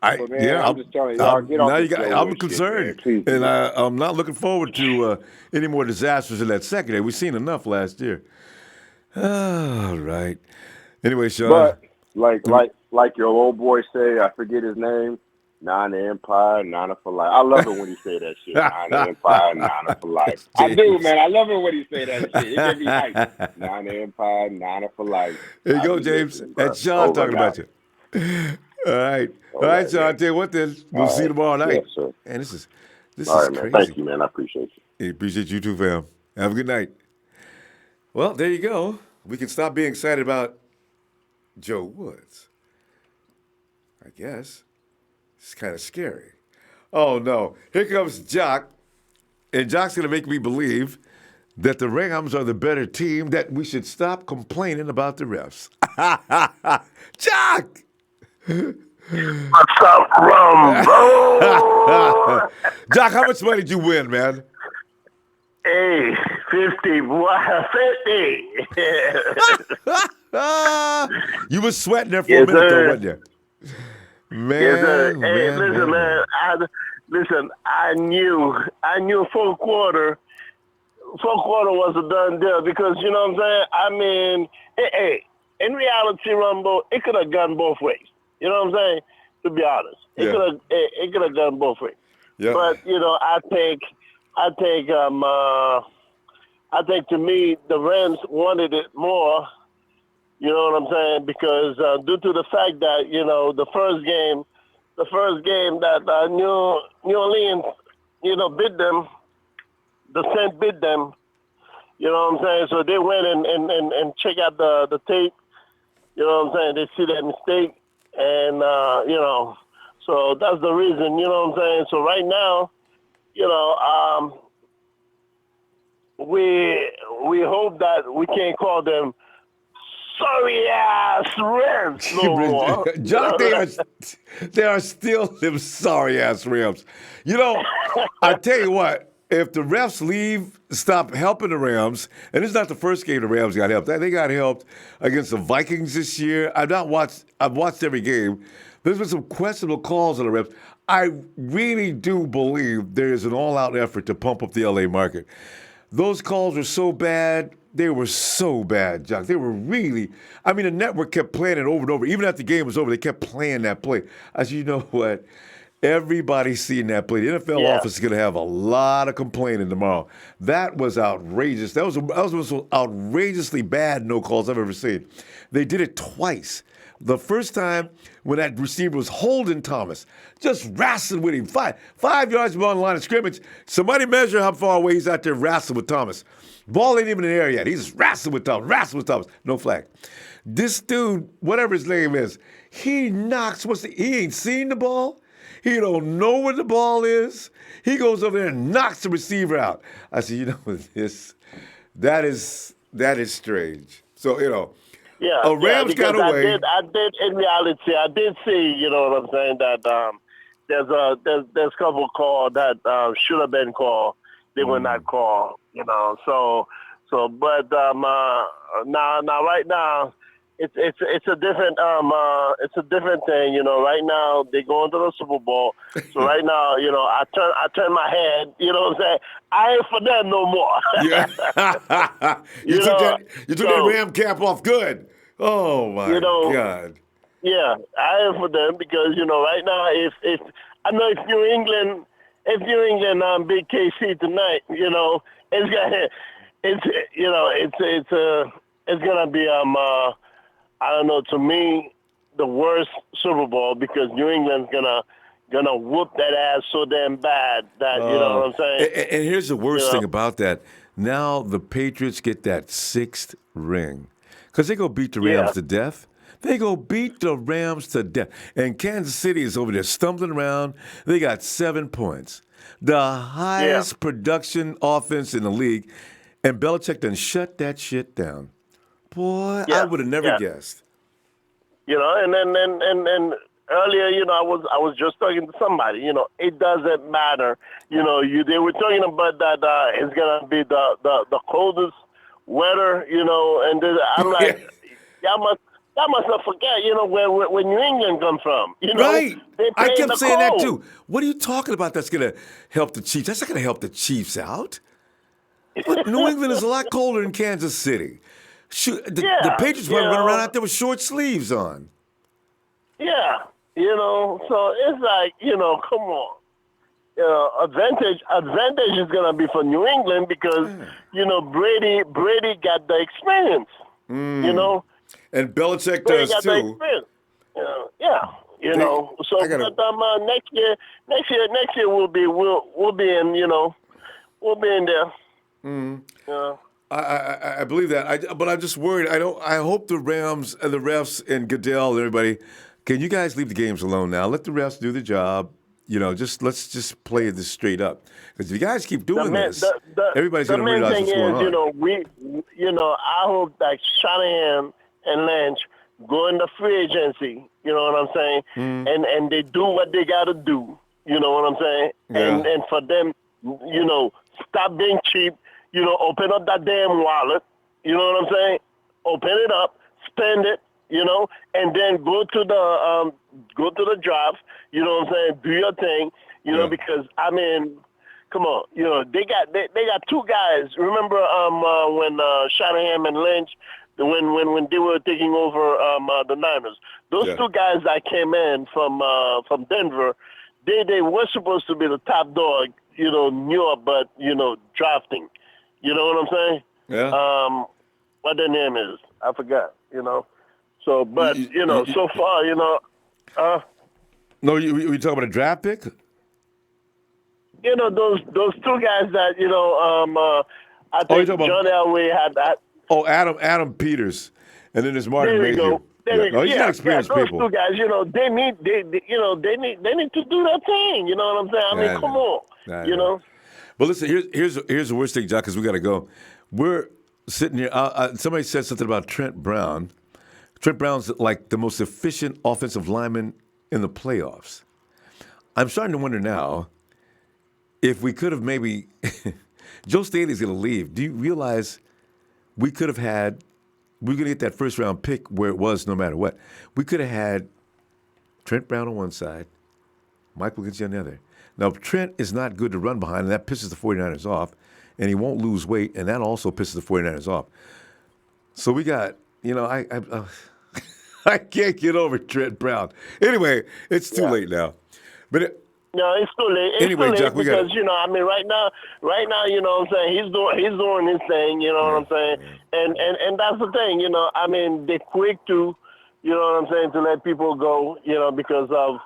I'm just telling you. Get off I'm concerned, shit, and I'm not looking forward to any more disasters in that secondary. We've seen enough last year. All right. Anyway, Sean. But like your old boy say, I forget his name. Nana Empire, Nana for life. I love it when he say that shit. Nana Empire, Nana for life. I do, man. I love it when he say that shit. It gets me hyped. Nana Empire, Nana for life. There you go, James. That's Sean talking about you. All right. All right, Sean. I'll tell you what then. We'll see you tomorrow night. Yes, sir. And this is all right, crazy. Man. Thank you, man. I appreciate you. I appreciate you too, fam. Have a good night. Well, there you go. We can stop being excited about Joe Woods. I guess. It's kind of scary. Oh, no. Here comes Jock. And Jock's going to make me believe that the Rams are the better team, that we should stop complaining about the refs. Jock! What's up, Ronbo? Jock, how much money did you win, man? Hey, 50, boy, 50. You were sweating there for a minute, though, wasn't you? Man, yes, sir. Hey, man, listen, man. I knew fourth quarter was a done deal because you know what I'm saying. I mean, in reality, Ronbo, it could have gone both ways. You know what I'm saying? To be honest, it could have gone both ways. Yeah. But you know, I think to me the Rams wanted it more. You know what I'm saying? Because due to the fact that, you know, the first game that New Orleans, you know, bid them, the Saints bid them, you know what I'm saying? So they went and check out the tape, you know what I'm saying? They see that mistake, and, you know, so that's the reason, you know what I'm saying? So right now, you know, we hope that we can't call them sorry ass Rams no more. John, they are still them sorry ass Rams. You know, I tell you what, if the refs stop helping the Rams, and it's not the first game the Rams got helped. They got helped against the Vikings this year. I've watched every game. There's been some questionable calls on the refs. I really do believe there is an all-out effort to pump up the LA market. Those calls were so bad. They were so bad, Jock. They were really – I mean, the network kept playing it over and over. Even after the game was over, they kept playing that play. I said, you know what? Everybody's seeing that play. The NFL office is going to have a lot of complaining tomorrow. That was outrageous. That was the most outrageously bad no calls I've ever seen. They did it twice. The first time when that receiver was holding Thomas, just wrestling with him, five yards beyond the line of scrimmage. Somebody measure how far away he's out there wrestling with Thomas. Ball ain't even in the air yet. He's just wrestling with Thomas. No flag. This dude, whatever his name is, he knocks. He ain't seen the ball. He don't know where the ball is. He goes over there and knocks the receiver out. I said, you know, that is strange. So, you know. Yeah, Rams got away. I did in reality. I did see, you know what I'm saying, that there's a couple calls that should have been called. They were not called, you know. But now right now it's a different thing, you know. Right now they going to the Super Bowl. So right now, you know, I turn my head, you know what I'm saying? I ain't for them no more. Yeah. you took that Ram cap off good. Oh my God. Yeah, I am for them because, you know, right now if I know if New England beat KC tonight, you know, it's gonna be I don't know, to me, the worst Super Bowl because New England's gonna whoop that ass so damn bad that, you know what I'm saying? And here's the worst thing about that. Now the Patriots get that 6th ring because they go beat the Rams to death. They go beat the Rams to death. And Kansas City is over there stumbling around. They got 7 points. The highest production offense in the league. And Belichick done shut that shit down. Boy, I would have never guessed. You know, and then earlier, you know, I was just talking to somebody. You know, it doesn't matter. You know, they were talking about that it's gonna be the coldest weather. You know, and I'm like, y'all must not forget. You know, where New England come from. You know, right? I kept saying cold. that too. What are you talking about? That's gonna help the Chiefs. That's not gonna help the Chiefs out. But New England is a lot colder than Kansas City. The Patriots probably run around out there with short sleeves on. Yeah, you know, so it's like, you know, come on. You know, advantage is gonna be for New England because, you know, Brady got the experience. You know. And Belichick does got too. The experience. You know. So but, next year we'll be in, you know, we'll be in there. Yeah. I believe that. But I'm just worried. I hope the Rams and the refs and Goodell and everybody, can you guys leave the games alone now? Let the refs do the job. You know, let's just play this straight up. Because if you guys keep doing this, everybody's going to realize what's going on. You know, I hope that Shanahan and Lynch go in the free agency. You know what I'm saying? And they do what they got to do. You know what I'm saying? Yeah. And for them, you know, stop being cheap. You know, open up that damn wallet. You know what I'm saying? Open it up, spend it. You know, and then go to the draft. You know what I'm saying? Do your thing. You know, because I mean, come on. You know, they got 2 guys. Remember when Shanahan and Lynch, when they were taking over the Niners, those 2 guys that came in from Denver, they were supposed to be the top dog. You know, New York, but you know, drafting. You know what I'm saying? Yeah. What their name is, I forgot. You know. So, but you know, so far, you know. No, you talking about a draft pick? You know, those 2 guys that you know. I think John Elway had that. Oh, Adam Peters, and then there's Martin Mayhew. There we go. No, he's got experienced people. Those 2 guys, you know, they need to do their thing. You know what I'm saying? I mean, come on, you know. But listen, here's the worst thing, John, because we got to go. We're sitting here. Somebody said something about Trent Brown. Trent Brown's like the most efficient offensive lineman in the playoffs. I'm starting to wonder now, if we could have maybe Joe Staley's going to leave. Do you realize we could have had? We're going to get that first round pick where it was no matter what. We could have had Trent Brown on one side, Mike Williams on the other. Now, Trent is not good to run behind, and that pisses the 49ers off, and he won't lose weight, and that also pisses the 49ers off. So we got, I can't get over Trent Brown. Anyway, it's too late now. But no, it's too late. It's anyway, too late Jack, we got because right now, you know what I'm saying, he's doing his thing, you know what I'm saying, and that's the thing, they're quick to, you know what I'm saying, to let people go, because of,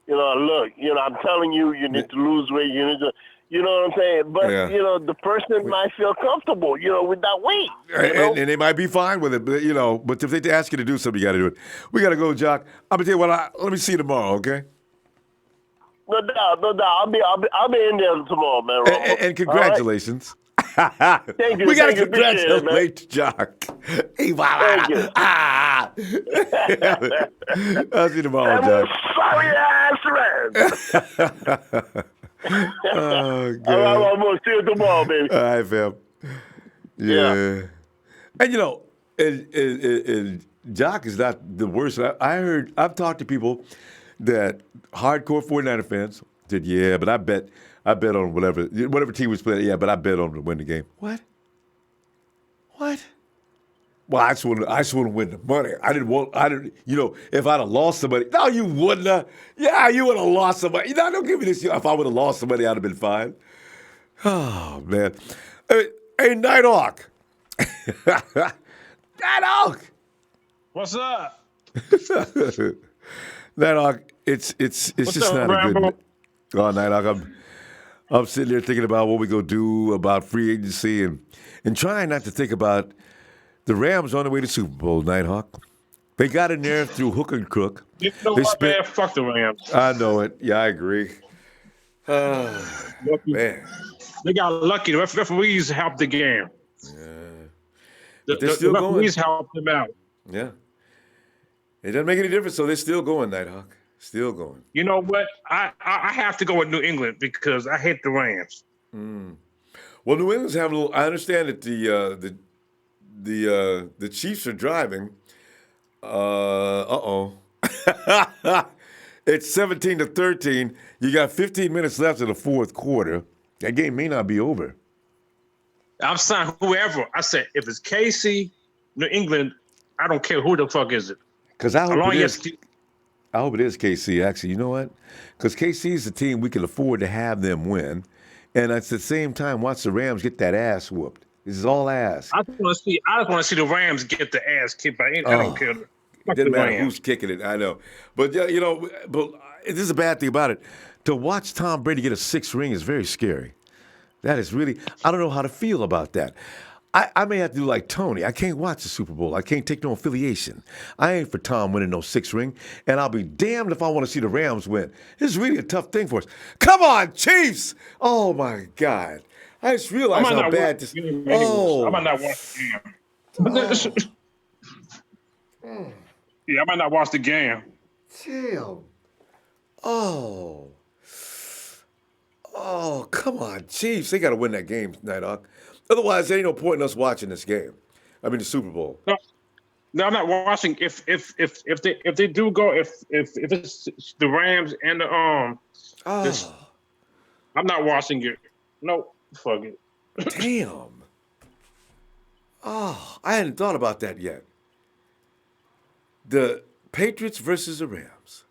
look, I'm telling you, you need to lose weight, you need to. You know what I'm saying? But, the person might feel comfortable, with that weight. And they might be fine with it, but if they ask you to do something, you got to do it. We got to go, Jock. I'm going to tell you what, let me see you tomorrow, okay? No doubt. I'll be in there tomorrow, man. And congratulations. Right. Thank you. We got to congratulate congratulate Jock. Thank you. I'll see you tomorrow, Jock. Sorry ass Rams. Oh, God. All right, I'm going to see you tomorrow, baby. All right, fam. Yeah. And, and Jock is not the worst. I've talked to people that hardcore 49er fans said, yeah, but I bet on whatever team was playing. Yeah, but I bet on them to win the game. What? Well, I just want to win the money. If I'd have lost somebody, no, you wouldn't have. Yeah, you would have lost somebody. Don't give me this. If I would have lost somebody, I'd have been fine. Oh, man. Hey, Nighthawk. Nighthawk. What's up? Nighthawk, it's just not a good. Oh, Nighthawk, I'm sitting there thinking about what we gonna do about free agency and trying not to think about the Rams on the way to Super Bowl. Nighthawk, they got in there through hook and crook. You know what, man? Fuck the Rams. I know it. Yeah, I agree. Man, they got lucky. The referees helped the game. Yeah, the still referees going. helped them out. Yeah, it doesn't make any difference. So they're still going, Nighthawk. Still going. You know what? I have to go with New England because I hate the Rams. Well, New England's having a little. I understand that the Chiefs are driving. It's 17-13. You got 15 minutes left in the fourth quarter. That game may not be over. I'm saying whoever. I said if it's KC, New England, I don't care who the fuck is it. Because I hope it is. I hope it is KC, actually. You know what? Because KC is the team we can afford to have them win. And at the same time, watch the Rams get that ass whooped. This is all ass. I just want to see the Rams get the ass kicked by any. I don't care. It doesn't matter who's kicking it. I know. But, but this is a bad thing about it. To watch Tom Brady get a 6th ring is very scary. That is really, I don't know how to feel about that. I may have to do like Tony. I can't watch the Super Bowl. I can't take no affiliation. I ain't for Tom winning no 6th ring, and I'll be damned if I want to see the Rams win. This is really a tough thing for us. Come on, Chiefs! Oh, my God. I just realized how bad this is. Oh. I might not watch the game. Yeah, I might not watch the game. Damn. Oh, come on, Chiefs. They got to win that game, Nighthawk. Otherwise, there ain't no point in us watching this game. I mean, the Super Bowl. No, I'm not watching. If they do go, if it's the Rams and the I'm not watching it. No, fuck it. Damn. Oh, I hadn't thought about that yet. The Patriots versus the Rams.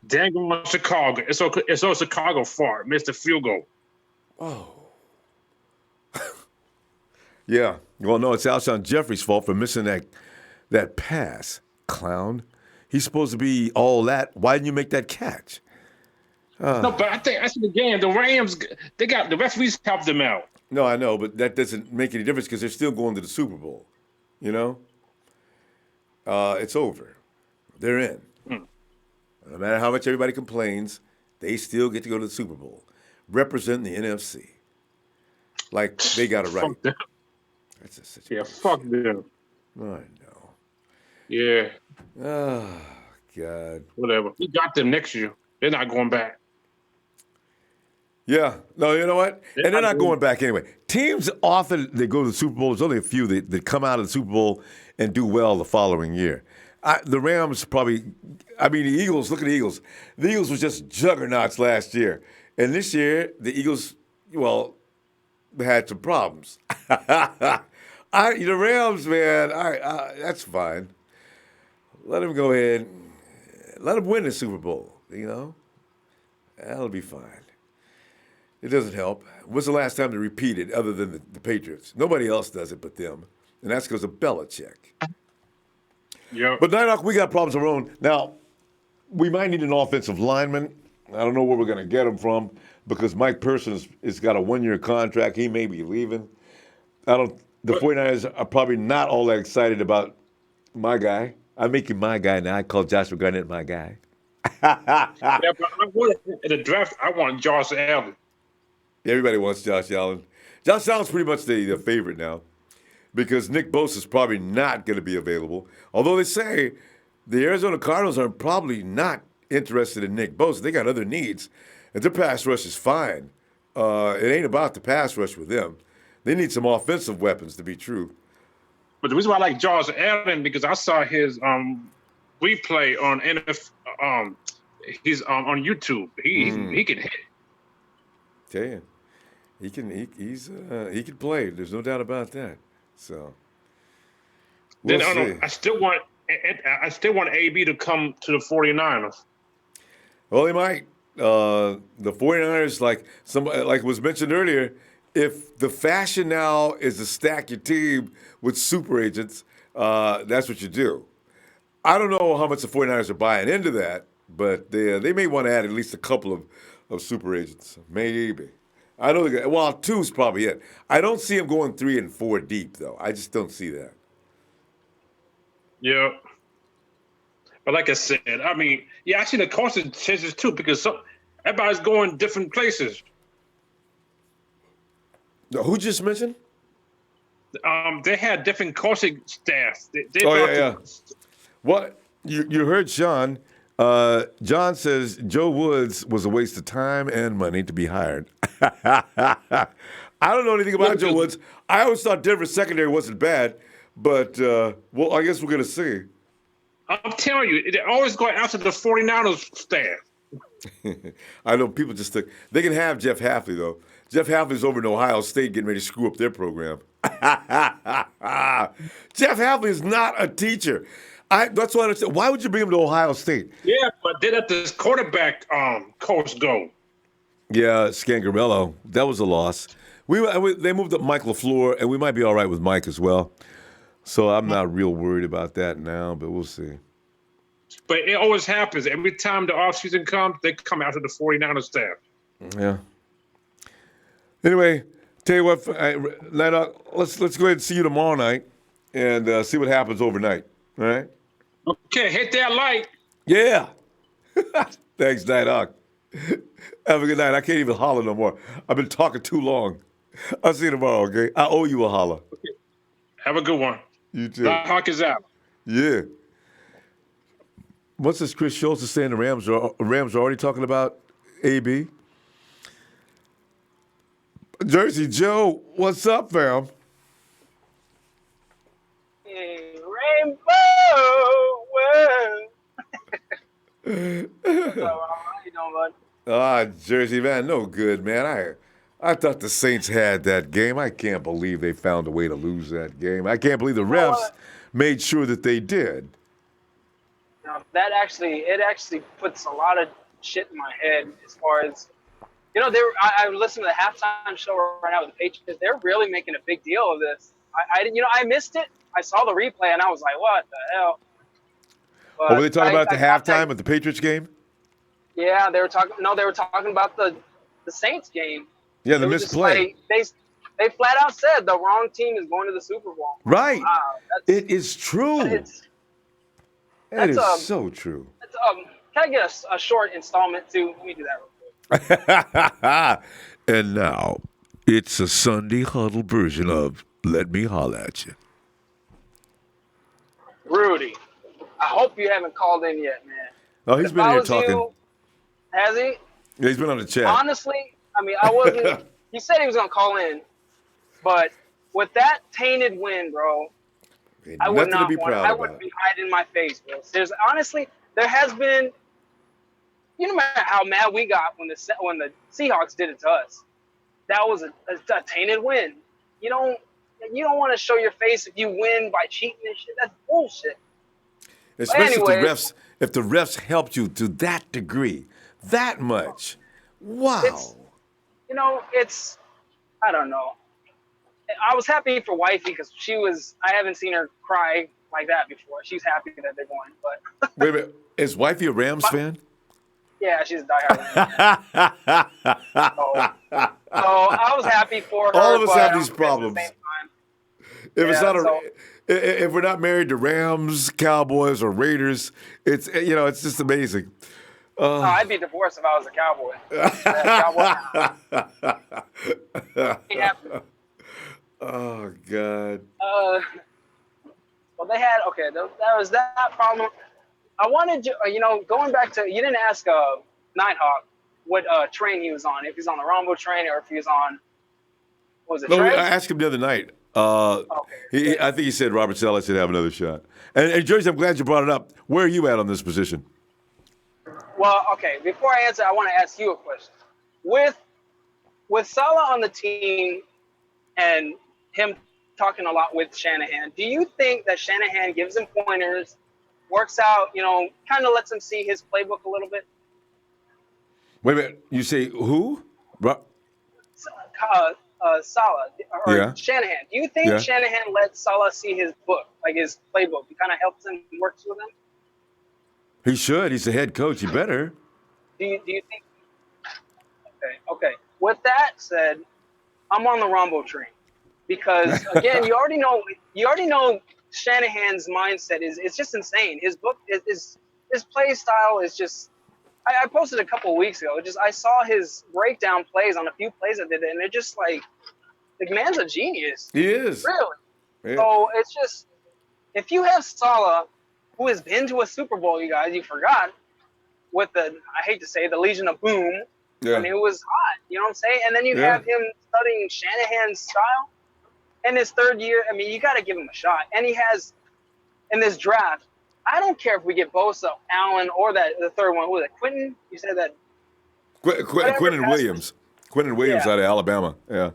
Dang on Chicago. It's all Chicago fart. Missed the field goal. Oh. Yeah. Well, no, it's Alshon Jeffrey's fault for missing that pass, clown. He's supposed to be all that. Why didn't you make that catch? No, but I think the game. The Rams, they got the referees helped them out. No, I know, but that doesn't make any difference because they're still going to the Super Bowl. You know? It's over. They're in. No matter how much everybody complains, they still get to go to the Super Bowl, representing the NFC. Like they got it right. Fuck them. That's a situation. Yeah, fuck them. I know. Yeah. Oh, God. Whatever. We got them next year. They're not going back. Yeah. No, you know what? And they're not going back anyway. Teams often, they go to the Super Bowl. There's only a few that come out of the Super Bowl and do well the following year. The Rams probably, the Eagles, look at the Eagles. The Eagles was just juggernauts last year. And this year, the Eagles, well, they had some problems. The Rams, man, that's fine. Let them go ahead. Let them win the Super Bowl, That'll be fine. It doesn't help. When's the last time they repeated other than the Patriots? Nobody else does it but them. And that's because of Belichick. Yeah. But Nighthawk, we got problems of our own. Now, we might need an offensive lineman. I don't know where we're going to get him from because Mike Person has got a one-year contract. He may be leaving. The 49ers are probably not all that excited about my guy. I make him my guy now. I call Joshua Garnett my guy. Yeah, but in the draft, I want Josh Allen. Everybody wants Josh Allen. Josh Allen's pretty much the favorite now because Nick Bosa's probably not going to be available. Although they say the Arizona Cardinals are probably not interested in Nick Bosa. They got other needs. And their pass rush is fine. It ain't about the pass rush with them. They need some offensive weapons to be true. But the reason why I like Josh Allen because I saw his replay on NFL. He's on YouTube. He can hit. Tell you, he can play. There's no doubt about that. So we'll see. I still want AB to come to the 49ers. Well, he might. The 49ers, like was mentioned earlier, if the fashion now is to stack your team with super agents, that's what you do. I don't know how much the 49ers are buying into that, but they may want to add at least a couple of super agents. Maybe. I know. Well, 2's probably it. I don't see them going 3 and 4 deep, though. I just don't see that. Yeah. But like I said, I see the coaching changes too because everybody's going different places. Who just mentioned? They had different coaching staffs. Yeah. What? You heard Sean. John says Joe Woods was a waste of time and money to be hired. I don't know anything about Joe Woods. I always thought Denver's secondary wasn't bad, but I guess we're going to see. I'm telling you, they're always going after the 49ers staff. I know people just think they can have Jeff Hafley, though. Jeff Hafley's over in Ohio State getting ready to screw up their program. Jeff Hafley is not a teacher. That's why I understand. Why would you bring him to Ohio State? Yeah, but they let this quarterback coach go. Yeah, Scangarello. That was a loss. They moved up Mike LaFleur, and we might be all right with Mike as well. So I'm not real worried about that now, but we'll see. But it always happens. Every time the offseason comes, they come after the 49ers staff. Yeah. Anyway, tell you what, let's go ahead and see you tomorrow night and see what happens overnight. All right? Okay, hit that like. Yeah. Thanks, Nighthawk. Have a good night. I can't even holler no more. I've been talking too long. I'll see you tomorrow, okay? I owe you a holler. Okay. Have a good one. You too. Nighthawk is out. Yeah. What's this Chris Schultz is saying the Rams are already talking about AB? Jersey Joe, what's up, fam? Hey, Rainbow. How you doing, bud? Jersey, man, no good, man. I thought the Saints had that game. I can't believe they found a way to lose that game. I can't believe the refs made sure that they did. Now, it actually puts a lot of shit in my head as far as, I listened to the halftime show right now with the Patriots. They're really making a big deal of this. I missed it. I saw the replay and I was like, what the hell? But were they talking about the halftime of the Patriots game? Yeah, they were talking. No, they were talking about the Saints game. Yeah, the misplay. They flat out said the wrong team is going to the Super Bowl. Right. Wow, it is true. That is so true. Can I get a short installment too? Let me do that real quick. And now, it's a Sunday huddle version of Let Me Holler at You. Rudy, I hope you haven't called in yet, man. Oh, he's been here talking. Has he? Yeah, he's been on the chat. Honestly, I mean, I wasn't. He said he was gonna call in, but with that tainted win, bro, I would not want. I would be hiding my face, bro. There has been. You know how mad we got when the Seahawks did it to us. That was a tainted win. You don't want to show your face if you win by cheating and shit. That's bullshit. Especially if the refs helped you to that degree, that much. Wow. I don't know. I was happy for Wifey because I haven't seen her cry like that before. She's happy that they're going. But wait a minute, is Wifey a Rams fan? Yeah, she's a diehard Rams fan. So I was happy for her. All of us have these problems. If we're not married to Rams, Cowboys, or Raiders, it's just amazing. I'd be divorced if I was a Cowboy. Oh God. Well, they had that was that problem. I wanted to, going back to, you didn't ask Nighthawk what train he was on, if he's on the Ronbo train or if he was on, train? I asked him the other night. I think he said Robert Saleh should have another shot. And Jersey, I'm glad you brought it up. Where are you at on this position? Well, okay, before I answer, I want to ask you a question. With Saleh on the team and him talking a lot with Shanahan, do you think that Shanahan gives him pointers, works out, kind of lets him see his playbook a little bit? Wait a minute. You say who? Saleh or Shanahan. Do you think Shanahan lets Saleh see his book, like his playbook? He kind of helps him and works with him? He should. He's the head coach. He better. Do you think? Okay. With that said, I'm on the Ronbo train because again, you already know Shanahan's mindset is just insane. His book his play style is just. I posted a couple of weeks ago. I saw his breakdown plays on a few plays I did, and they're just like, the man's a genius. He is. Really. Yeah. So it's just, if you have Saleh, who has been to a Super Bowl, you guys, you forgot, with I hate to say, the Legion of Boom. Yeah. I mean, it was hot. You know what I'm saying? And then you have him studying Shanahan's style in his third year. I mean, you got to give him a shot. And he has, in this draft, I don't care if we get Bosa, Allen, or the third one. Who was it? Quentin? You said that? Quentin Williams. Quentin Williams out of Alabama. Yeah.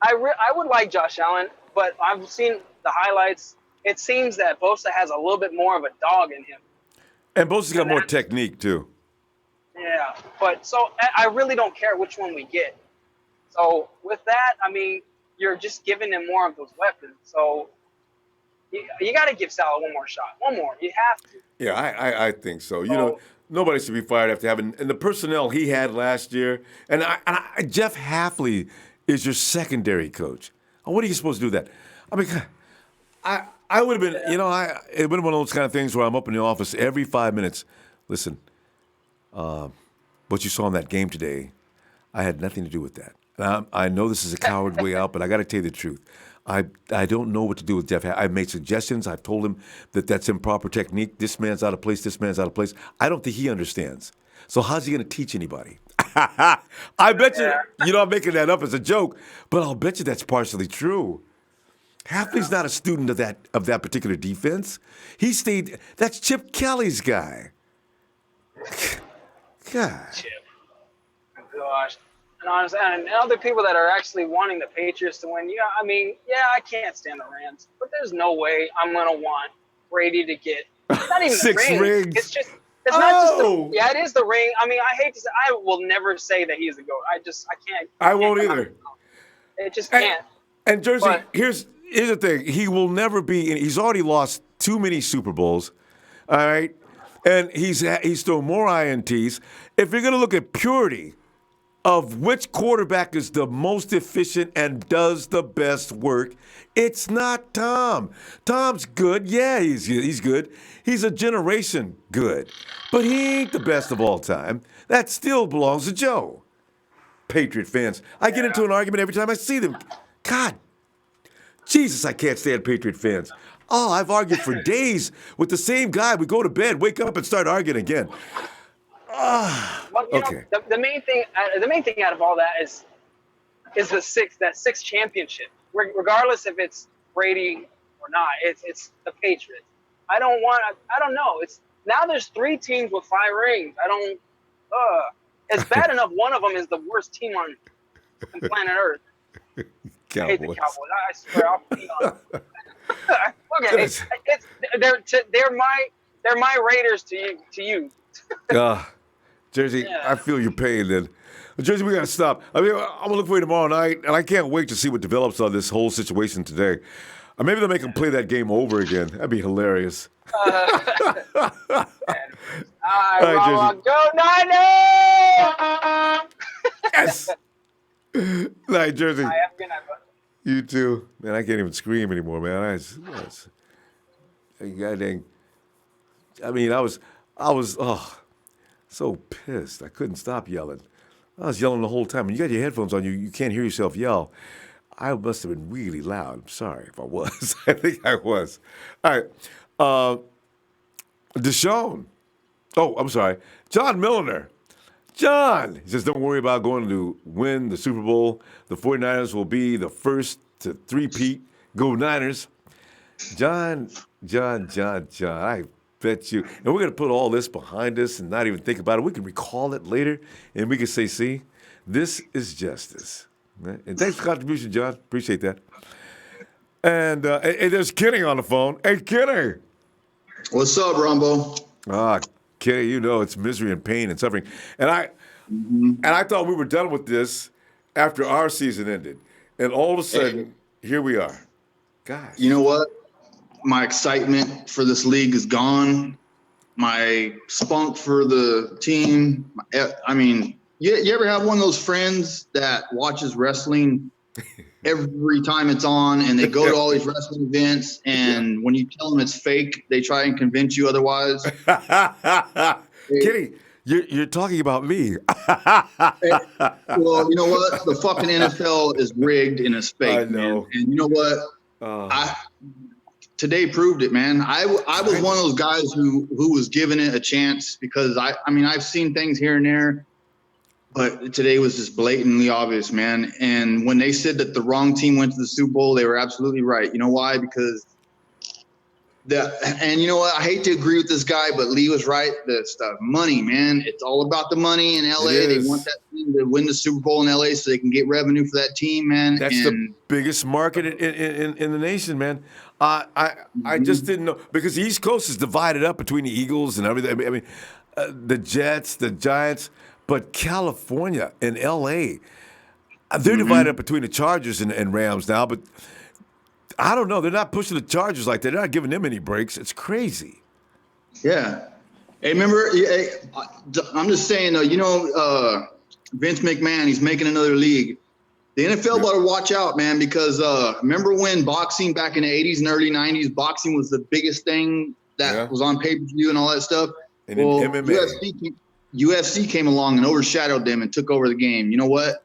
I would like Josh Allen, but I've seen the highlights. It seems that Bosa has a little bit more of a dog in him. And Bosa's got more technique, too. Yeah. But so I really don't care which one we get. So with that, I mean, you're just giving him more of those weapons. So you got to give Saleh one more shot. One more. You have to. Yeah, I think so. Nobody should be fired after having – and the personnel he had last year. And Jeff Hafley is your secondary coach. What are you supposed to do that? I mean, I would have been – it would have been one of those kind of things where I'm up in the office every 5 minutes. Listen, what you saw in that game today, I had nothing to do with that. And I know this is a coward way out, but I got to tell you the truth. I don't know what to do with Jeff. I've made suggestions. I've told him that that's improper technique. This man's out of place. This man's out of place. I don't think he understands. So how's he going to teach anybody? I bet you, I'm making that up as a joke, but I'll bet you that's partially true. Hafley's not a student of that particular defense. He stayed. That's Chip Kelly's guy. God. Chip. Oh, gosh. And honestly, and other people that are actually wanting the Patriots to win, I can't stand the Rams, but there's no way I'm going to want Brady to get not even 6 the ring. rings. It's not just it is the ring. I mean, I hate to say, I will never say that he's the GOAT. I can't. I won't either. It just can't. And Jersey, here's the thing. He will never be, he's already lost too many Super Bowls, all right? And he's thrown more INTs. If you're going to look at purity of which quarterback is the most efficient and does the best work, it's not Tom. Tom's good. Yeah, he's good. He's a generation good. But he ain't the best of all time. That still belongs to Joe. Patriot fans. I get into an argument every time I see them. God, Jesus, I can't stand Patriot fans. Oh, I've argued for days with the same guy. We go to bed, wake up, and start arguing again. But you Okay. know, the main thing out of all that is that sixth championship. Regardless if it's Brady or not, it's the Patriots. I don't know. It's now there's 3 teams with 5 rings. It's bad enough one of them is the worst team on planet Earth. Cowboys. I hate the Cowboys. I swear I'll pee on them. Okay, they're my Raiders to you. Jersey, Yeah. I feel your pain then. Jersey, we got to stop. I mean, I'm going to look for you tomorrow night, and I can't wait to see what develops on this whole situation today. Maybe they'll make them play that game over again. That'd be hilarious. All right, go Niners! Yes! Night, Jersey. All right, have a good night, bud. You too. Man, I can't even scream anymore, man. God dang. I mean, I was so pissed. I couldn't stop yelling. I was yelling the whole time. When you got your headphones on, you can't hear yourself yell. I must have been really loud. I'm sorry if I was. I think I was. All right. Deshaun. Oh, I'm sorry. John Milliner. John, he says, don't worry about going to win the Super Bowl. The 49ers will be the first to three-peat. Go Niners. John, I bet you. And we're going to put all this behind us and not even think about it. We can recall it later, and we can say, see, this is justice. And thanks for the contribution, John. Appreciate that. And there's Kenny on the phone. Hey, Kenny. What's up, Ronbo? Kenny, you know it's misery and pain and suffering. And I thought we were done with this after our season ended. And all of a sudden, here we are. Gosh. You know what? My excitement for this league is gone. My spunk for the team. I mean, you ever have one of those friends that watches wrestling every time it's on, and they go to all these wrestling events, and when you tell them it's fake, they try and convince you otherwise? Kenny, you're talking about me. Well, you know what? The fucking NFL is rigged and it's fake, I know. man. And you know what? Today proved it, man. I was one of those guys who was giving it a chance because I mean I've seen things here and there. But today was just blatantly obvious, man. And when they said that the wrong team went to the Super Bowl, they were absolutely right. You know why? Because and you know what? I hate to agree with this guy, but Lee was right. The stuff, money, man. It's all about the money in LA. They want that team to win the Super Bowl in LA so they can get revenue for that team, man. That's the biggest market in the nation, man. I just didn't know because the East Coast is divided up between the Eagles and everything. I mean, the Jets, the Giants. But California and L.A., they're divided up between the Chargers and Rams now. But I don't know. They're not pushing the Chargers like that. They're not giving them any breaks. It's crazy. Yeah. Hey, remember, I'm just saying, though, you know, Vince McMahon, he's making another league. The NFL better watch out, man, because remember when boxing back in the 80s and early 90s, boxing was the biggest thing that was on pay-per-view and all that stuff? And well, MMA. UFC came along and overshadowed them and took over the game. You know what?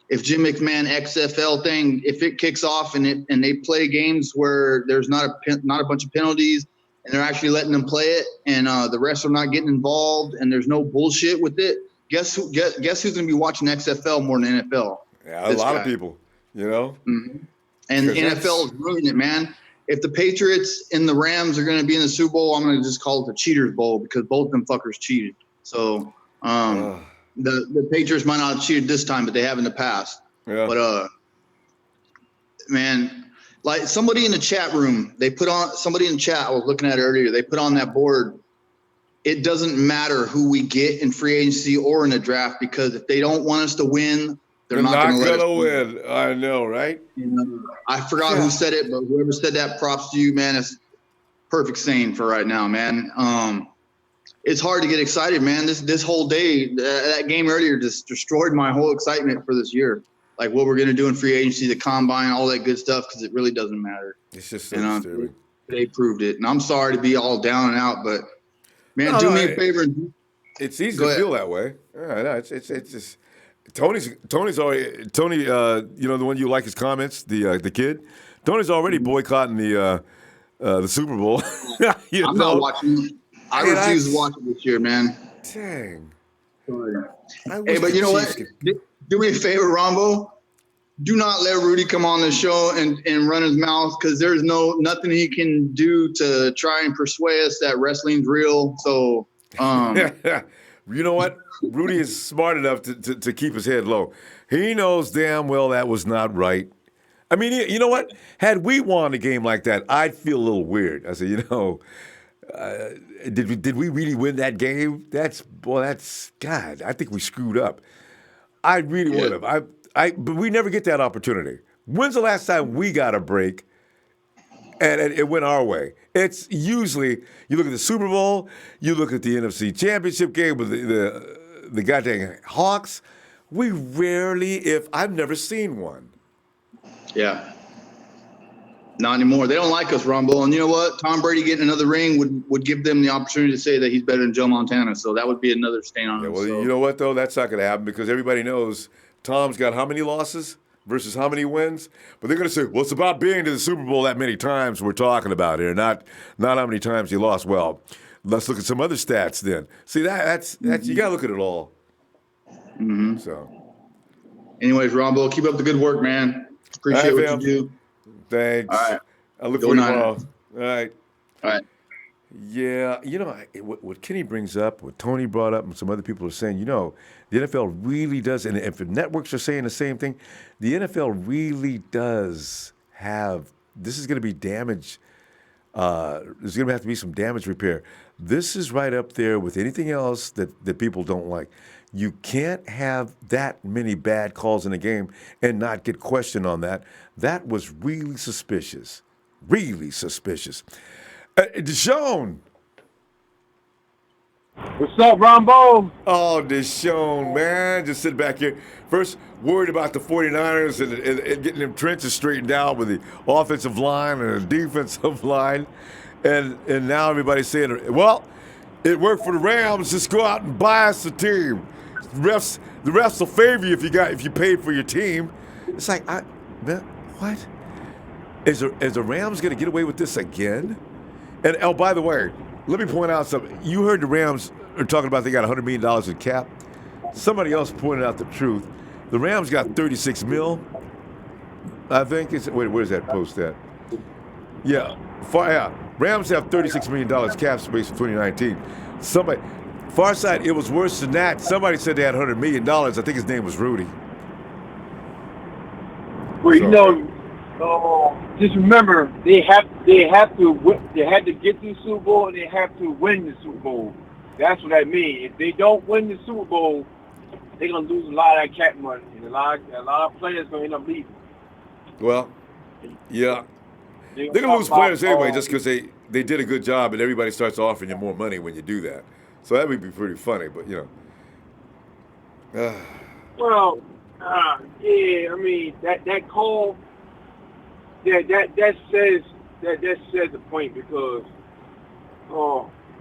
If Jim McMahon XFL thing, if it kicks off and they play games where there's not a bunch of penalties and they're actually letting them play it and the refs are not getting involved and there's no bullshit with it, guess who's going to be watching XFL more than NFL? Yeah, a lot of people, you know. Mm-hmm. And the NFL is ruining it, man. If the Patriots and the Rams are going to be in the Super Bowl, I'm going to just call it the Cheaters Bowl because both of them fuckers cheated. So the Patriots might not have cheated this time, but they have in the past. Yeah. But man, like somebody in the chat room, somebody in the chat I was looking at earlier, they put on that board. It doesn't matter who we get in free agency or in the draft because if they don't want us to win, they're not going to win. I know, right? You know, I forgot who said it, but whoever said that, props to you, man. It's perfect saying for right now, man. It's hard to get excited, man. This whole day, that game earlier just destroyed my whole excitement for this year. Like what we're going to do in free agency, the combine, all that good stuff, because it really doesn't matter. It's just so disturbing. They proved it. And I'm sorry to be all down and out, but, man, do me a favor. It's easy to feel that way. Yeah, no, it's just Tony's already you know, the one you like his comments, the kid. Tony's already boycotting the Super Bowl. I'm not watching. I refuse to watch it this year, man. Dang. Hey, but you know what? Do me a favor, Ronbo. Do not let Rudy come on the show and run his mouth, because there's nothing he can do to try and persuade us that wrestling's real. So, you know what? Rudy is smart enough to keep his head low. He knows damn well that was not right. I mean, you know what? Had we won a game like that, I'd feel a little weird. I said, did we really win that game? That's God. I think we screwed up. I really would have. But we never get that opportunity. When's the last time we got a break and it went our way? It's usually, you look at the Super Bowl, you look at the NFC Championship game with the goddamn Hawks. We rarely, I've never seen one. Yeah. Not anymore. They don't like us, Rumble. And you know what? Tom Brady getting another ring would give them the opportunity to say that he's better than Joe Montana. So that would be another stain on him. Well, you know what, though? That's not going to happen, because everybody knows Tom's got how many losses versus how many wins? But they're going to say, well, it's about being to the Super Bowl that many times we're talking about here, not how many times you lost. Well, let's look at some other stats then. See, that's you got to look at it all. Mm-hmm. So, anyways, Ronbo, keep up the good work, man. Appreciate what you do. Thanks. All right. I look forward to tomorrow. All right. All right. Yeah, what Kenny brings up, what Tony brought up, and some other people are saying, the NFL really does, and if the networks are saying the same thing, the NFL really does have, this is going to be damage. There's going to have to be some damage repair. This is right up there with anything else that people don't like. You can't have that many bad calls in a game and not get questioned on that. That was really suspicious. Really suspicious. Deshaun. What's up, Ronbo? Oh, Deshaun, man. Just sit back here. First, worried about the 49ers and getting them trenches straightened out with the offensive line and the defensive line. And now everybody's saying, well, it worked for the Rams. Just go out and buy us a team. The refs will favor you if you paid for your team. It's like, what? Is the Rams going to get away with this again? And, oh, by the way, let me point out something. You heard the Rams are talking about they got $100 million in cap. Somebody else pointed out the truth. The Rams got $36 million, I think. Where's that post at? Yeah. Rams have $36 million cap space for 2019. Far side, it was worse than that. Somebody said they had $100 million. I think his name was Rudy. Well, just remember they had to get to the Super Bowl and they have to win the Super Bowl. That's what that means. If they don't win the Super Bowl, they're gonna lose a lot of that cap money, and a lot of players gonna end up leaving. Well, yeah, they're gonna lose players anyway, just because they did a good job, and everybody starts offering you more money when you do that. So that would be pretty funny, but Well, yeah, I mean that call. Yeah, that says the point, because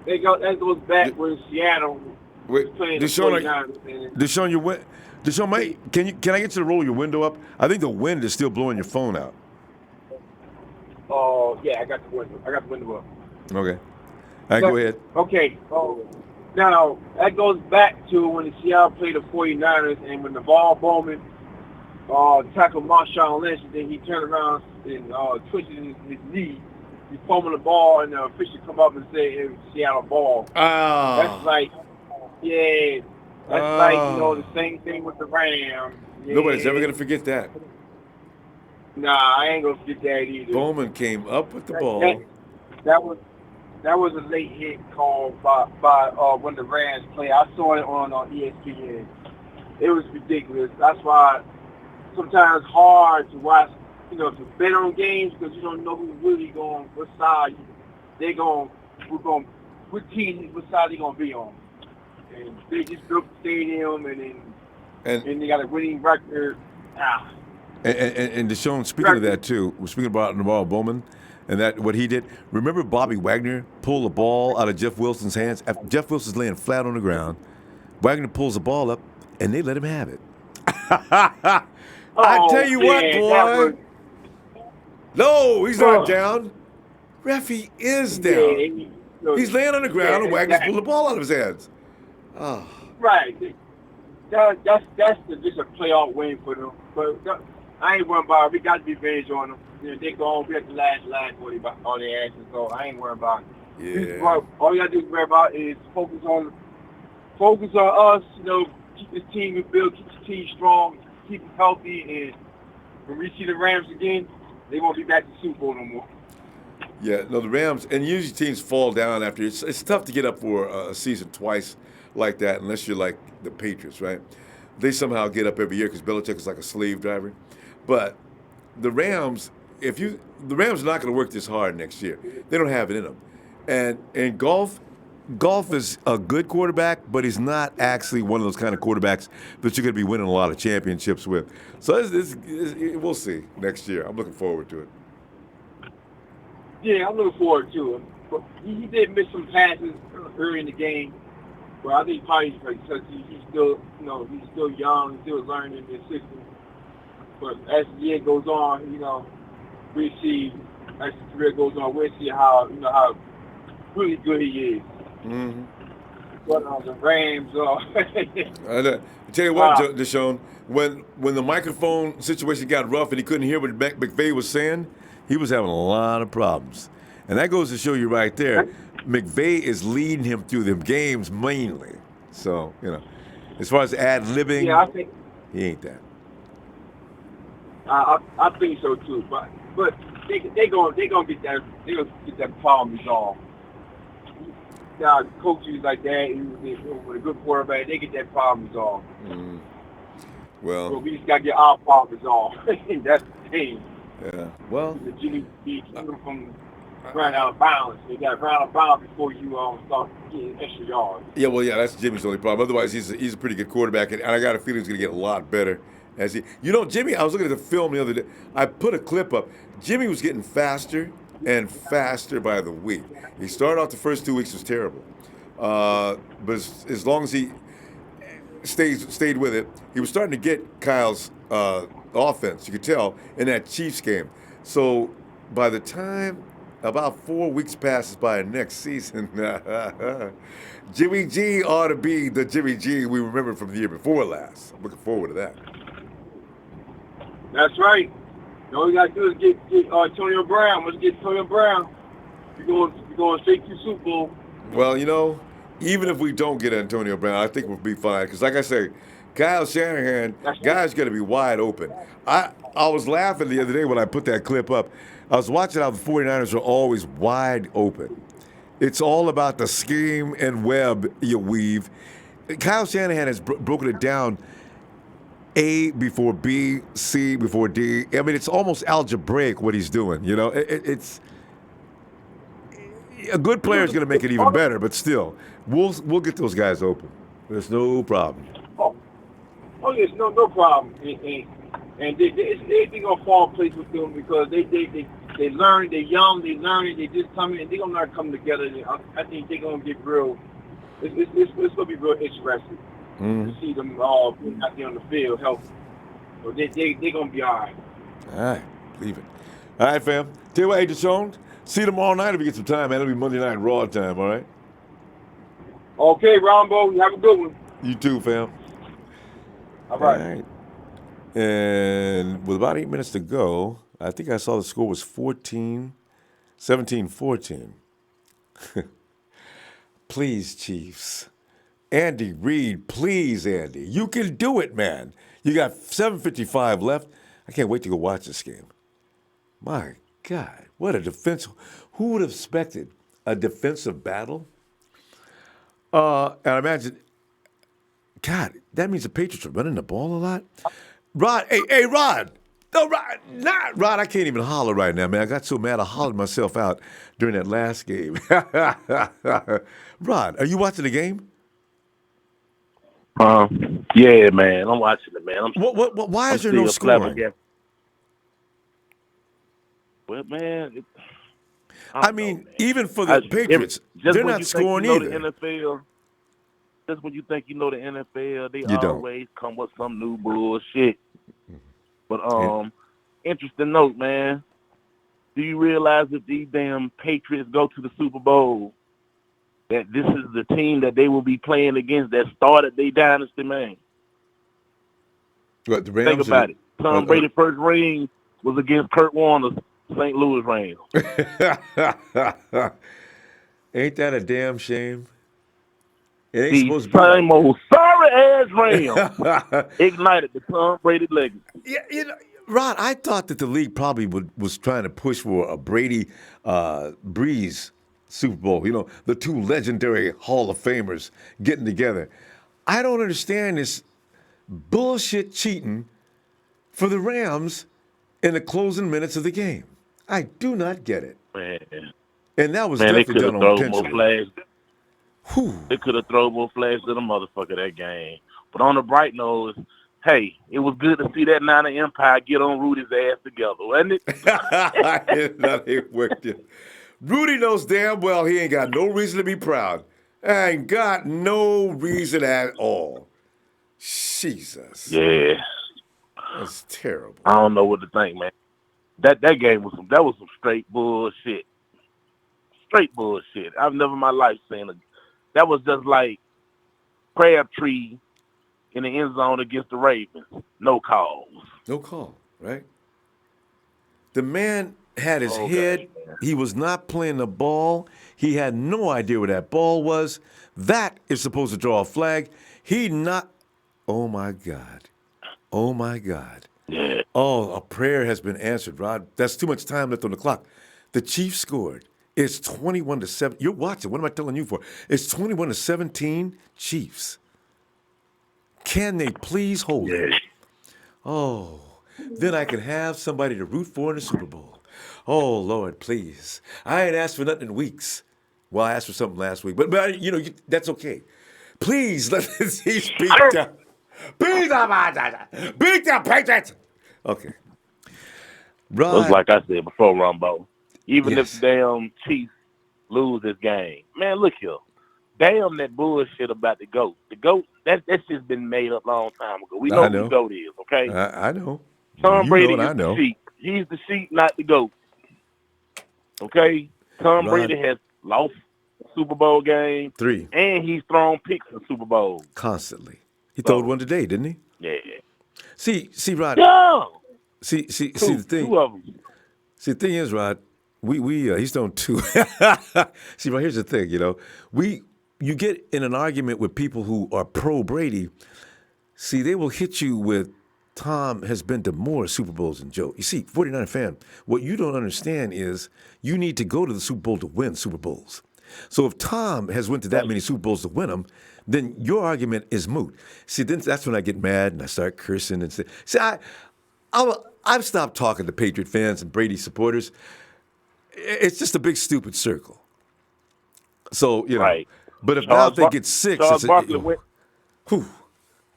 that goes back when Seattle was playing the 49ers. Deshaun, mate, can I get you to roll your window up? I think the wind is still blowing your phone out. Oh, yeah, I got the window up. Okay. All right, go ahead. Okay. Now that goes back to when the Seattle played the 49ers, and when the ball Bowman tackled Marshawn Lynch, and then he turned around and twisted his knee. He fumbled the ball, and the official come up and say it was Seattle ball. Oh. That's like, the same thing with the Rams. Yeah. Nobody's ever gonna forget that. Nah, I ain't gonna forget that either. Bowman came up with the ball. That was a late hit call by when the Rams play. I saw it on ESPN. It was ridiculous. That's why sometimes hard to watch, to bet on games, because you don't know who's really going, what side what side they gonna be on. And they just built the stadium, and they got a winning record. And Deshaun, speaking of that too, we're speaking about Navarro Bowman and that what he did. Remember Bobby Wagner pulled the ball out of Jeff Wilson's hands? Jeff Wilson's laying flat on the ground. Wagner pulls the ball up, and they let him have it. I tell you what, boy. No, he's not down. Referee is down. He's laying on the ground, and Wagner's pulling the ball out of his hands. Oh. Right. That's just a playoff win for them. But I ain't worried about it. We got to be revenge on them. They go on. We have to last on their asses. So I ain't worried about it. Yeah. All you got to do worry about is focus on us. Keep this team rebuilt, keep the team strong, keep them healthy, and when we see the Rams again, they won't be back to the Super Bowl no more. Yeah, no, the Rams, and usually teams fall down after. It's tough to get up for a season twice like that unless you're like the Patriots, right? They somehow get up every year because Belichick is like a slave driver. But the Rams, the Rams are not going to work this hard next year. They don't have it in them. And Goff is a good quarterback, but he's not actually one of those kind of quarterbacks that you're going to be winning a lot of championships with. So we'll see next year. I'm looking forward to it. Yeah, I'm looking forward to it. But he did miss some passes early in the game. But I think probably because he's still young, still learning the system. But as the year goes on, we see as the career goes on, we'll see how really good he is. Mm-hmm. But the Rams, I tell you what, Deshaun, when the microphone situation got rough and he couldn't hear what McVay was saying, he was having a lot of problems. And that goes to show you right there, McVay is leading him through them games mainly. So, as far as ad-libbing, I think he ain't that. I think so too. But they gonna get that problem resolved. Now, coaches like that, with a good quarterback, they get that problem resolved. Mm. Well, we just got to get our problem resolved. That's the thing. Yeah. Well, the Jimmy B from running out of bounds. You got to run out of bounds before you start getting extra yards. Yeah, well, that's Jimmy's only problem. Otherwise, he's a pretty good quarterback, and I got a feeling he's going to get a lot better as he. Jimmy. I was looking at the film the other day. I put a clip up. Jimmy was getting faster and faster by the week. He started off the first 2 weeks was terrible, but as long as he stayed with it, he was starting to get Kyle's offense. You could tell in that Chiefs game. So by the time about 4 weeks passes by next season, Jimmy G ought to be the Jimmy G we remember from the year before last. I'm looking forward to that. That's right. All you got to do is get Antonio Brown. Let's get Antonio Brown. You're going straight to Super Bowl. Well, even if we don't get Antonio Brown, I think we'll be fine. Because like I say, Kyle Shanahan, guy's going to be wide open. I was laughing the other day when I put that clip up. I was watching how the 49ers are always wide open. It's all about the scheme and web you weave. Kyle Shanahan has broken it down. A before B, C before D. I mean, it's almost algebraic what he's doing. It's a good player is going to make it even better, but still, we'll get those guys open. There's no problem. Oh yes, no problem. And they gonna fall in place with them because they learn. They're young. They learn. They just come in. They're gonna learn to come together. I think they're gonna get real. It's gonna be real interesting. To see them all out there on the field healthy. So they're going to be all right. All right. Leave it. All right, fam. Tell you what, hey, Deshaun, see you tomorrow night if you get some time, man. It'll be Monday Night Raw time, all right? Okay, Ronbo. You have a good one. You too, fam. All right. All right. And with about 8 minutes to go, I think I saw the score was 17-14. Please, Chiefs. Andy Reid, please, Andy. You can do it, man. You got 7:55 left. I can't wait to go watch this game. My God, what a defense. Who would have expected a defensive battle? And I imagine, God, that means the Patriots are running the ball a lot. Rod, hey, Rod. No, Rod, I can't even holler right now, man. I got so mad I hollered myself out during that last game. Rod, are you watching the game? Yeah, man. I'm watching it, man. Why is there no scoring? Well, man. I mean, even for the Patriots, they're not scoring either. Just when you think you know the NFL, they always come with some new bullshit. But interesting note, man. Do you realize if these damn Patriots go to the Super Bowl, that this is the team that they will be playing against that started their dynasty, man. What, the Rams? Think about it. Tom Brady's first ring was against Kurt Warner's St. Louis Rams. Ain't that a damn shame? It ain't the supposed to be same like old sorry-ass Rams ignited the Tom Brady legacy. Yeah, Rod, I thought that the league probably was trying to push for a Brady Breeze Super Bowl. You know, the two legendary Hall of Famers getting together. I don't understand this bullshit cheating for the Rams in the closing minutes of the game. I do not get it. Man. And that was definitely done on intentionally. They could have thrown more flags to the motherfucker that game. But on the bright note, hey, it was good to see that Niner Empire get on Rudy's ass together, wasn't it? That ain't wicked. Rudy knows damn well he ain't got no reason to be proud. Ain't got no reason at all. Jesus. Yeah. That's terrible. I don't know what to think, man. That game was some straight bullshit. Straight bullshit. I've never in my life seen it. That was just like Crabtree in the end zone against the Ravens. No calls. No call, right? The man had his head. He was not playing the ball. He had no idea where that ball was. That is supposed to draw a flag. He not. Oh, my God. Oh, my God. Yeah. Oh, a prayer has been answered, Rod. That's too much time left on the clock. The Chiefs scored. It's 21-7. You're watching. What am I telling you for? It's 21-17 Chiefs. Can they please hold it? Oh, then I can have somebody to root for in the Super Bowl. Oh, Lord, please. I ain't asked for nothing in weeks. Well, I asked for something last week, but that's okay. Please let the Chiefs beat the Patriots. Okay. Right. It was like I said before, Ronbo. Even if damn Chiefs lose this game, man, look here. Damn that bullshit about the GOAT. The GOAT, that's just been made up a long time ago. We know who the GOAT is, okay? I know. Tom Brady is the sheep. He's the sheep, not the GOAT. Okay? Tom Brady has lost Super Bowl game. 3. And he's thrown picks in Super Bowl. Constantly. He throwed one today, didn't he? Yeah. See, Rod. Yeah. See the thing. Two of them. See, the thing is, Rod, he's thrown 2. See, Rod, here's the thing, you get in an argument with people who are pro-Brady. See, they will hit you with Tom has been to more Super Bowls than Joe. You see, 49er fan, what you don't understand is you need to go to the Super Bowl to win Super Bowls. So if Tom has went to that many Super Bowls to win them, then your argument is moot. See, then that's when I get mad and I start cursing and say, I've stopped talking to Patriot fans and Brady supporters. It's just a big stupid circle. So, Right. But if now they get 6, Charles Barkley went. Go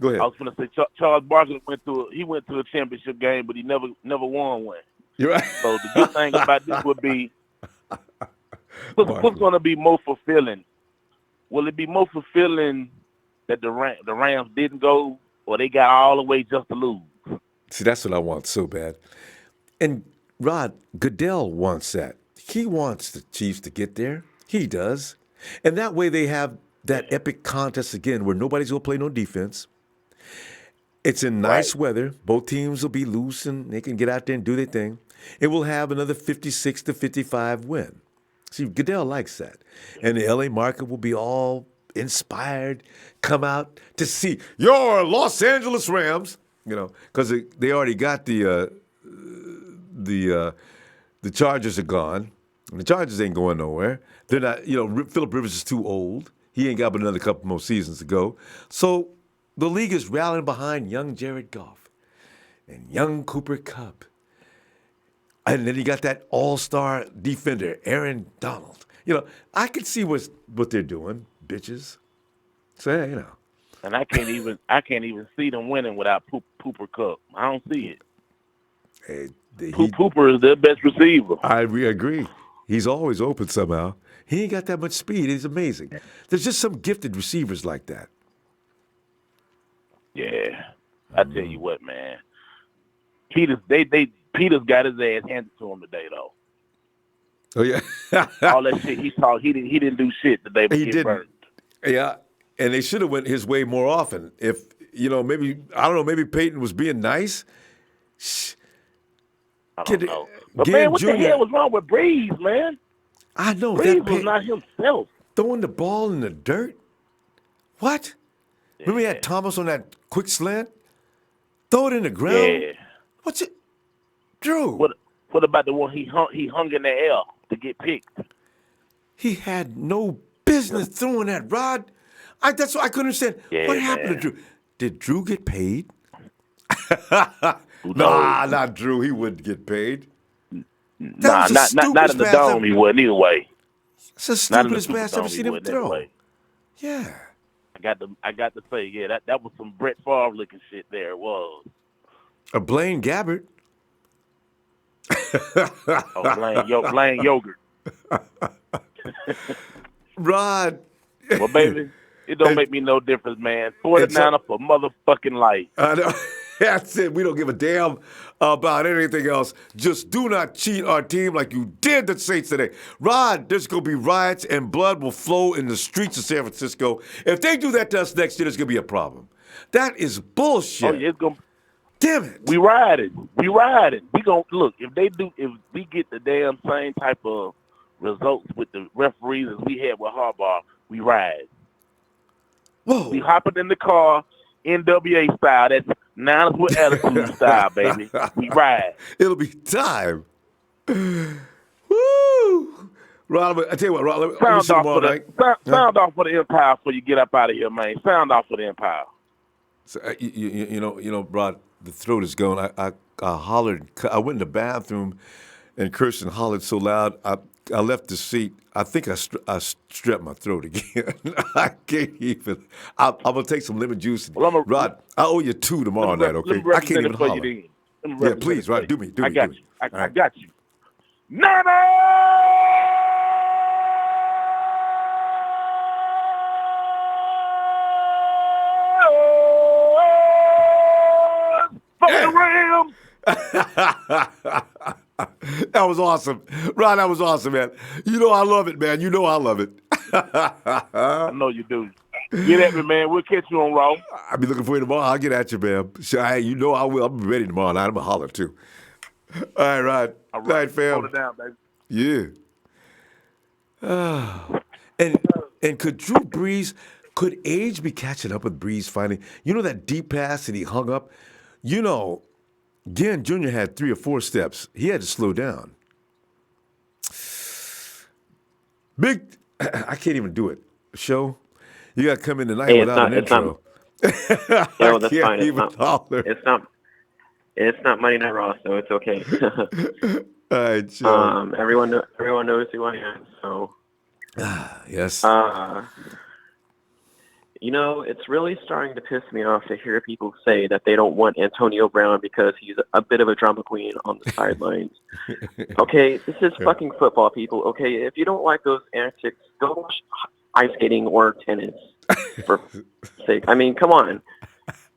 ahead. I was going to say Charles Barkley went to a championship game, but he never won one. You're right. So the good thing about this would be, what's going to be more fulfilling? Will it be more fulfilling that the Rams didn't go, or they got all the way just to lose? See, that's what I want so bad. And Rod, Goodell wants that. He wants the Chiefs to get there. He does. And that way they have that epic contest again where nobody's going to play no defense. It's in nice weather. Both teams will be loose and they can get out there and do their thing. It will have another 56-55 win. See, Goodell likes that. And the LA market will be all inspired, come out to see your Los Angeles Rams, because they already got the Chargers are gone. And the Chargers ain't going nowhere. They're not, Phillip Rivers is too old. He ain't got but another couple more seasons to go. So the league is rallying behind young Jared Goff and young Cooper Kupp. And then you got that all-star defender, Aaron Donald. I can see what they're doing, bitches. So, And I can't even see them winning without Cooper Kupp. I don't see it. Cooper is their best receiver. I agree. He's always open somehow. He ain't got that much speed. He's amazing. There's just some gifted receivers like that. Yeah. I tell you what, man. Peters got his ass handed to him today, though. Oh yeah. All that shit he talked, he didn't do shit the day he didn't. burned. Yeah, and they should have went his way more often. If maybe I don't know, maybe Peyton was being nice. I don't know. But man, what the hell was wrong with Breeze, man? I know Breeze was not himself. Throwing the ball in the dirt. What? Yeah. Remember he had Thomas on that quick slant? Throw it in the ground. Yeah. What's it, Drew? What about the one he hung in the air to get picked? He had no business throwing that rod. That's what I couldn't understand. Yeah, what happened to Drew? Did Drew get paid? No. Nah, not Drew. He wouldn't get paid. Nah, not in the dome. He wouldn't either way. It's the stupidest pass I've ever seen him throw. Anyway. Yeah. I got to say, yeah, that was some Brett Favre looking shit there. It was. A Blaine Gabbert. Blaine Yogurt. Rod. Well, baby, it don't make me no difference, man. 49er for motherfucking life. I know. That's it. We don't give a damn about anything else. Just do not cheat our team like you did the Saints today. Rod, there's going to be riots and blood will flow in the streets of San Francisco. If they do that to us next year, there's going to be a problem. That is bullshit. Oh, yeah, it's gonna. Damn it. We riding. We gonna look, if we get the damn same type of results with the referees as we had with Harbaugh, we ride. Whoa. We hopping in the car, NWA style. That's Niners with attitude style, baby. We ride. It'll be time. Woo! Rod, I tell you what, Rod, let me see tomorrow night. Sound off for the Empire before you get up out of here, man. Sound off for the Empire. So, you know, Rod, the throat is going. I hollered. I went in the bathroom, and Kirsten hollered so loud. I left the seat. I think I strapped my throat again. I can't even. I'm gonna take some lemon juice. Rod, I owe you 2 tomorrow night. Okay, I can't even holler. Yeah, please, Rod, do me. I got you. I got you. That was awesome. Rod, that was awesome, man. You know I love it, man. You know I love it. I know you do. Get at me, man. We'll catch you on Raw. I'll be looking for you tomorrow. I'll get at you, man. Hey, you know I will. I'll be ready tomorrow night. I'm going to holler, too. All right, Rod. All right. Night, fam. Hold it down, baby. And could Drew Brees, could age be catching up with Brees finally? You know that deep pass that he hung up? You know, Ginn Jr. had 3 or 4 steps. He had to slow down. I can't even do it. Show, you got to come in tonight without an intro. No, that's fine. It's not Monday Night Raw, so it's okay. All right, Joe. Everyone knows who I am. So. Yes. You know, it's really starting to piss me off to hear people say that they don't want Antonio Brown because he's a bit of a drama queen on the sidelines. Okay, this is fucking football, people. Okay, if you don't like those antics, go watch ice skating or tennis, for sake. I mean, come on.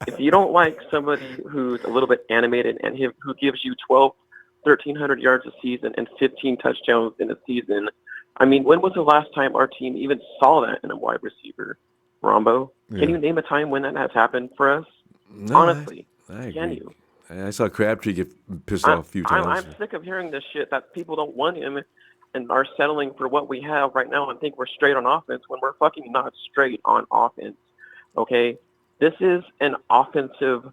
If you don't like somebody who's a little bit animated and who gives you 1,300 yards a season and 15 touchdowns in a season, I mean, when was the last time our team even saw that in a wide receiver? Rombo, can you name a time when that has happened for us? No, honestly, I can you? I saw Crabtree get pissed off a few times. I'm sick of hearing this shit that people don't want him and are settling for what we have right now and think we're straight on offense when we're fucking not straight on offense. Okay? This is an offensive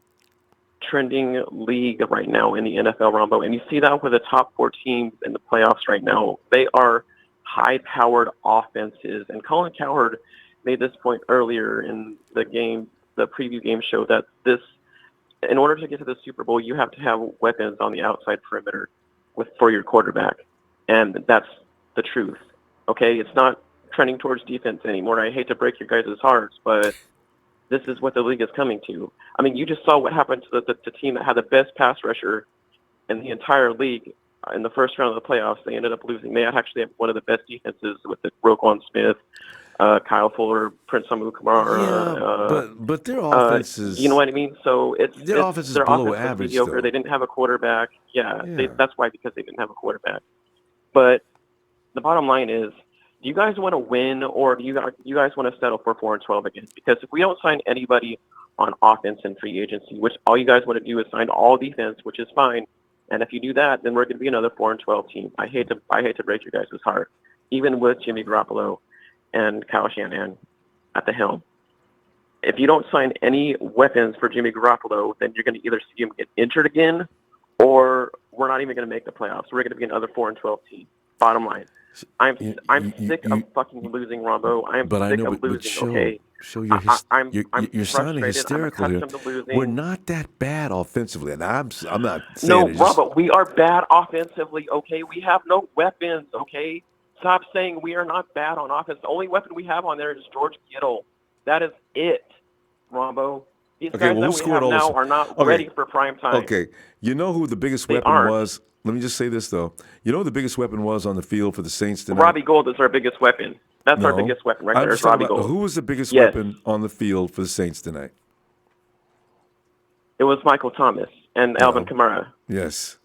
trending league right now in the NFL, Rombo, and you see that with the top 4 teams in the playoffs right now. They are high-powered offenses, and Colin Cowherd made this point earlier in the game, the preview game show, that in order to get to the Super Bowl, you have to have weapons on the outside perimeter for your quarterback. And that's the truth. Okay? It's not trending towards defense anymore. I hate to break your guys' hearts, but this is what the league is coming to. I mean, you just saw what happened to the team that had the best pass rusher in the entire league in the first round of the playoffs. They ended up losing. They actually have one of the best defenses with the Roquan Smith, Kyle Fuller, Prince Amukamara. But their offense is... You know what I mean? So their offense is below average, mediocre. though. They didn't have a quarterback. Yeah. That's why, because they didn't have a quarterback. But bottom line is, do you guys want to win, or do you guys want to settle for 4-12 again? Because if we don't sign anybody on offense in free agency, which all you guys want to do is sign all defense, which is fine, and if you do that, then we're going to be another 4-12 team. I hate to break you guys' heart, even with Jimmy Garoppolo and Kyle Shanahan at the helm. If you don't sign any weapons for Jimmy Garoppolo, then you're going to either see him get injured again, or we're not even going to make the playoffs. We're going to be another 4-12 team. Bottom line, I'm sick of fucking losing, Rombo. I'm sick of losing. Okay, you're sounding hysterical here. We're not that bad offensively, and I'm not saying no, it Rombo. We are bad offensively. Okay, we have no weapons. Okay, stop saying we are not bad on offense. The only weapon we have on there is George Kittle. That is it, Rombo. These guys that we have now are not ready for prime time. Okay, you know who the biggest weapon was? Let me just say this, though. You know who the biggest weapon was on the field for the Saints tonight? Robbie Gould is our biggest weapon. That's our biggest weapon right there is Robbie Gould. Who was the biggest weapon on the field for the Saints tonight? It was Michael Thomas and Alvin Kamara. Yes,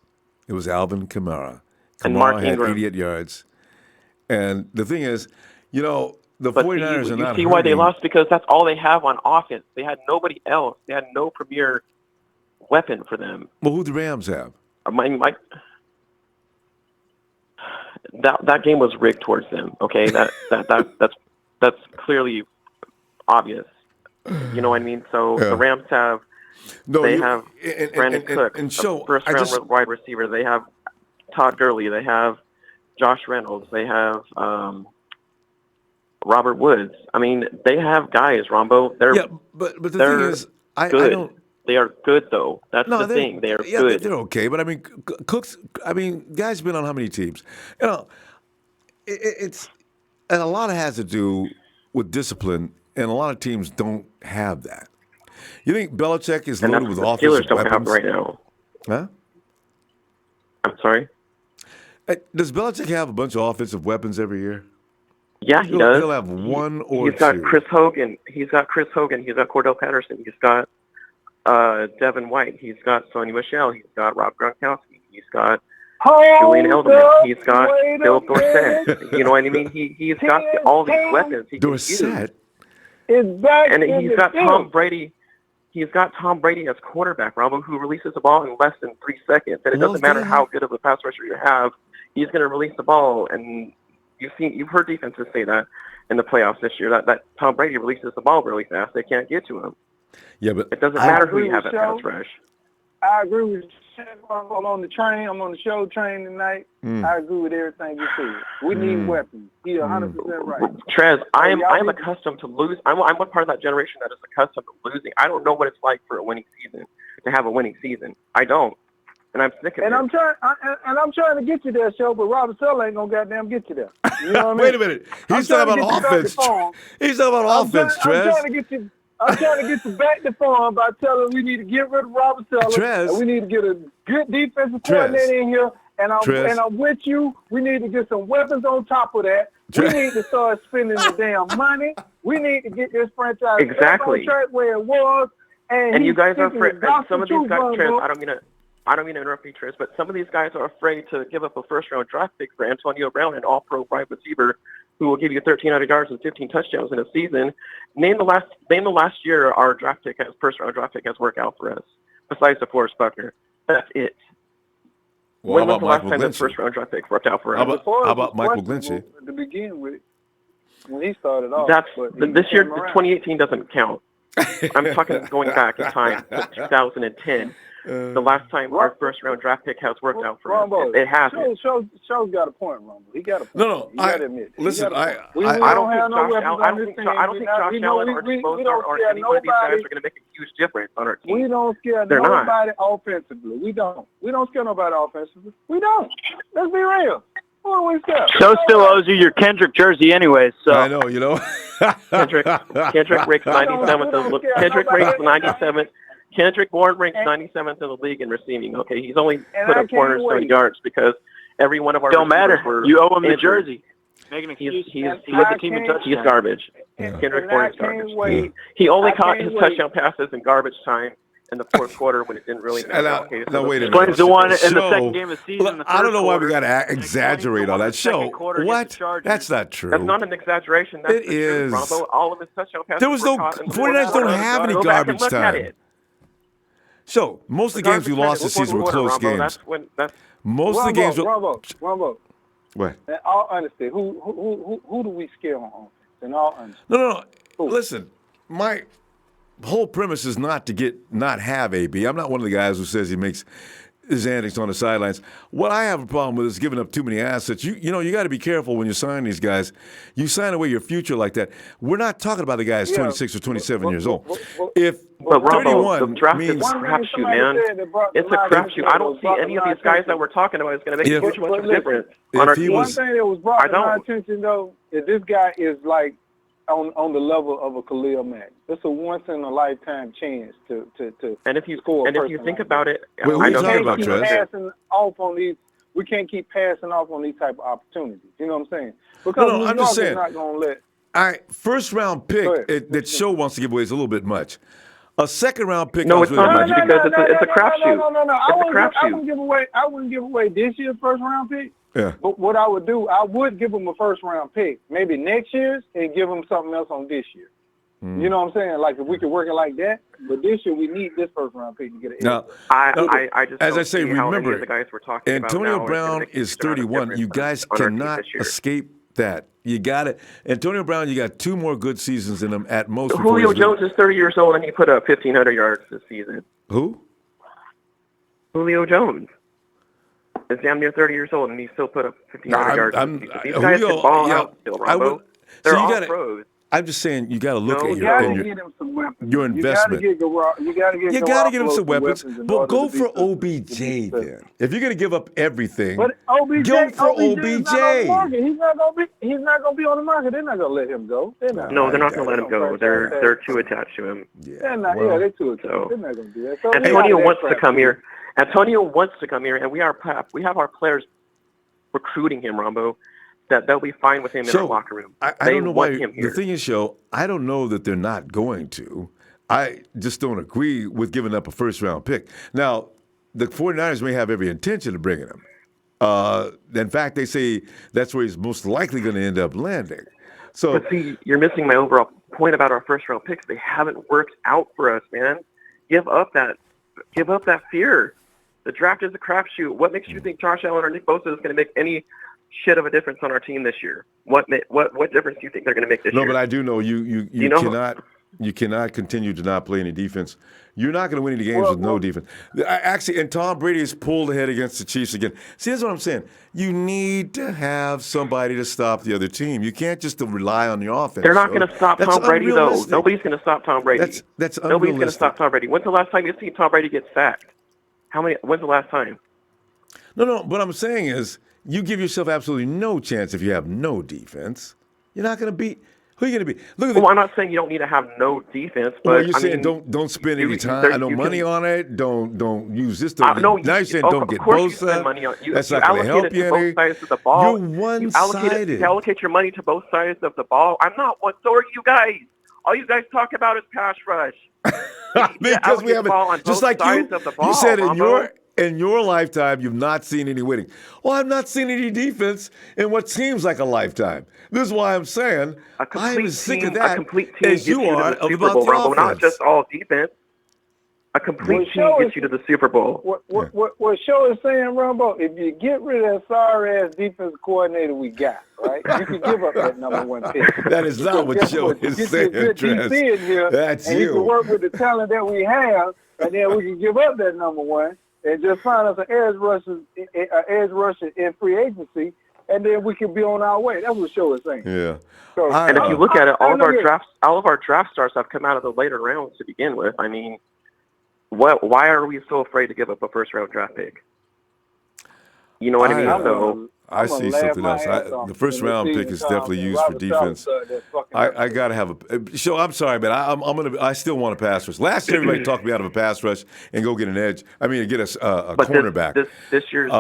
it was Alvin Kamara. And Mark Kamara had Ingram. 88 yards. And the thing is, you know, the But 49ers are not you see why they hurting. lost? Because that's all they have on offense. They had nobody else. They had no premier weapon for them. Well, who do the Rams have? That game was rigged towards them. Okay, that's clearly obvious. You know what I mean? So the Rams have Brandon Cook, first round wide receiver. They have Todd Gurley. They have Josh Reynolds. They have Robert Woods. I mean, they have guys. Rombo. But the thing is, I don't. They are good, though. That's the thing. They are good. They're okay. But I mean, Cook's. I mean, guys been on how many teams? You know, it's and a lot has to do with discipline, and a lot of teams don't have that. You think Belichick is loaded with offensive weapons right now? Huh? I'm sorry. Does Belichick have a bunch of offensive weapons every year? Yeah, he does. He'll have one or two. He's got Chris Hogan. He's got Cordell Patterson. He's got Devin White. He's got Sonny Michel. He's got Rob Gronkowski. He's got Julian Edelman. He's got Bill Dorsett. You know what I mean? He's got all these weapons. Dorsett is back, and he's got Tom Brady. He's got Tom Brady as quarterback, Robo, who releases the ball in less than 3 seconds. And it doesn't matter how good of a pass rusher you have, he's going to release the ball. And you've heard defenses say that in the playoffs this year, that Tom Brady releases the ball really fast. They can't get to him. Yeah, but it doesn't matter who you have at pass rush. I agree with you. I'm on the train. I'm on the show train tonight. I agree with everything you said. We need weapons. You're 100% right. Trez, I'm accustomed to lose. I'm one part of that generation that is accustomed to losing. I don't know what it's like for a winning season, to have a winning season. I don't. And I'm sick of it. I'm trying to get you there, show, but Robert Sella ain't gonna goddamn get you there. You know what I mean? Wait a minute. He's talking about offense. He's talking about offense, Trez. I'm trying to get you back to form by telling we need to get rid of Robert Sella. And we need to get a good defensive coordinator in here. And I'm with you. We need to get some weapons on top of that. We need to start spending the damn money. We need to get this franchise back on track where it was. And you guys are afraid. Some of these guys, Trez, I don't mean to interrupt you, Trez, but some of these guys are afraid to give up a first-round draft pick for Antonio Brown, an all-pro wide receiver who will give you 1,300 yards and 15 touchdowns in a season. Name the last year our first-round draft pick has worked out for us, besides the Forrest Buckner. That's it. Well, when was the last time the first-round draft pick worked out for us? How about Michael Glenchie? To begin with, when he started off. This year, the 2018 doesn't count. I'm talking going back in time to 2010. The last time our first-round draft pick has worked out for us. It hasn't. Show's got a point, Rumble. He got a point. No, you got to admit. Listen, I don't think Josh Allen or Bosa or any one of these guys are going to make a huge difference on our team. We don't scare nobody offensively. We don't scare nobody offensively. We don't. Let's be real. Who are we scared? Show still owes you your Kendrick jersey anyways. So I know, you know. Kendrick ranks 97th. Kendrick ranks 97th. Kendrick Bourne ranks 97th in the league in receiving. Okay, he's only put up 470 yards because every one of our don't matter. You owe him the jersey. Make an excuse. He's the team in touch. He's garbage. Kendrick Bourne is garbage. He only caught his touchdown passes in garbage time, in the fourth quarter when it didn't really matter. Now wait a minute. Explains the one in the second game of the season. Look, I don't know why we got to exaggerate on that show. What? That's not true. That's not an exaggeration. That's it the is. Truth, Ronbo. All of his touchdown passes. There was no 49ers don't have any garbage time. So most of the games we lost this season were close games. Most of the games were. Rumbo. What? In all honesty, who do we scare on offense? In all honesty. No. Listen, my whole premise is not have AB. I'm not one of the guys who says he makes his antics on the sidelines. What I have a problem with is giving up too many assets. You got to be careful when you sign these guys. You sign away your future like that. We're not talking about the guys 26 or 27 years old. But 31 the draft means is a crapshoot, man. It's a crapshoot. I don't see any of these guys that we're talking about is going to make a huge much of a difference on our team. One thing that was brought to my attention, though, is this guy is like on the level of a Khalil Mack. It's a once-in-a-lifetime chance to and if you score and if you think about it, I don't know. We can't keep passing off on these type of opportunities. You know what I'm saying? Because No, I'm just saying. Not going to let. All right, first-round pick that Show wants to give away is a little bit much. A second-round pick. No, it's not much because it's a crapshoot. No. I wouldn't give away this year's first-round pick. Yeah. But what I would do, I would give them a first-round pick, maybe next year's, and give them something else on this year. You know what I'm saying? Like if we could work it like that, but this year we need this first-round pick to get it. Now, I just as don't I say, see how any remember, of the guys we're talking Antonio about Brown is 31. You guys cannot escape that. You got it. Antonio Brown, you got 2 more good seasons in him at most. Julio Jones is 30 years old and he put up 1,500 yards this season. Who? Julio Jones is damn near 30 years old and he still put up 1,500 yards this season. These guys can ball out still, Ronbo. They're all pros. I'm just saying you got to look at your investment. You got to get him some weapons, but go for OBJ then. If you're going to give up everything, go for OBJ. He's not going to be on the market. They're not going to let him go. No, they're not going to let him go. They're too attached to him. They're too attached. They're not going to do that. So Antonio wants to come here. Antonio wants to come here, and we have our players recruiting him, Ronbo. That they'll be fine with him in our locker room. I don't know why. The thing is, I don't know that they're not going to. I just don't agree with giving up a first-round pick. Now, the 49ers may have every intention of bringing him. In fact, they say that's where he's most likely going to end up landing. So, but see, you're missing my overall point about our first-round picks. They haven't worked out for us, man. Give up that fear. The draft is a crapshoot. What makes you think Josh Allen or Nick Bosa is going to make any shit of a difference on our team this year? What difference do you think they're going to make this year? No, but I do know you cannot continue to not play any defense. You're not going to win any games with no defense. Actually, and Tom Brady has pulled ahead against the Chiefs again. See, that's what I'm saying. You need to have somebody to stop the other team. You can't just rely on the offense. They're not going to stop Tom Brady, though. Nobody's going to stop Tom Brady. That's unrealistic. Nobody's going to stop Tom Brady. When's the last time you've seen Tom Brady get sacked? When's the last time? No. What I'm saying is, you give yourself absolutely no chance if you have no defense. You're not going to beat. Who are you going to beat? Look at I'm not saying you don't need to have no defense, but you're saying don't spend any time, money on it. Don't use this. Now you're saying don't get Bosa. That's not going to help you any. You're one-sided. You allocate your money to both sides of the ball. I'm not one. So are you guys. All you guys talk about is pass rush. Because we haven't. Just like you said in your lifetime, you've not seen any winning. Well, I've not seen any defense in what seems like a lifetime. This is why I'm saying I'm as sick of that as you are about the offense. Not just all defense. A complete team gets you to the Super Bowl. What Show is saying, Ronbo, if you get rid of that sorry-ass defense coordinator we got, right, you can give up that number 1 pick. That is not what Show is saying, That's and you can work with the talent that we have, and then we can give up that number 1. And just find us an edge rusher in free agency, and then we can be on our way. That's what Show is saying. Yeah. So, and if you look at it, all of our draft stars have come out of the later rounds to begin with. I mean, why are we so afraid to give up a first-round draft pick? You know what I mean? So I see something else. The first round pick is definitely used for defense. I got to have a show. I'm sorry, but I still want a pass rush. Last year, everybody talked me out of a pass rush and go get an edge. I mean, get a cornerback. This year's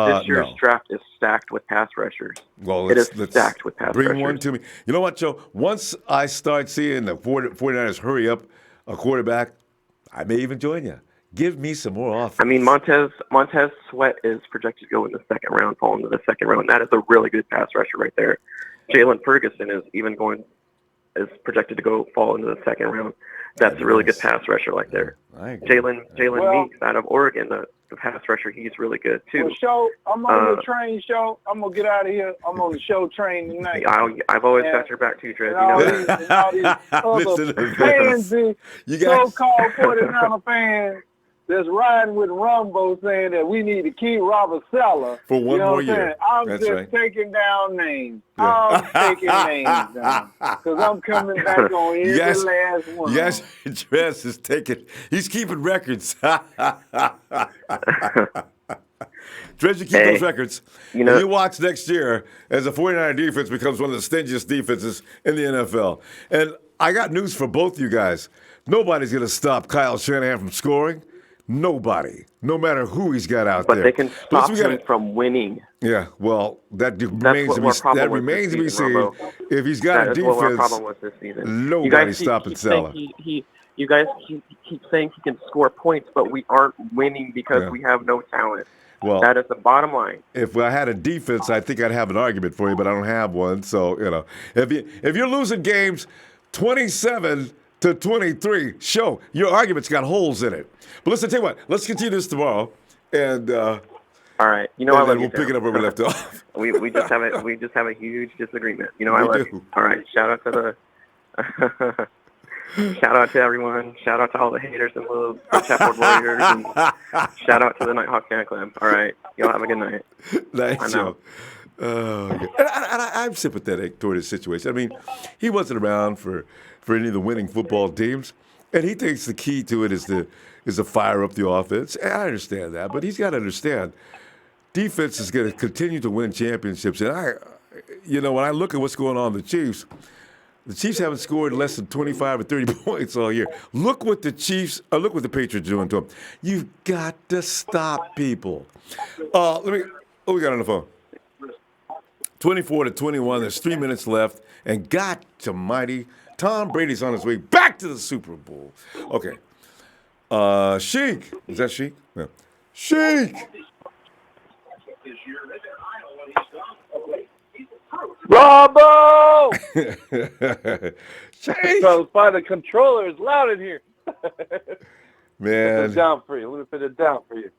draft is stacked with pass rushers. Well, it is stacked with pass rushers. Bring one to me. You know what, Joe? Once I start seeing the 49ers hurry up a quarterback, I may even join you. Give me some more offense. I mean, Montez Sweat is projected to go in the second round, fall into the second round. That is a really good pass rusher right there. Jalen Ferguson is projected to fall into the second round. That's a really good pass rusher right there. Jalen Meeks out of Oregon, the pass rusher, he's really good too. Well, show, I'm on the train show. I'm gonna get out of here. I'm on the show train tonight. I've always got your back too, Drez. You know that. All these other fans, so-called 49er fans that's riding with Ronbo saying that we need to keep Robert Saleh for one more year. I'm just taking down names. I'm taking names down because I'm coming back on every last one. Yes, Drez is taking. He's keeping records. Drez, you keep those records. You watch next year as the 49er defense becomes one of the stingiest defenses in the NFL. And I got news for both you guys. Nobody's going to stop Kyle Shanahan from scoring. Nobody, no matter who he's got out there. But they can stop him from winning. Yeah, well, that remains to be seen. If he's got a defense, what our problem was this season. Nobody's stopping Saleh. You guys keep saying he can score points, but we aren't winning because we have no talent. Well, that is the bottom line. If I had a defense, I think I'd have an argument for you, but I don't have one. So, if you're losing games 27-23, your argument's got holes in it. But listen, tell you what, let's continue this tomorrow, and all right, we'll pick it up where we left off. we just have a huge disagreement. I love you. All right, shout out to everyone. Shout out to all the haters and the Chapboard Warriors, and shout out to the Nighthawk Fan Club. All right, y'all have a good night. Nice show. I'm sympathetic toward his situation. I mean, he wasn't around for any of the winning football teams, and he thinks the key to it is to fire up the offense. And I understand that, but he's got to understand defense is going to continue to win championships. And when I look at what's going on with the Chiefs haven't scored less than 25 or 30 points all year. Look what the Patriots are doing to them. You've got to stop people. We got on the phone? 24-21. There's 3 minutes left, and God almighty, Tom Brady's on his way back to the Super Bowl. Okay. Sheik. Is that Sheik? Yeah. Sheik. Ronbo! So by the controller is loud in here. Man. Put it down for you. Let me put it down for you.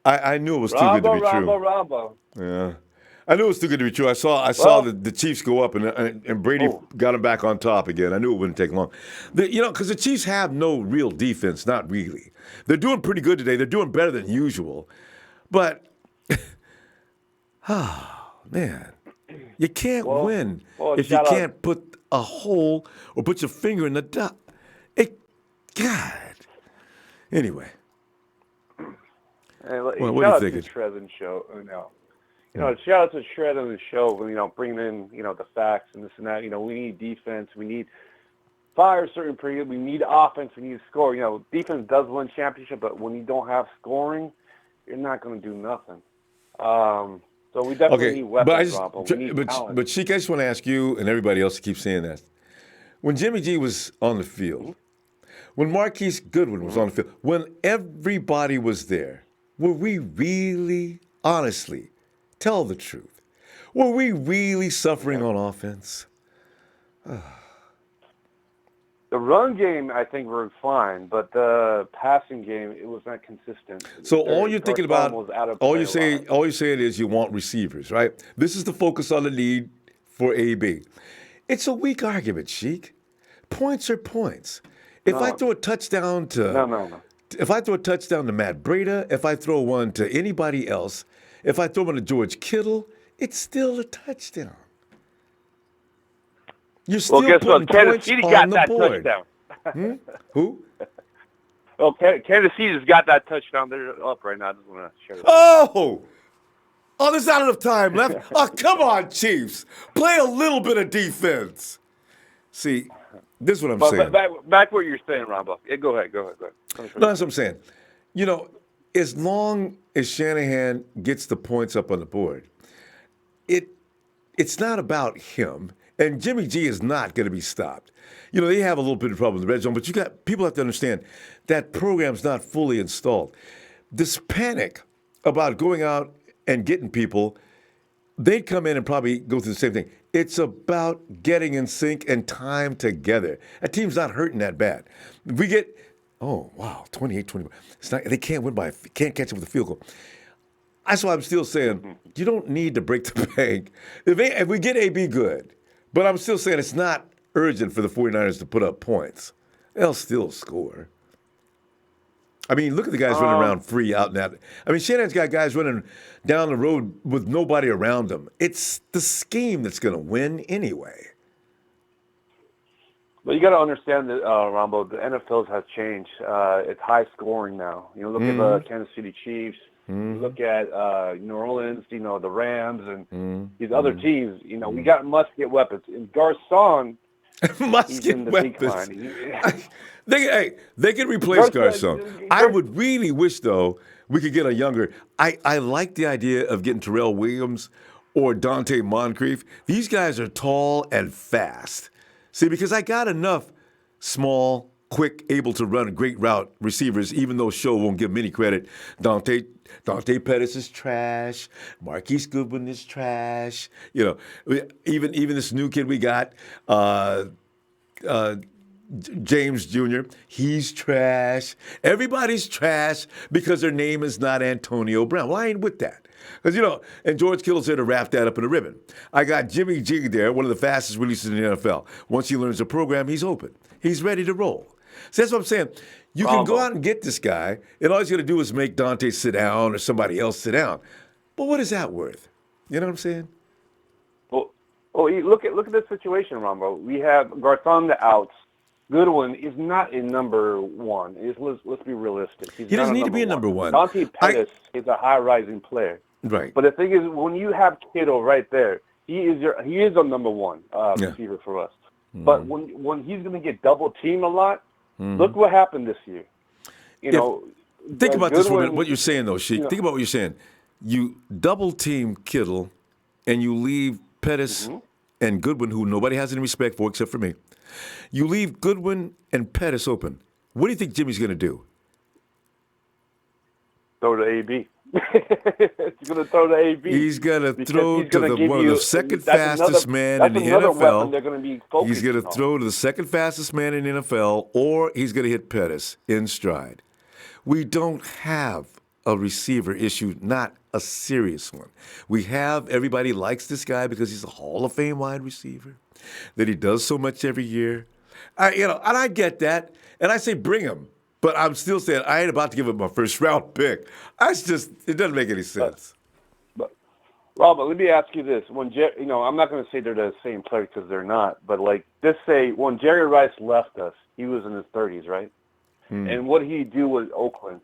I knew it was too good to be true. Ronbo. Yeah. I knew it was too good to be true. I saw the Chiefs go up and Brady got him back on top again. I knew it wouldn't take long. Because the Chiefs have no real defense, not really. They're doing pretty good today. They're doing better than usual. But, man, you can't win if you can't put a hole or put your finger in the dot. God. Anyway. Hey, what are you thinking? Shout out to Shred on the show, bringing in, the facts and this and that. We need defense. We need fire a certain period. We need offense. We need score. Defense does win championship, but when you don't have scoring, you're not going to do nothing. So we definitely need weapons, But Sheik, I just want to ask you and everybody else to keep saying that. When Jimmy G was on the field, when Marquise Goodwin was on the field, when everybody was there, were we really, honestly, tell the truth, were we really suffering on offense? The run game, I think, we're fine, but the passing game, it was not consistent. So all you're thinking about, all you're saying is you want receivers, right? This is the focus on the need for AB. It's a weak argument, Sheik. Points are points. If I throw a touchdown to if I throw a touchdown to Matt Breida, if I throw one to anybody else, if I throw one to George Kittle, it's still a touchdown. You're still putting points on the board. Touchdown. Who? Well, Kansas City's got that touchdown. They're up right now. I just want to share that. Oh, there's not enough time left. Oh, come on, Chiefs. Play a little bit of defense. See, this is what I'm saying. Back what you're saying, Ronbo. Yeah, go ahead. No, that's what I'm saying. As long as Shanahan gets the points up on the board, it's not about him. And Jimmy G is not going to be stopped. You know, they have a little bit of problem in the red zone, but people have to understand that program's not fully installed. This panic about going out and getting people, they'd come in and probably go through the same thing. It's about getting in sync and time together. A team's not hurting that bad. If we get, 28-21. They can't can't catch up with a field goal. That's why I'm still saying you don't need to break the bank. If we get AB, good. But I'm still saying it's not urgent for the 49ers to put up points. They'll still score. I mean, look at the guys running around free out and out. I mean, Shanahan's got guys running down the road with nobody around them. It's the scheme that's going to win anyway. But you got to understand that, Ronbo, the NFL has changed. It's high scoring now. You know, look at the Kansas City Chiefs. Look at New Orleans, you know, the Rams and these other teams. You know, we got musket weapons. And Garcon, he's in the decline. They can replace Garcon. I would really wish, though, we could get a younger. I like the idea of getting Terrell Williams or Dante Moncrief. These guys are tall and fast. See, because I got enough small, quick, able to run a great route receivers, even though Show won't give them any credit. Dante Pettis is trash. Marquise Goodwin is trash. You know, even this new kid we got, James Jr., he's trash. Everybody's trash because their name is not Antonio Brown. Well, I ain't with that. Because, you know, and George Kittle's there to wrap that up in a ribbon. I got Jimmy G there, one of the fastest releases in the NFL. Once he learns the program, he's open. He's ready to roll. So that's what I'm saying. You can go out and get this guy, and all he's going to do is make Dante sit down or somebody else sit down. But what is that worth? You know what I'm saying? Well, look at this situation, Ronbo. We have Garcon the outs. Goodwin is not in number one. Let's be realistic. He doesn't need to be in number one. Dante Pettis is a high-rising player. Right. But the thing is, when you have Kittle right there, he is a number one receiver for us. But when he's going to get double-teamed a lot, look what happened this year. Think about this for a minute, what you're saying, though, Sheik. Think about what you're saying. You double-team Kittle, and you leave Pettis and Goodwin, who nobody has any respect for except for me. You leave Goodwin and Pettis open. What do you think Jimmy's going to do? Throw to AB. He's going to throw to AB. He's going to throw to one of the second fastest man in the NFL. They're going to be he's going to throw to the second fastest man in the NFL, or he's going to hit Pettis in stride. We don't have a receiver issue, not a serious one. Everybody likes this guy because he's a Hall of Fame wide receiver, that he does so much every year. And I get that. And I say bring him. But I'm still saying I ain't about to give him my first round pick. It doesn't make any sense. But Robert, let me ask you this. I'm not going to say they're the same player because they're not. But just say when Jerry Rice left us, he was in his 30s, right? And what did he do with Oakland?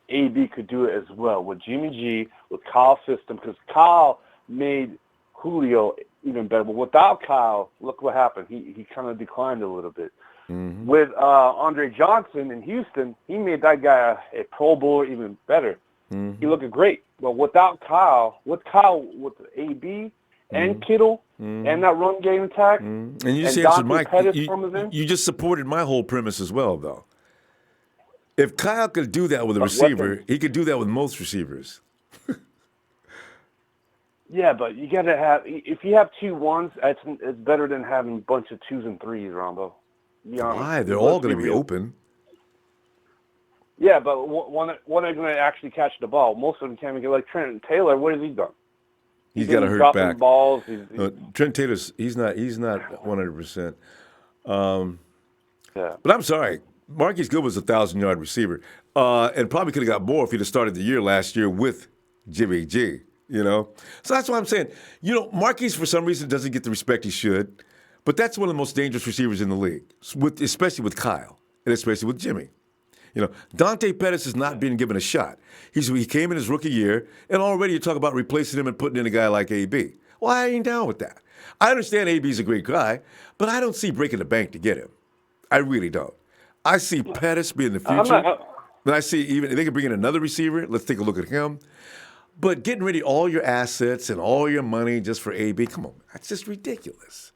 AB could do it as well with Jimmy G, with Kyle's system, because Kyle made Julio even better. But without Kyle, look what happened. He kind of declined a little bit. With Andre Johnson in Houston, he made that guy a Pro Bowler even better. He looked great. But without Kyle, with AB and Kittle and that run game attack, and you just and answered Dante you just supported my whole premise as well, though. If Kyle could do that with a receiver, he could do that with most receivers. Yeah, but you got to have – if you have 2 1s, it's better than having a bunch of 2s and 3s, Ronbo. Why? They're all going to be open. Yeah, but one are going to actually catch the ball. Most of them can't get like Trent Taylor. What has he done? He's got to hurt back. Balls. Trent Taylor's he's not 100%. Yeah. But I'm sorry. Marquise Goodwin was a 1,000-yard receiver, and probably could have got more if he'd have started the year last year with Jimmy G. So that's why I'm saying, Marquise for some reason doesn't get the respect he should, but that's one of the most dangerous receivers in the league, especially with Kyle and especially with Jimmy. Dante Pettis is not being given a shot. He came in his rookie year, and already you talk about replacing him and putting in a guy like AB. Well, I ain't down with that. I understand AB's a great guy, but I don't see breaking the bank to get him. I really don't. I see Pettis being the future. And I see even they can bring in another receiver. Let's take a look at him. But getting rid of all your assets and all your money just for AB, come on, that's just ridiculous.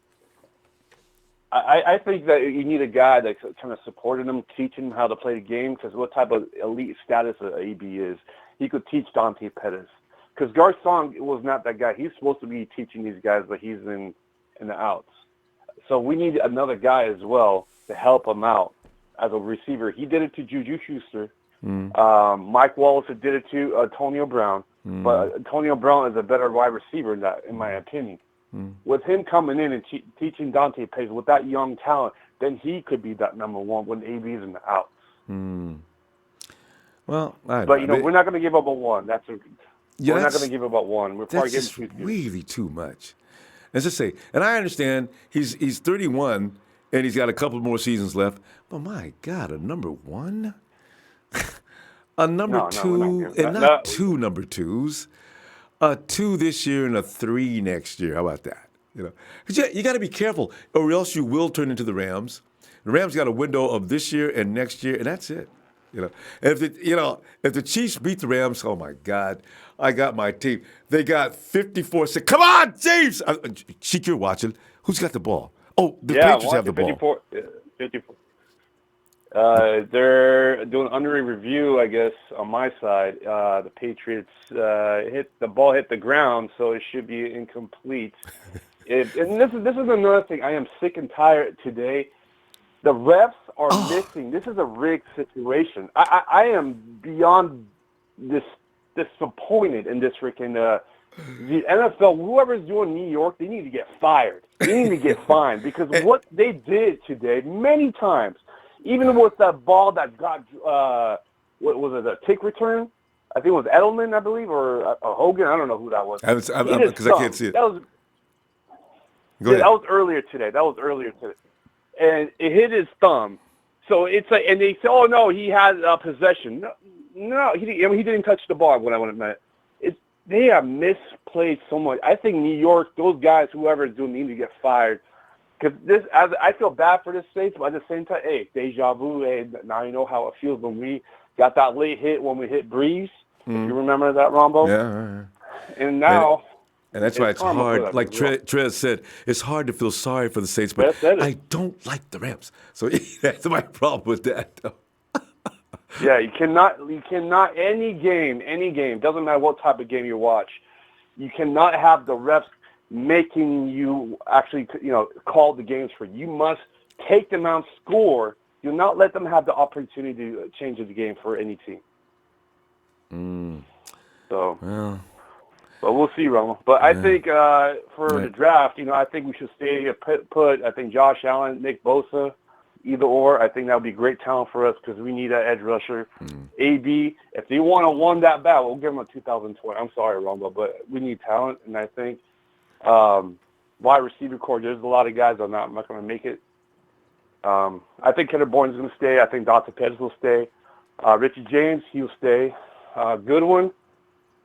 I think that you need a guy that's kind of supporting him, teaching him how to play the game, because what type of elite status AB is. He could teach Dante Pettis. Because Garcon was not that guy. He's supposed to be teaching these guys, but he's in the outs. So we need another guy as well to help him out as a receiver. He did it to Juju Schuster. Mike Wallace did it to Antonio Brown. But Antonio Brown is a better wide receiver than that, in my opinion. With him coming in and teaching Dante Pettis with that young talent, then he could be that number one when AB's in the outs. Well, but we're not going to give up a one. We're not going to give up a one. We're probably that's getting really too much. Let's just say, and I understand he's 31 and he's got a couple more seasons left. But my God, a number one, a number two, and not two number twos. A 2 this year and a 3 next year. How about that? You got to be careful, or else you will turn into the Rams. The Rams got a window of this year and next year, and that's it. If the Chiefs beat the Rams, oh my God, I got my team. They got 54-6. Come on, Chiefs! Sheik, you're watching. Who's got the ball? Oh, the Patriots have the ball. 54. They're doing under a review, I guess, on my side. The Patriots hit the ground, so it should be incomplete. And this is another thing. I am sick and tired today. The refs are missing. This is a rigged situation. I am beyond disappointed in this freaking the NFL. Whoever's doing New York, they need to get fired. They need to get fined because what they did today, many times. Even with that ball that got, what was it, a kick return? I think it was Edelman, I believe, or Hogan. I don't know who that was. Because I can't see it. That was earlier today. And it hit his thumb. So it's like, and they say, oh, no, he had possession. No, he didn't touch the ball when I went at it. They have misplayed so much. I think New York, those guys, whoever is doing, need to get fired. Because I feel bad for the Saints, but at the same time, hey, deja vu. Hey, now you know how it feels when we got that late hit when we hit Breeze. If you remember that, Ronbo? Yeah. And now, and that's why it's hard. Like Trez said, it's hard to feel sorry for the Saints, but I don't like the Rams. So that's my problem with that. Yeah, you cannot. Any game, doesn't matter what type of game you watch, you cannot have the refs making you actually, call the games for you. You must take them out, score. Do not let them have the opportunity to change the game for any team. So, but we'll see, Romo. But I think for the draft, I think we should stay put. I think Josh Allen, Nick Bosa, either or. I think that would be great talent for us because we need an edge rusher. AB, if they want to win that battle, we'll give them a 2020. I'm sorry, Romo, but we need talent, and I think wide receiver core, there's a lot of guys that are not going to make it. I think Kenneth Bourne's going to stay. I think Dante Pettis will stay. Richie James, he'll stay. Goodwin,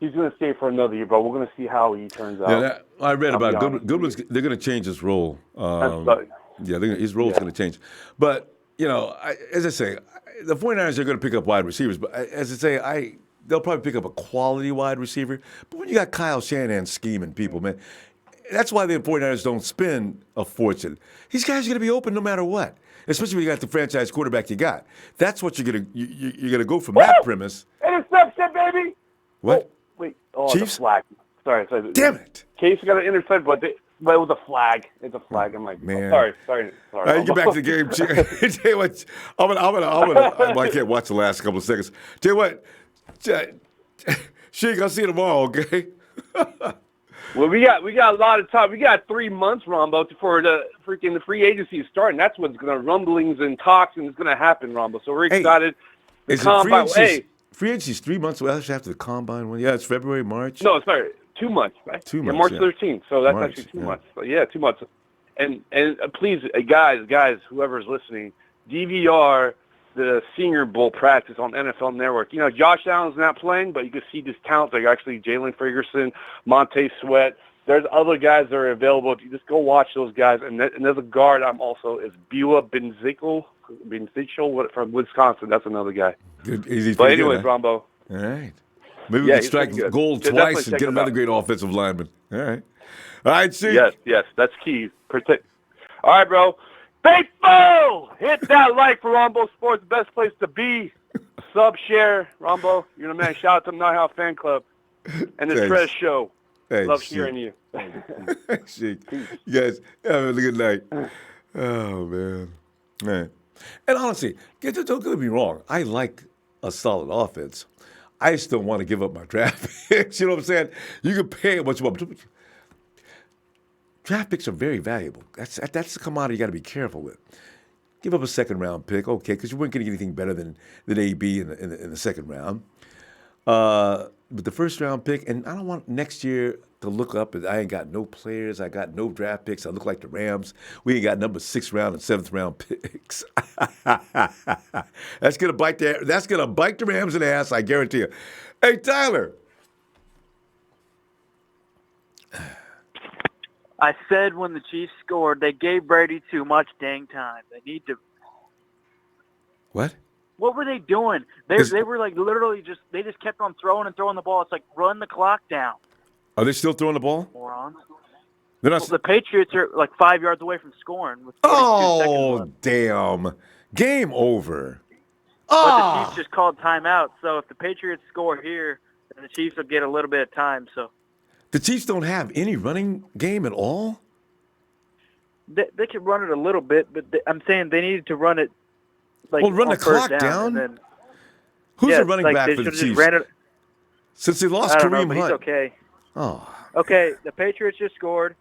he's going to stay for another year, but we're going to see how he turns out. Yeah, I read about Goodwin's. They're going to change his role. His role is going to change. But, as I say, the 49ers are going to pick up wide receivers. But as I say, they'll probably pick up a quality wide receiver. But when you got Kyle Shanahan scheming people, man, that's why the 49ers don't spend a fortune. These guys are going to be open no matter what, especially when you got the franchise quarterback you got. That's what you're going to go from that premise. Interception, baby! What? Chiefs? The flag. Sorry. Damn it. Case got an intercept, but it was a flag. It's a flag. I'm like, man. Sorry. All right, get back to the game. Tell you what, I can't watch the last couple of seconds. Tell you what, Sheik, I'll see you tomorrow, okay? Well, we got a lot of time. We got 3 months, Ronbo, for the free agency is starting. That's what's going to rumblings and talks and it's going to happen, Ronbo. So we're excited. Free agency is 3 months after the combine. Yeah, it's February, March. No, sorry, 2 months, right? 2 months. March 13th. So that's actually 2 months. So 2 months. And please, guys, whoever's listening, DVR the Senior Bowl practice on NFL Network. Josh Allen's not playing, but you can see this talent like actually Jalen Ferguson, Montez Sweat. There's other guys that are available. You just go watch those guys. And there's a guard is Bua Benzico from Wisconsin. That's another guy. Good, easy. But anyways, Ronbo. All right. Maybe we can strike gold twice and get another great offensive lineman. All right. See. Yes, that's key. All right, bro. Faithful! Hit that like for Ronbo Sports, best place to be. Sub, share. Ronbo, you're the man. Shout out to the Night House Fan Club and the Trez Show. Thanks, Love hearing you. Sheik. You guys have a good night. Oh, man. And honestly, don't get me wrong. I like a solid offense. I just don't want to give up my draft picks. You know what I'm saying? You can pay what you want. Draft picks are very valuable. That's the commodity you got to be careful with. Give up a second-round pick, okay, because you weren't going to get anything better than AB in the second round. But the first-round pick, and I don't want next year to look up and I ain't got no players, I got no draft picks, I look like the Rams. We ain't got number 6th round and 7th round picks. That's gonna bite the Rams in the ass, I guarantee you. Hey, Tyler. I said when the Chiefs scored, they gave Brady too much dang time. They need to. What? What were they doing? They were like literally they just kept on throwing and throwing the ball. It's like run the clock down. Are they still throwing the ball? Morons. They're not. Well, the Patriots are like 5 yards away from scoring with 42 seconds left. Damn! Game over. But the Chiefs just called timeout. So if the Patriots score here, then the Chiefs will get a little bit of time. So the Chiefs don't have any running game at all. They can run it a little bit, but I'm saying they needed to run it. Like, run the clock down. Then, Who's the running back for the Chiefs? Since they lost Kareem Hunt. He's okay. Oh. Okay, the Patriots just scored.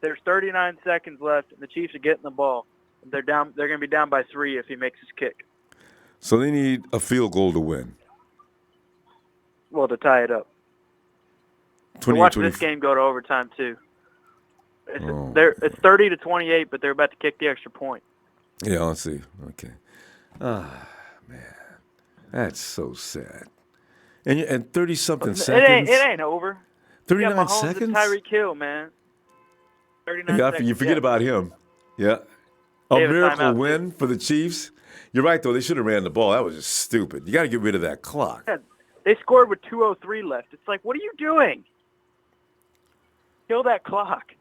There's 39 seconds left, and the Chiefs are getting the ball. They're down. They're going to be down by 3 if he makes his kick. So they need a field goal to win. Well, to tie it up. So watch this game go to overtime too. It's 30-28, but they're about to kick the extra point. Yeah, let's see. Okay. Man, that's so sad. And 30-something seconds. It ain't over. 39 seconds. And Tyreek Hill, man. 39 seconds. You forget about him. Yeah. A miracle win for the Chiefs. You're right, though. They should have ran the ball. That was just stupid. You got to get rid of that clock. Yeah, they scored with 2:03 left. It's like, what are you doing? Kill that clock.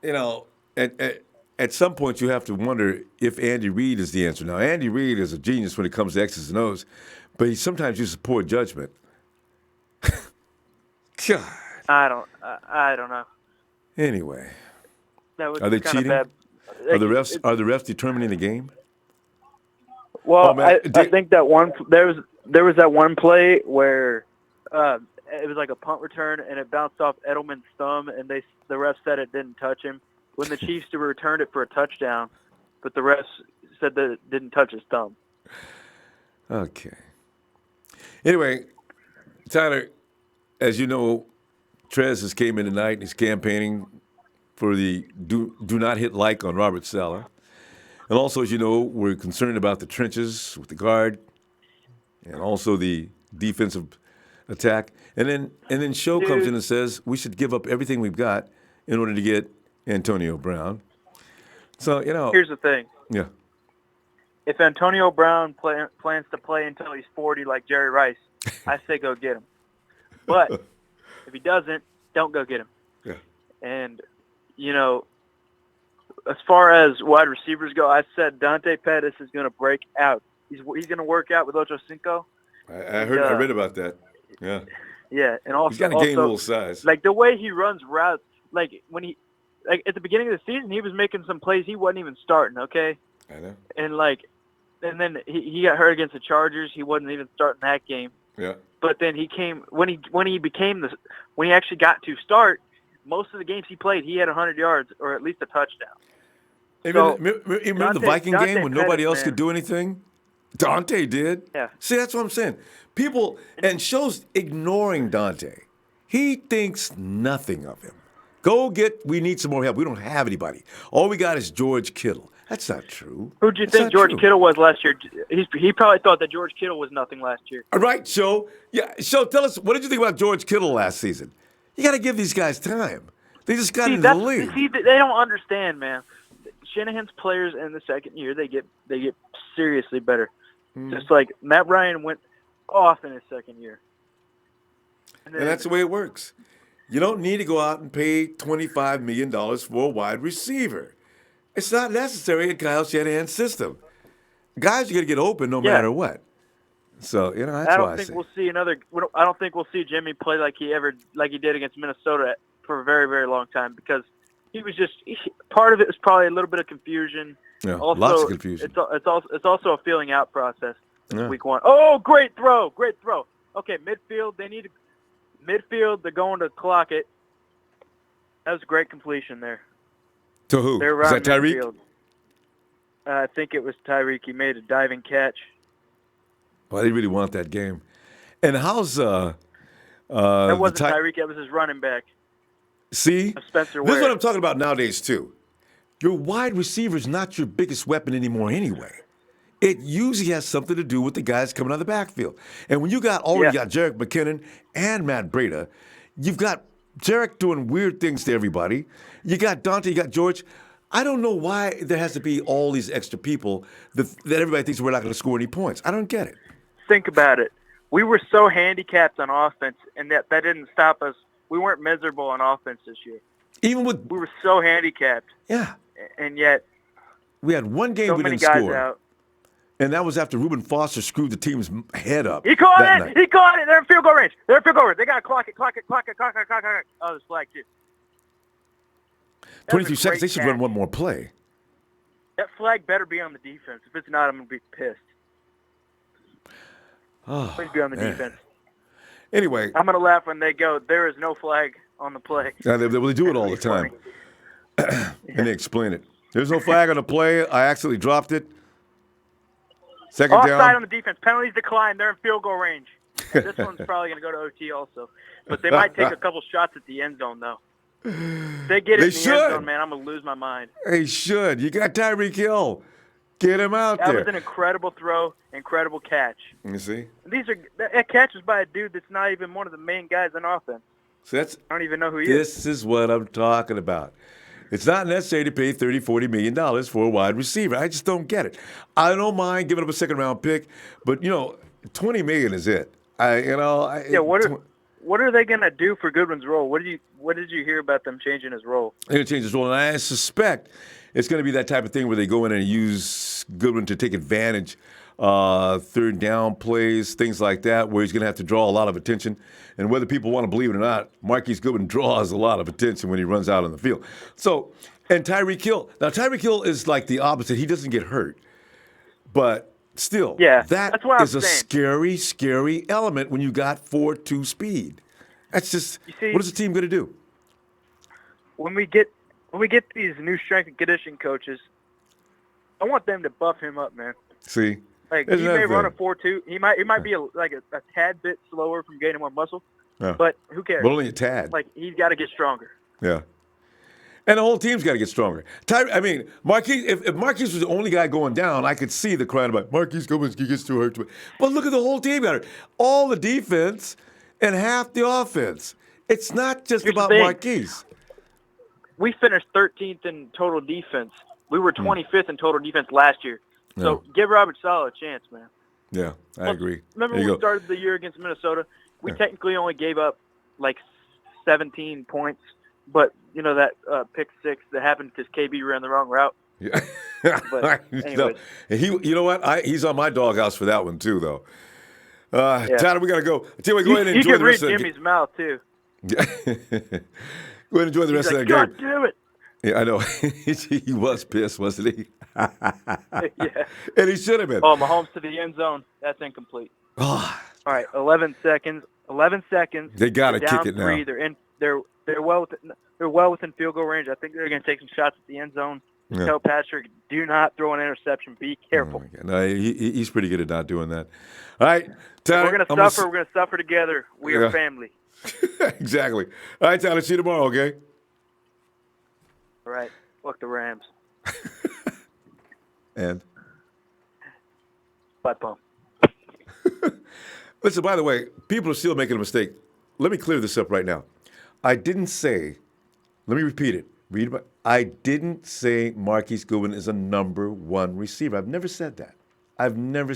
You know, at some point you have to wonder if Andy Reid is the answer. Now, Andy Reid is a genius when it comes to X's and O's, but he sometimes uses poor judgment. God. I don't know. Anyway, are they cheating? Bad. Are the refs determining the game? Well, I think that there was that one play where it was like a punt return and it bounced off Edelman's thumb, and the ref said it didn't touch him. When the Chiefs returned it for a touchdown, but the refs said that it didn't touch his thumb. Okay. Anyway, Tyler, as you know, Trez has came in tonight and he's campaigning for the do not hit like on Robert Saleh. And also, as you know, we're concerned about the trenches with the guard and also the defensive attack. And then Show comes in and says we should give up everything we've got in order to get Antonio Brown. So, you know. Here's the thing. Yeah. If Antonio Brown plans to play until he's 40 like Jerry Rice, I say go get him. But if he doesn't, don't go get him. Yeah. And, you know, as far as wide receivers go, I said Dante Pettis is going to break out. He's going to work out with Ocho Cinco. I read about that. Yeah. Yeah, and also he's got to gain a little size. Like the way he runs routes, like when he, like at the beginning of the season, he was making some plays he wasn't even starting. Okay. I know. And then he got hurt against the Chargers. He wasn't even starting that game. Yeah. But then he came when he actually got to start. Most of the games he played, he had 100 yards or at least a touchdown. Remember the Viking game when nobody else could do anything? Dante did. Yeah. See, that's what I'm saying. People, and Show's ignoring Dante. He thinks nothing of him. We need some more help. We don't have anybody. All we got is George Kittle. That's not true. Who do you think George Kittle was last year? He probably thought that George Kittle was nothing last year. All right, Show. Yeah, Show, tell us, what did you think about George Kittle last season? You got to give these guys time. They just got into the league. See, they don't understand, man. Shanahan's players in the second year, they get seriously better. Just like Matt Ryan went off in his second year. And that's the way it works. You don't need to go out and pay $25 million for a wide receiver. It's not necessary in Kyle Shanahan's system. Guys are going to get open no matter what. So, that's I why don't think we'll see another. I don't think we'll see Jimmy play like he did against Minnesota for a very, very long time because he was just part of it was probably a little bit of confusion. Yeah, also, lots of confusion. It's also a feeling out process. Yeah. Week 1. Oh, great throw. Okay, midfield. They need midfield. They're going to clock it. That was a great completion there. To who? They're Was around that Tyreek? midfield. I think it was Tyreek. He made a diving catch. Well, they really want that game. And how's That wasn't Tyreek. That was his running back. See? Spencer This is Ware. what I'm talking about nowadays, too. Your wide receiver is not your biggest weapon anymore anyway. It usually has something to do with the guys coming out of the backfield. And when you already got Jerick McKinnon and Matt Breida, you've got Jerick doing weird things to everybody. You got Dante, you got George. I don't know why there has to be all these extra people that everybody thinks we're not going to score any points. I don't get it. Think about it. We were so handicapped on offense, and that didn't stop us. We weren't miserable on offense this year. We were so handicapped. Yeah. And yet we had one game so we many didn't guys score. out. And that was after Ramon Foster screwed the team's head up. He caught that it. night. He caught it. They're in field goal range. They got to clock it. Oh, there's flag too. 23 seconds. They should catch. run one more play. That flag better be on the defense. If it's not, I'm going to be pissed. Oh, Please be on the man. defense. Anyway. I'm going to laugh when they go, there is no flag on the play. Yeah, they do it all the time. And they explain it. There's no flag on the play. I accidentally dropped it. Second Offside down. on the defense. Penalties decline. They're in field goal range. This one's probably going to go to OT also. But they might take a couple shots at the end zone, though. If they get it in the end zone, man, I'm going to lose my mind. They should. You got Tyreek Hill. Get him out That there. was an incredible throw, incredible catch. You see? That catch was by a dude that's not even one of the main guys on offense. So I don't even know who he is. This is what I'm talking about. It's not necessary to pay $30, $40 million for a wide receiver. I just don't get it. I don't mind giving up a second-round pick, but, $20 million is it. What are they going to do for Goodwin's role? What did you hear about them changing his role? They're going to change his role, and I suspect it's going to be that type of thing where they go in and use Goodwin to take advantage, third down plays, things like that, where he's going to have to draw a lot of attention. And whether people want to believe it or not, Marquise Goodwin draws a lot of attention when he runs out on the field. So, and Tyreek Hill. Now, Tyreek Hill is like the opposite. He doesn't get hurt. But still, that is a scary, scary element when you got 4.2 speed. That's just, what is the team going to do? When we get these new strength and conditioning coaches, I want them to buff him up, man. See? Like he may run a 4.2. He might be a tad bit slower from gaining more muscle. Yeah. But who cares? But only a tad. Like he's got to get stronger. Yeah. And the whole team's got to get stronger. Marquise, if Marquise was the only guy going down, I could see the crying about Marquise Goodwin gets too hurt. But look at the whole team got hurt. All the defense and half the offense. It's not just about Marquise. We finished 13th in total defense. We were 25th in total defense last year. So give Robert Saleh a chance, man. Yeah, I agree. Remember when we started the year against Minnesota? We technically only gave up like 17 points, but that pick six that happened because KB ran the wrong route. Yeah. But anyways. You know what? He's on my doghouse for that one too, though. Tyler, we gotta go. I tell you what, go ahead and enjoy the rest of the game. Jimmy's mouth too. Yeah. Go ahead and enjoy the rest of that game. God damn it! Yeah, I know. He was pissed, wasn't he? Yeah. And he should have been. Oh, Mahomes to the end zone. That's incomplete. All right, 11 seconds. 11 seconds. They gotta They're kick down it now. 3. They're in. They're well within field goal range. I think they're going to take some shots at the end zone. Yeah. Tell Patrick, do not throw an interception. Be careful. No, he's pretty good at not doing that. All right, Tyler. We're going to suffer. We're going to suffer together. We are family. Exactly. All right, Tyler. See you tomorrow, okay? All right. Fuck the Rams. And? Butt bump. Listen, by the way, people are still making a mistake. Let me clear this up right now. I didn't say, let me repeat it. I didn't say Marquise Goodwin is a number one receiver. I've never said that. I've never,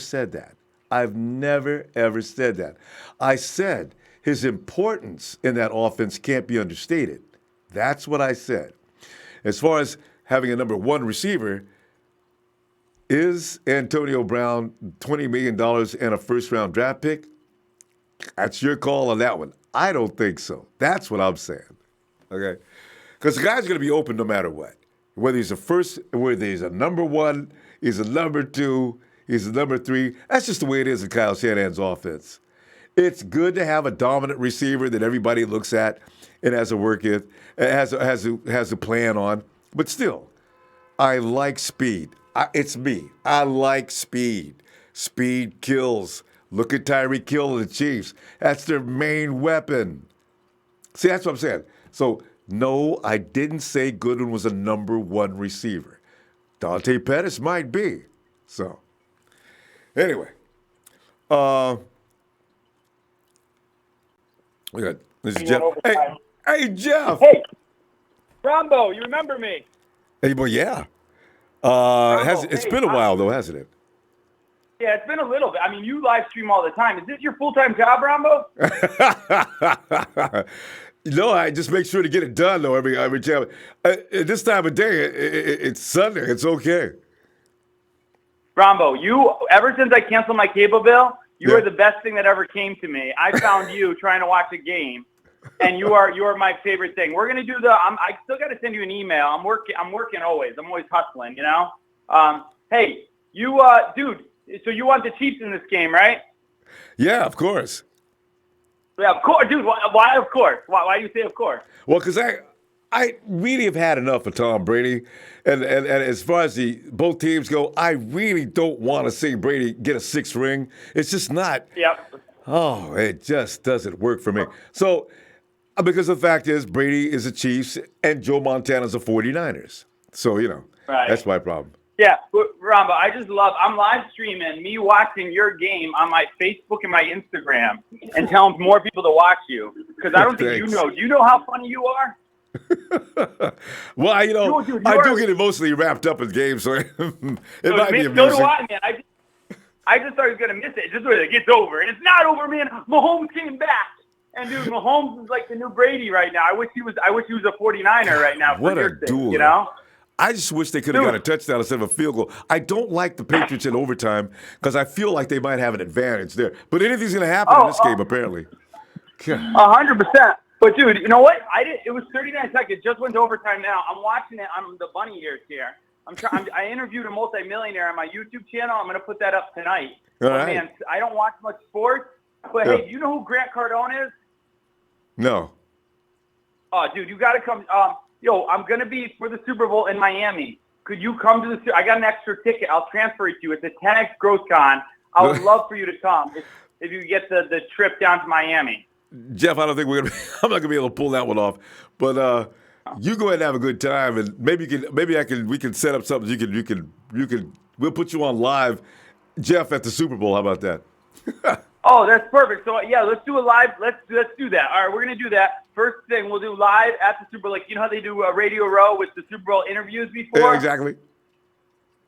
ever said that. I said his importance in that offense can't be understated. That's what I said. As far as having a number one receiver. Is Antonio Brown $20 million and a first-round draft pick? That's your call on that one. I don't think so. That's what I'm saying. Okay? Because the guy's going to be open no matter what. Whether he's whether he's a number one, he's a number two, he's a number three. That's just the way it is in Kyle Shanahan's offense. It's good to have a dominant receiver that everybody looks at and has a plan on. But still, I like speed. It's me. I like speed. Speed kills. Look at Tyreek Hill of the Chiefs. That's their main weapon. See, that's what I'm saying. So, no, I didn't say Goodwin was a number one receiver. Dante Pettis might be. So, anyway. This is Jeff. Hey, Jeff. Hey, Ronbo, you remember me? Hey, boy, yeah. It's been a while, though, hasn't it? Yeah, it's been a little bit. I mean, you live stream all the time. Is this your full-time job, Ronbo? No, I just make sure to get it done, though, every time. At this time of day, it's Sunday. It's okay. Ronbo, ever since I canceled my cable bill, you are the best thing that ever came to me. I found you trying to watch a game, and you are my favorite thing. We're gonna do I still got to send you an email. I'm working always. I'm always hustling, you know. Hey, you dude. So you want the Chiefs in this game, right? Yeah, of course. Yeah, of course, dude. Why of course? Why do you say of course? Well, because I really have had enough of Tom Brady, and as far as both teams go, I really don't want to see Brady get a sixth ring. It's just not. Yep. Oh, it just doesn't work for me. So, because the fact is, Brady is the Chiefs, and Joe Montana's the 49ers. So, right. That's my problem. Yeah, Ramba, I'm live streaming me watching your game on my Facebook and my Instagram and telling more people to watch you because I don't think you know. Do you know how funny you are? Well, I do get emotionally wrapped up in games, so it might be amusing. So do I, man. I just thought he was going to miss it. Just wait, it gets over. And it's not over, man. Mahomes came back. And, dude, Mahomes is like the new Brady right now. I wish he was a 49er right now. What a duel. You know? I just wish they could have got a touchdown instead of a field goal. I don't like the Patriots in overtime because I feel like they might have an advantage there. But anything's going to happen in this game, apparently. 100%. But, dude, you know what? It was 39 seconds. Just went to overtime now. I'm watching it on the bunny ears here. I interviewed a multimillionaire on my YouTube channel. I'm going to put that up tonight. All right. Man, I don't watch much sports. But, hey, do you know who Grant Cardone is? No. Oh, dude, you got to come. I'm going to be for the Super Bowl in Miami. Could you come to I got an extra ticket. I'll transfer it to you. It's a 10X Growth Con. I would love for you to come if you get the trip down to Miami. Jeff, I don't think I'm not going to be able to pull that one off. But you go ahead and have a good time, and we can set up something. We'll put you on live, Jeff, at the Super Bowl. How about that? Oh, that's perfect. So yeah, let's do a live. Let's do that. All right, we're gonna do that. First thing we'll do live at the Super Bowl. Like, you know how they do a Radio Row with the Super Bowl interviews before? Yeah, exactly.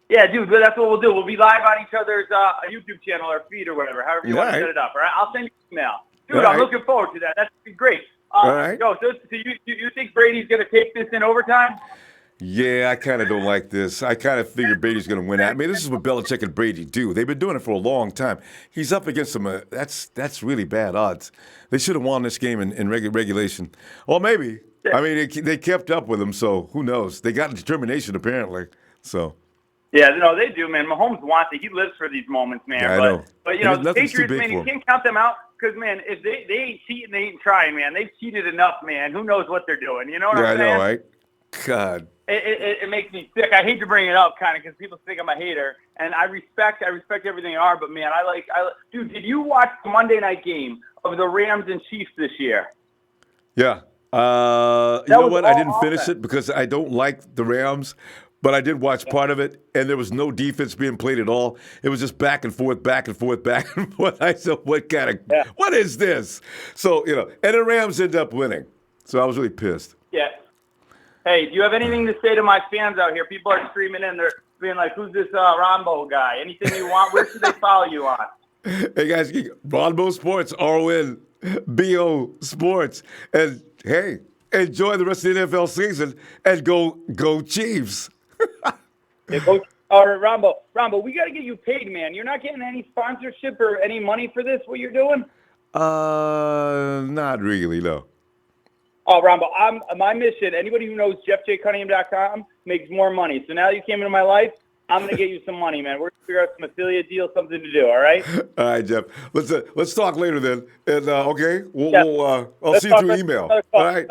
Yeah, dude, that's what we'll do. We'll be live on each other's YouTube channel or feed or whatever, however you want to set it up. All right, I'll send you an email. Dude, I'm looking forward to that. That's gonna be great. All right. So you think Brady's gonna take this in overtime? Yeah, I kind of don't like this. I kind of figure Brady's going to win that. I mean, this is what Belichick and Brady do. They've been doing it for a long time. He's up against them. That's really bad odds. They should have won this game in regulation. Well, maybe. Yeah. I mean, they kept up with him, so who knows? They got determination, apparently. So. Yeah, no, they do, man. Mahomes wants it. He lives for these moments, man. Yeah, I know. But the Patriots, man, you can't count them out because, man, if they ain't cheating, they ain't trying, man. They've cheated enough, man. Who knows what they're doing? You know what I'm saying? Yeah, I know, right? God. It makes me sick. I hate to bring it up, kind of, because people think I'm a hater, and I respect everything they are. But man, dude, did you watch the Monday night game of the Rams and Chiefs this year? Yeah. You know what? I didn't finish it because I don't like the Rams, but I did watch part of it, and there was no defense being played at all. It was just back and forth, back and forth, back and forth. I said, what is this? So and the Rams ended up winning. So I was really pissed. Yeah. Hey, do you have anything to say to my fans out here? People are streaming in. They're being like, who's this Ronbo guy? Anything you want? Where should they follow you on? Hey, guys, Ronbo Sports, RONBO Sports. And, hey, enjoy the rest of the NFL season and go Chiefs. Yeah, Coach. All right, Ronbo, we got to get you paid, man. You're not getting any sponsorship or any money for this, what you're doing? Not really, no. Oh, Ronbo, my mission, anybody who knows JeffJCunningham.com makes more money. So now you came into my life, I'm going to get you some money, man. We're going to figure out some affiliate deal, something to do, all right? All right, Jeff. Let's talk later then. And, okay, I'll see you through email. All right.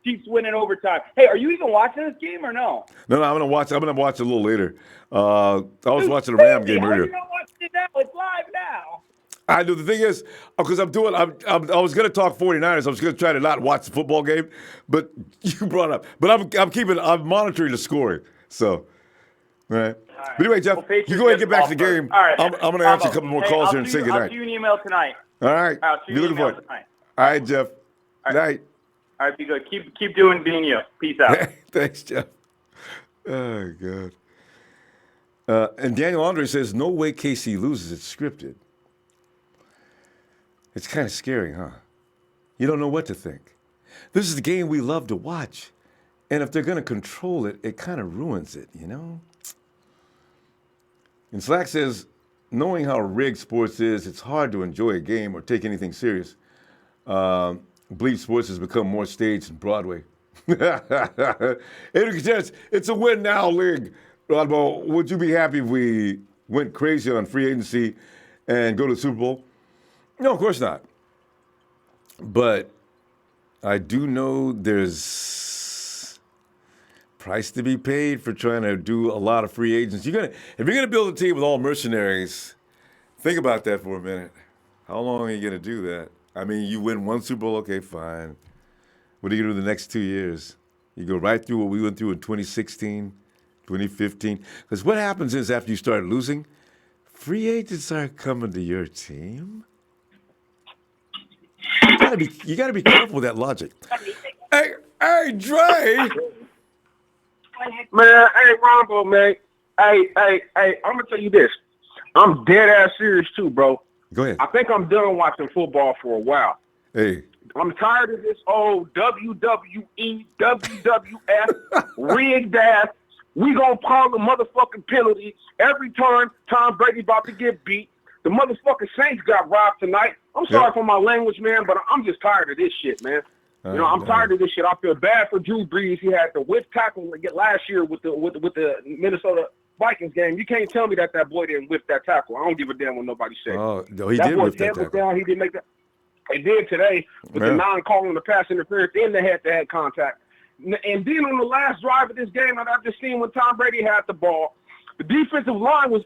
Chiefs winning overtime. Hey, are you even watching this game or no? No, I'm gonna watch it a little later. I was watching the Ram game earlier. How are you not watching it now? It's live now. I know. The thing is, because I was gonna talk 49ers. I was gonna try to not watch the football game, but you brought it up. But I'm monitoring the scoring. So, all right. But anyway, Jeff, you go ahead and get back to the game. All right. I'm gonna answer a couple more calls here and say goodnight. I'll see you an email tonight. All right. I'll see you an email tonight. All right, Jeff. Good night. All right, be good. Keep being you. Peace out. Thanks, Jeff. Oh, God. And Daniel Andre says, no way KC loses. It's scripted. It's kind of scary, huh? You don't know what to think. This is the game we love to watch. And if they're going to control it, it kind of ruins it, you know? And Slack says, knowing how rigged sports is, it's hard to enjoy a game or take anything serious. Believe sports has become more staged than Broadway. It's a win now league. Ronbo, would you be happy if we went crazy on free agency and go to the Super Bowl? No, of course not. But I do know there's price to be paid for trying to do a lot of free agents. If you're gonna build a team with all mercenaries, think about that for a minute. How long are you gonna do that? I mean, you win one Super Bowl, okay, fine. What are you going to do the next 2 years? You go right through what we went through in 2016, 2015. Because what happens is after you start losing, free agents aren't coming to your team. You gotta be careful with that logic. Hey, Dre! Man, hey, Ronbo, man. Hey, I'm going to tell you this. I'm dead ass serious too, bro. Go ahead. I think I'm done watching football for a while. Hey. I'm tired of this old WWE, WWF, rigged ass. We gonna call the motherfucking penalty every time Tom Brady about to get beat. The motherfucking Saints got robbed tonight. I'm sorry for my language, man, but I'm just tired of this shit, man. I'm tired of this shit. I feel bad for Drew Brees. He had the whip tackle last year with the Minnesota Vikings game. You can't tell me that boy didn't whip that tackle. I don't give a damn what nobody says. Oh, no, he did whip that tackle. Down. He didn't make that. He did today with the non-calling the pass interference in the head-to-head contact. And then on the last drive of this game, I've just seen when Tom Brady had the ball, the defensive lineman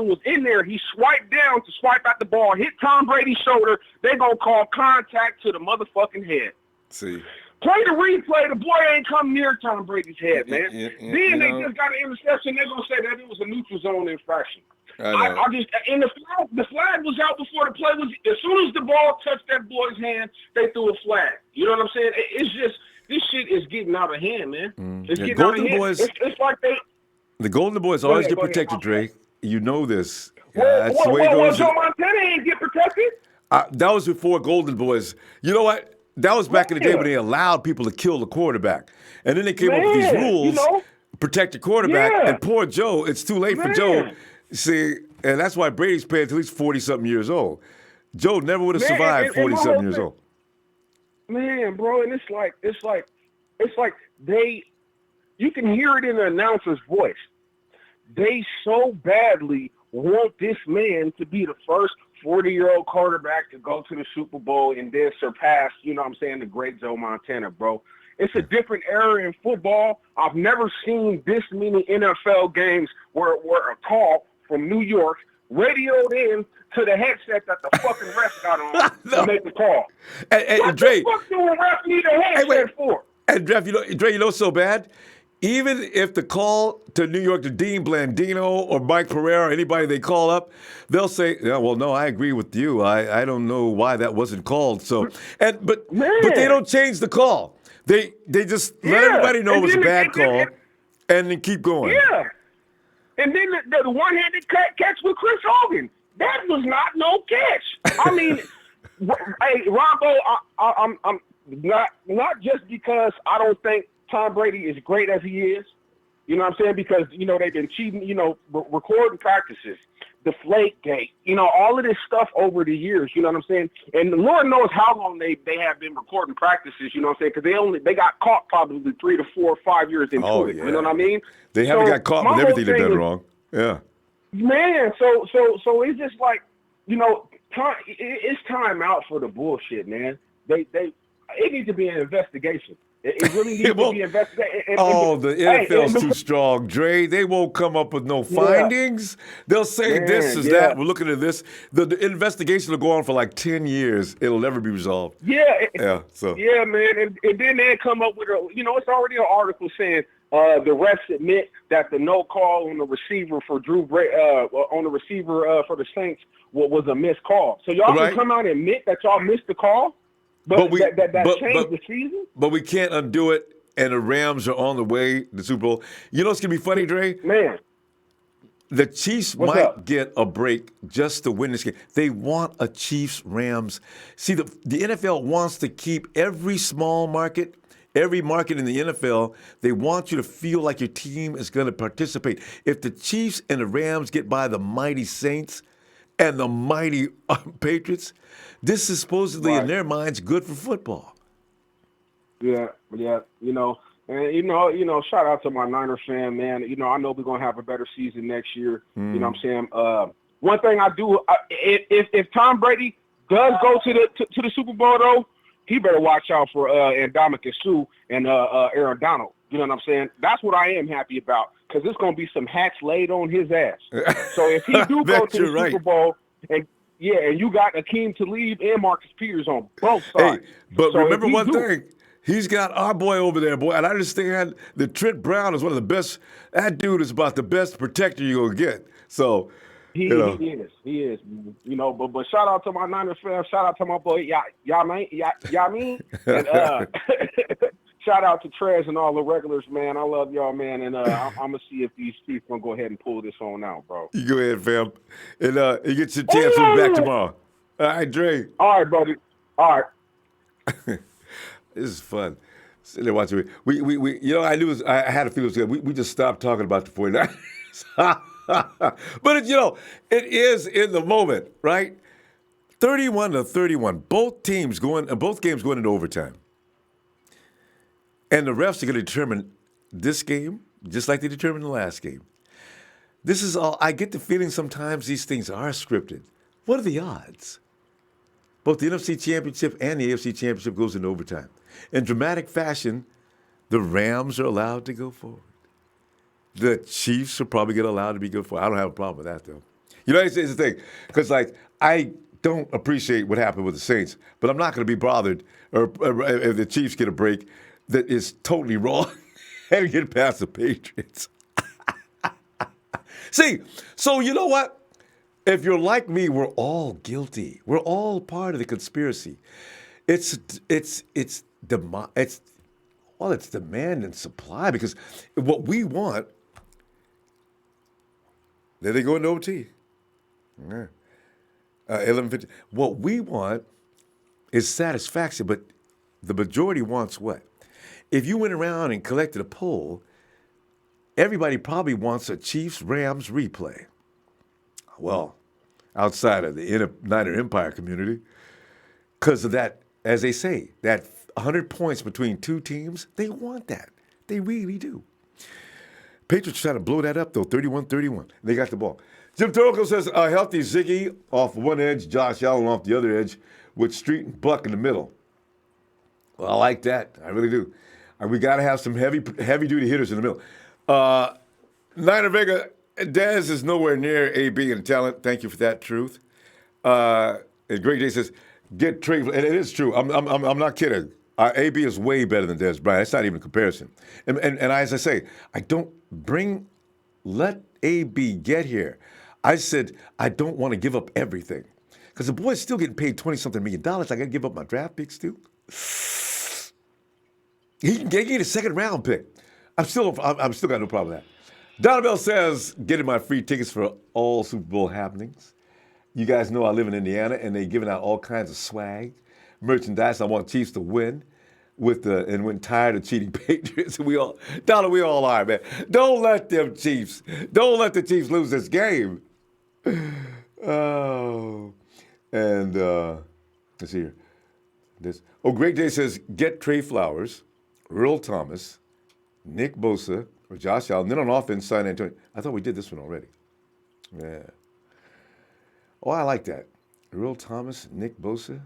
was in there. He swiped down to swipe out the ball, hit Tom Brady's shoulder. They gonna call contact to the motherfucking head. See. Play the replay. The boy ain't come near Tom Brady's head, man. Then they just got an interception. They're gonna say that it was a neutral zone infraction. I just and the flag was out before the play was. As soon as the ball touched that boy's hand, they threw a flag. You know what I'm saying? It's just this shit is getting out of hand, man. It's getting out of hand. It's like the Golden Boys always get protected, Drake. You know this. That's the way it goes. Joe Montana ain't get protected. That was before Golden Boys. You know what? That was back in the day when they allowed people to kill the quarterback. And then they came up with these rules, protect the quarterback. And poor Joe, it's too late for Joe. See, and that's why Brady's playing until he's 40-something years old. Joe never would have survived 40-something years old. Man, bro, and it's like you can hear it in the announcer's voice. They so badly want this man to be the first 40-year-old quarterback to go to the Super Bowl and then surpass, you know what I'm saying, the great Joe Montana, bro. It's a different era in football. I've never seen this many NFL games where a call from New York radioed in to the headset that the fucking ref got on to make the call. And Dre, what the fuck do a ref need a headset for? And Dre, you know so bad? Even if the call to New York to Dean Blandino or Mike Pereira or anybody they call up, they'll say, "Yeah, well, no, I agree with you. I don't know why that wasn't called." So, but they don't change the call. They just let everybody know it was a bad call, and then keep going. Yeah, and then the one-handed catch with Chris Hogan, that was not no catch. I mean, hey, Ronbo, not just because I don't think Tom Brady is great as he is. You know what I'm saying? Because, they've been cheating, recording practices, Deflategate, all of this stuff over the years, you know what I'm saying? And the Lord knows how long they have been recording practices, you know what I'm saying? Because they got caught probably 3 to 4 or 5 years into it, you know what I mean? They haven't got caught with everything they've done wrong. Yeah. Man, so it's just like, it's time out for the bullshit, man. It needs to be an investigation. It really needs to be investigated. The NFL's too strong, Dre. They won't come up with no findings. They'll say this is that. We're looking at this. The investigation will go on for like 10 years. It'll never be resolved. Yeah, man. And then they come up with it's already an article saying the refs admit that the no call on the receiver for for the Saints was a missed call. So y'all can come out and admit that y'all missed the call? But that changed the season? But we can't undo it, and the Rams are on the way to the Super Bowl. You know what's going to be funny, Dre? Man. The Chiefs might get a break just to win this game. They want a Chiefs-Rams. See, the NFL wants to keep every small market, every market in the NFL, they want you to feel like your team is going to participate. If the Chiefs and the Rams get by the mighty Saints and the mighty Patriots, this is supposedly in their minds good for football. Yeah. And shout out to my Niner fan, man. I know we're gonna have a better season next year. You know what I'm saying? One thing I do, if Tom Brady does go to the Super Bowl though, he better watch out for Ndamukong Suh and Aaron Donald. You know what I'm saying? That's what I am happy about, because there's gonna be some hats laid on his ass. So if he do go to the Super Bowl and you got Akeem Talib and Marcus Peters on both sides. Hey, but so remember one thing. He's got our boy over there, boy. And I understand that Trent Brown is one of the best. That dude is about the best protector you're going to get. So, He is. But shout out to my Niners fans. Shout out to my boy, Yamin. And shout out to Trez and all the regulars, man. I love y'all, man. And I'm going to see if these Chiefs going to go ahead and pull this on out, bro. You go ahead, fam. And you get your chance to be back tomorrow. All right, Dre. All right, buddy. All right. This is fun. Sitting there watching. I had a feeling it was good. We just stopped talking about the 49ers. But it is in the moment, right? 31-31. Both games going into overtime. And the refs are going to determine this game just like they determined the last game. This is all. I get the feeling sometimes these things are scripted. What are the odds? Both the NFC Championship and the AFC Championship goes into overtime. In dramatic fashion, the Rams are allowed to go forward. The Chiefs are probably get allowed to be good forward. I don't have a problem with that, though. It's the thing. Because, I don't appreciate what happened with the Saints, but I'm not going to be bothered or if the Chiefs get a break that is totally wrong and get past the Patriots. See, so you know what? If you're like me, we're all guilty. We're all part of the conspiracy. It's demand and supply, because what we want, there they go into OT. 11:50. What we want is satisfaction, but the majority wants what? If you went around and collected a poll, everybody probably wants a Chiefs-Rams replay. Well, outside of the Niner Empire community, because of that, as they say, that 100 points between two teams, they want that. They really do. Patriots trying to blow that up, though, 31-31. They got the ball. Jim Toroco says, a healthy Ziggy off one edge, Josh Allen off the other edge, with Street and Buck in the middle. Well, I like that. I really do. We got to have some heavy-duty hitters in the middle. Niner Vega, Dez is nowhere near AB in talent. Thank you for that truth. And Greg J says, get Trey. And it is true. I'm not kidding. AB is way better than Dez Bryant. It's not even a comparison. And as I say, let AB get here. I said, I don't want to give up everything. Because the boy's still getting paid $20-something million. I got to give up my draft picks too. He can get a second-round pick. I'm still got no problem with that. Donabell says, getting my free tickets for all Super Bowl happenings. You guys know I live in Indiana, and they're giving out all kinds of swag, merchandise. I want Chiefs to win. and went tired of cheating Patriots. Donald, we all are, man. Don't let the Chiefs lose this game. Oh, and let's see here. Great Day says, get Trey Flowers, Earl Thomas, Nick Bosa, or Josh Allen. Then on offense, sign Antonio. I thought we did this one already. Yeah. Oh, I like that. Earl Thomas, Nick Bosa,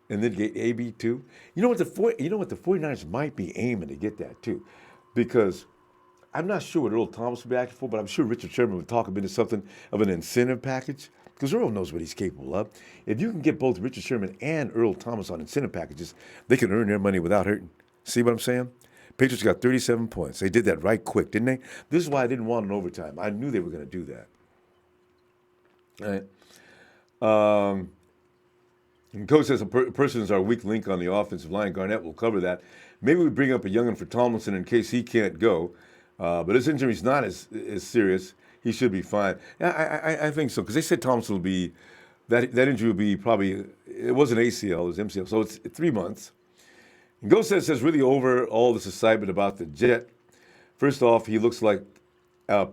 and then get AB too. You know what the 49ers might be aiming to get that too, because I'm not sure what Earl Thomas would be asking for, but I'm sure Richard Sherman would talk him into something of an incentive package, because Earl knows what he's capable of. If you can get both Richard Sherman and Earl Thomas on incentive packages, they can earn their money without hurting. See what I'm saying? Patriots got 37 points. They did that right quick, didn't they? This is why I didn't want an overtime. I knew they were going to do that. All right. And Coach says a person is our weak link on the offensive line. Garnett will cover that. Maybe we bring up a young'un for Tomlinson in case he can't go. But his injury is not as serious. He should be fine. I think so, because they said Tomlinson will be, that injury will be probably, it wasn't ACL, it was MCL, so it's 3 months. And Gosset says really over all this excitement about the Jet. First off, he looks like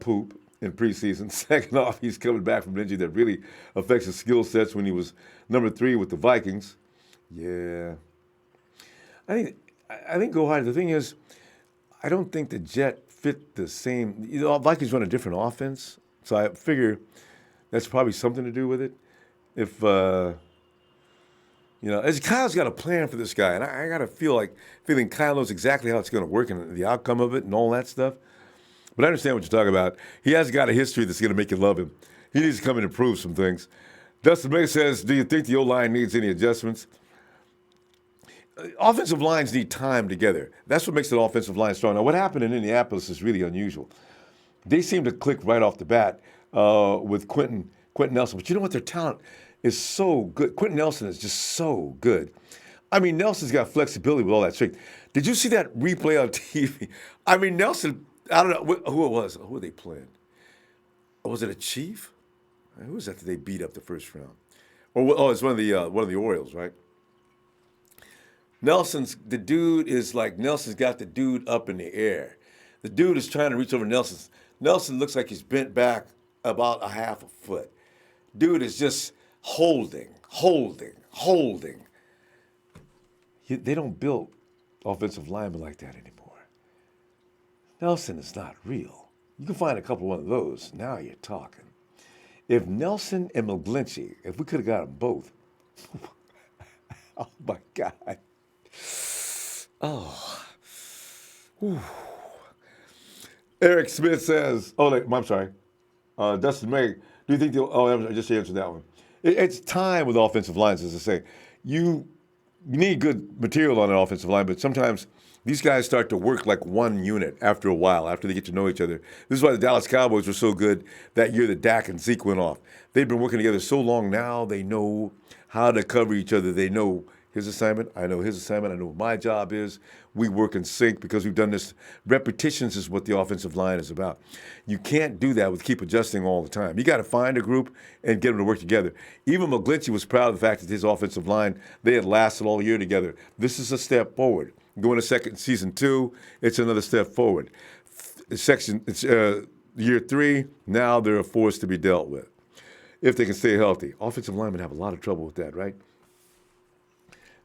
poop in preseason. Second off, he's coming back from an injury that really affects his skill sets when he was number 3 with the Vikings. Yeah. I think Go High. The thing is, I don't think the Jet fit the same. Vikings run a different offense, so I figure that's probably something to do with it. If as Kyle's got a plan for this guy, and I got to feeling Kyle knows exactly how it's going to work and the outcome of it and all that stuff. But I understand what you're talking about. He has got a history that's going to make you love him. He needs to come in and prove some things. Dustin May says, do you think the O-line needs any adjustments? Offensive lines need time together. That's what makes an offensive line strong. Now, what happened in Indianapolis is really unusual. They seem to click right off the bat with Quentin Nelson. But you know what? Their talent is so good. Quentin Nelson is just so good. I mean, Nelson's got flexibility with all that strength. Did you see that replay on TV? I mean, Nelson, I don't know who it was. Who were they playing? Was it a Chief? Who was that they beat up the first round? It's one of the Orioles, right? Nelson's got the dude up in the air. The dude is trying to reach over Nelson. Nelson looks like he's bent back about a half a foot. Dude is just holding. They don't build offensive linemen like that anymore. Nelson is not real. You can find a couple of those. Now you're talking. If Nelson and McGlinchey, if we could have got them both, oh my God. Oh. Whew. Eric Smith says, I'm sorry. Dustin May, do you think I just answered that one. It's time with offensive lines, as I say. You need good material on an offensive line, but sometimes these guys start to work like one unit after a while, after they get to know each other. This is why the Dallas Cowboys were so good that year that Dak and Zeke went off. They've been working together so long now, they know how to cover each other. They know his assignment, I know his assignment, I know what my job is. We work in sync because we've done this. Repetitions is what the offensive line is about. You can't do that with keep adjusting all the time. You got to find a group and get them to work together. Even McGlinchey was proud of the fact that his offensive line, they had lasted all year together. This is a step forward. Going to season 2, it's another step forward. Year 3, now they're a force to be dealt with if they can stay healthy. Offensive linemen have a lot of trouble with that, right?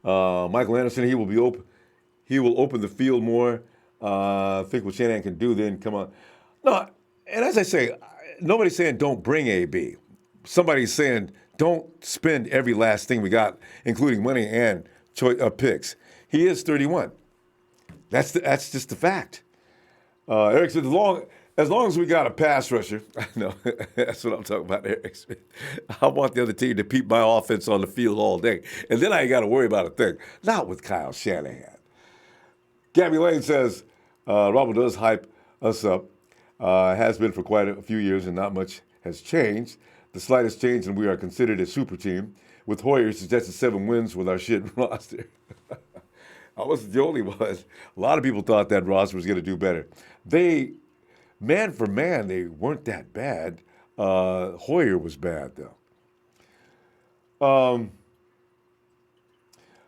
Michael Anderson, he will open the field more. I think what Shanahan can do then, come on. No, and as I say, nobody's saying don't bring AB. Somebody's saying don't spend every last thing we got, including money and picks. He is 31. That's just the fact. Eric said, as long as we got a pass rusher, I know, that's what I'm talking about, Eric. I want the other team to keep my offense on the field all day. And then I ain't got to worry about a thing. Not with Kyle Shanahan. Gabby Lane says, Ronbo does hype us up. Has been for quite a few years, and not much has changed. The slightest change, and we are considered a super team. With Hoyer suggested 7 wins with our shit roster. I wasn't the only one. A lot of people thought that roster was going to do better. Man for man, they weren't that bad. Hoyer was bad, though.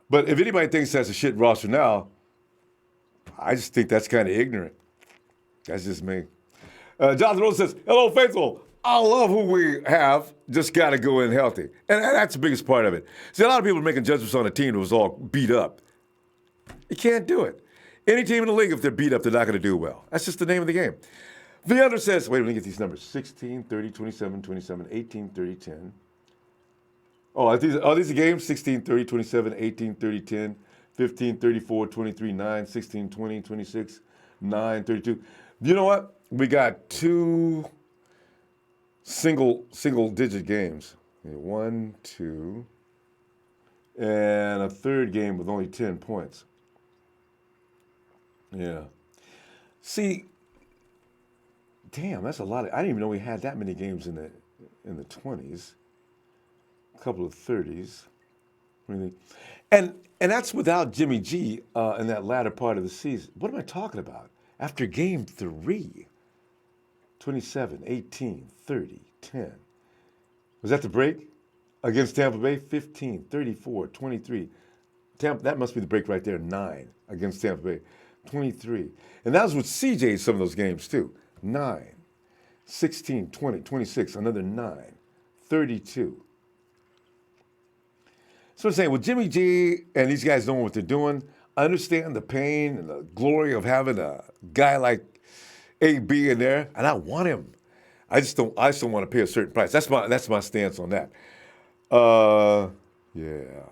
But if anybody thinks that's a shit roster now, I just think that's kind of ignorant. That's just me. Jonathan Rose says, hello, faithful. I love who we have. Just got to go in healthy. And that's the biggest part of it. See, a lot of people are making judgments on a team that was all beat up. You can't do it. Any team in the league, if they're beat up, they're not going to do well. That's just the name of the game. The other says, wait, let me get these numbers. 16, 30, 27, 27, 18, 30, 10. Oh, are these the games? 16, 30, 27, 18, 30, 10, 15, 34, 23, 9, 16, 20, 26, 9, 32. You know what? We got 2 single-digit games. 1, 2, and a third game with only 10 points. Yeah. See, damn, that's a lot. I didn't even know we had that many games in the 20s. A couple of 30s. Really. And that's without Jimmy G in that latter part of the season. What am I talking about? After game 3, 27, 18, 30, 10. Was that the break? Against Tampa Bay, 15, 34, 23. That must be the break right there, 9 against Tampa Bay. 23. And that was with CJ in some of those games too. 9, 16, 20, 26, another 9, 32. So I'm saying, with Jimmy G and these guys knowing what they're doing, I understand the pain and the glory of having a guy like AB in there, and I want him. I just don't want to pay a certain price. That's my stance on that. Yeah.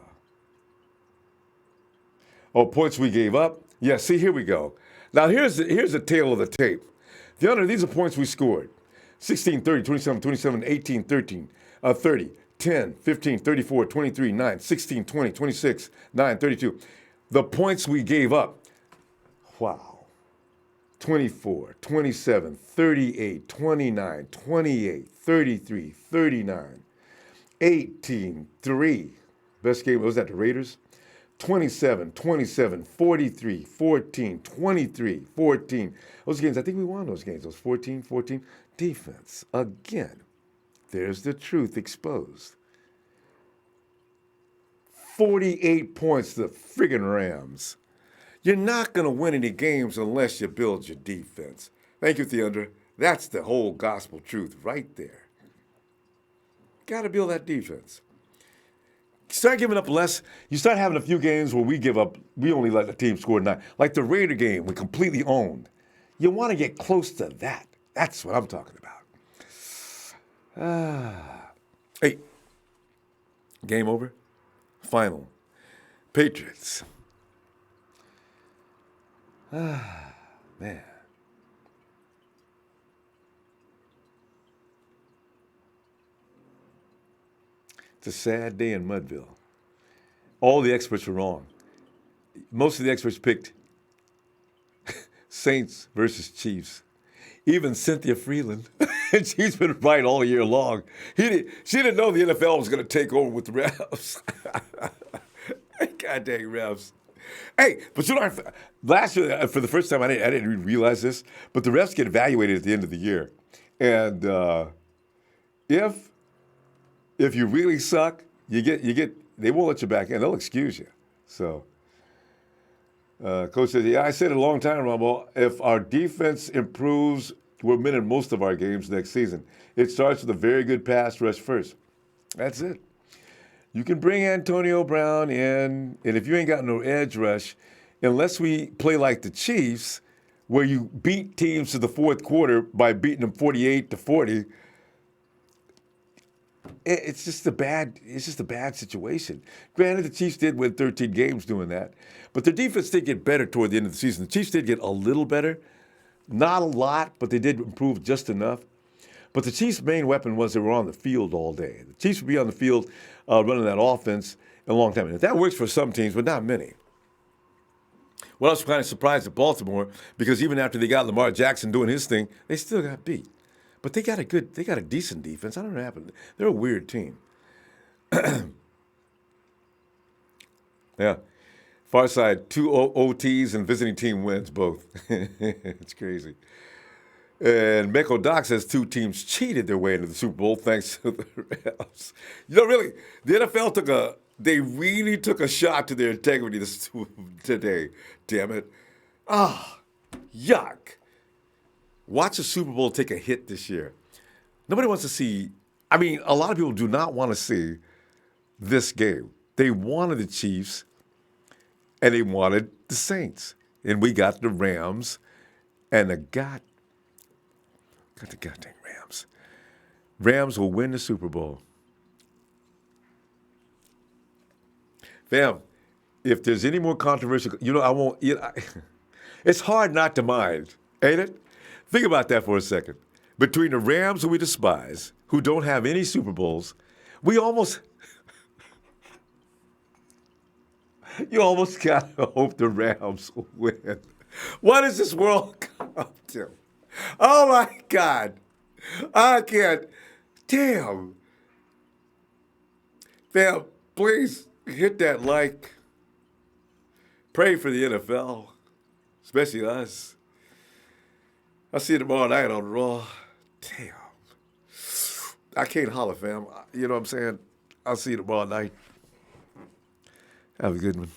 Oh, points we gave up. Yeah, see, here we go. Now, here's the tail of the tape. These are points we scored. 16, 30, 27, 27, 18, 13, 30, 10, 15, 34, 23, 9, 16, 20, 26, 9, 32. The points we gave up. Wow. 24, 27, 38, 29, 28, 33, 39, 18, 3. Best game, was that the Raiders? 27, 27, 43, 14, 23, 14. Those games, I think we won those games. Those 14, 14. Defense, again. There's the truth exposed. 48 points to the friggin' Rams. You're not going to win any games unless you build your defense. Thank you, Theandra. That's the whole gospel truth right there. Got to build that defense. Start giving up less. You start having a few games where we give up. We only let the team score 9. Like the Raider game, we completely owned. You want to get close to that. That's what I'm talking about. Hey, game over. Final. Patriots. Man. It's a sad day in Mudville. All the experts were wrong. Most of the experts picked Saints versus Chiefs. Even Cynthia Freeland, and she's been right all year long. She didn't know the NFL was going to take over with the refs. God dang refs. Hey, but you know, last year, for the first time, I didn't even realize this, but the refs get evaluated at the end of the year. And if you really suck, they won't let you back in. They'll excuse you. So, Coach says, yeah, I said it a long time, Ronbo, if our defense improves, we're winning most of our games next season. It starts with a very good pass rush first. That's it. You can bring Antonio Brown in, and if you ain't got no edge rush, unless we play like the Chiefs, where you beat teams to the fourth quarter by beating them 48-40, it's just a bad situation. Granted, the Chiefs did win 13 games doing that, but their defense did get better toward the end of the season. The Chiefs did get a little better, not a lot, but they did improve just enough. But the Chiefs' main weapon was they were on the field all day. The Chiefs would be on the field running that offense in a long time. And that works for some teams, but not many. Well, I was kind of surprised at Baltimore because even after they got Lamar Jackson doing his thing, they still got beat. But they got a decent defense. I don't know what happened. They're a weird team. Yeah. Far side, 2 OTs and visiting team wins both. It's crazy. And Meko Doc says 2 teams cheated their way into the Super Bowl thanks to the refs. You know, really, the NFL took They really took a shot to their integrity today. Damn it. Yuck. Watch the Super Bowl take a hit this year. Nobody wants to see, I mean, a lot of people do not want to see this game. They wanted the Chiefs and they wanted the Saints. And we got the Rams and the goddamn Rams. Rams will win the Super Bowl. Fam, if there's any more controversial, I won't. It's hard not to mind, ain't it? Think about that for a second. Between the Rams, who we despise, who don't have any Super Bowls, you almost gotta hope the Rams win. What is this world come up to? Oh my God. I can't. Damn. Fam, please hit that like. Pray for the NFL, especially us. I'll see you tomorrow night on Raw. Damn. I can't holler, fam. You know what I'm saying? I'll see you tomorrow night. Have a good one.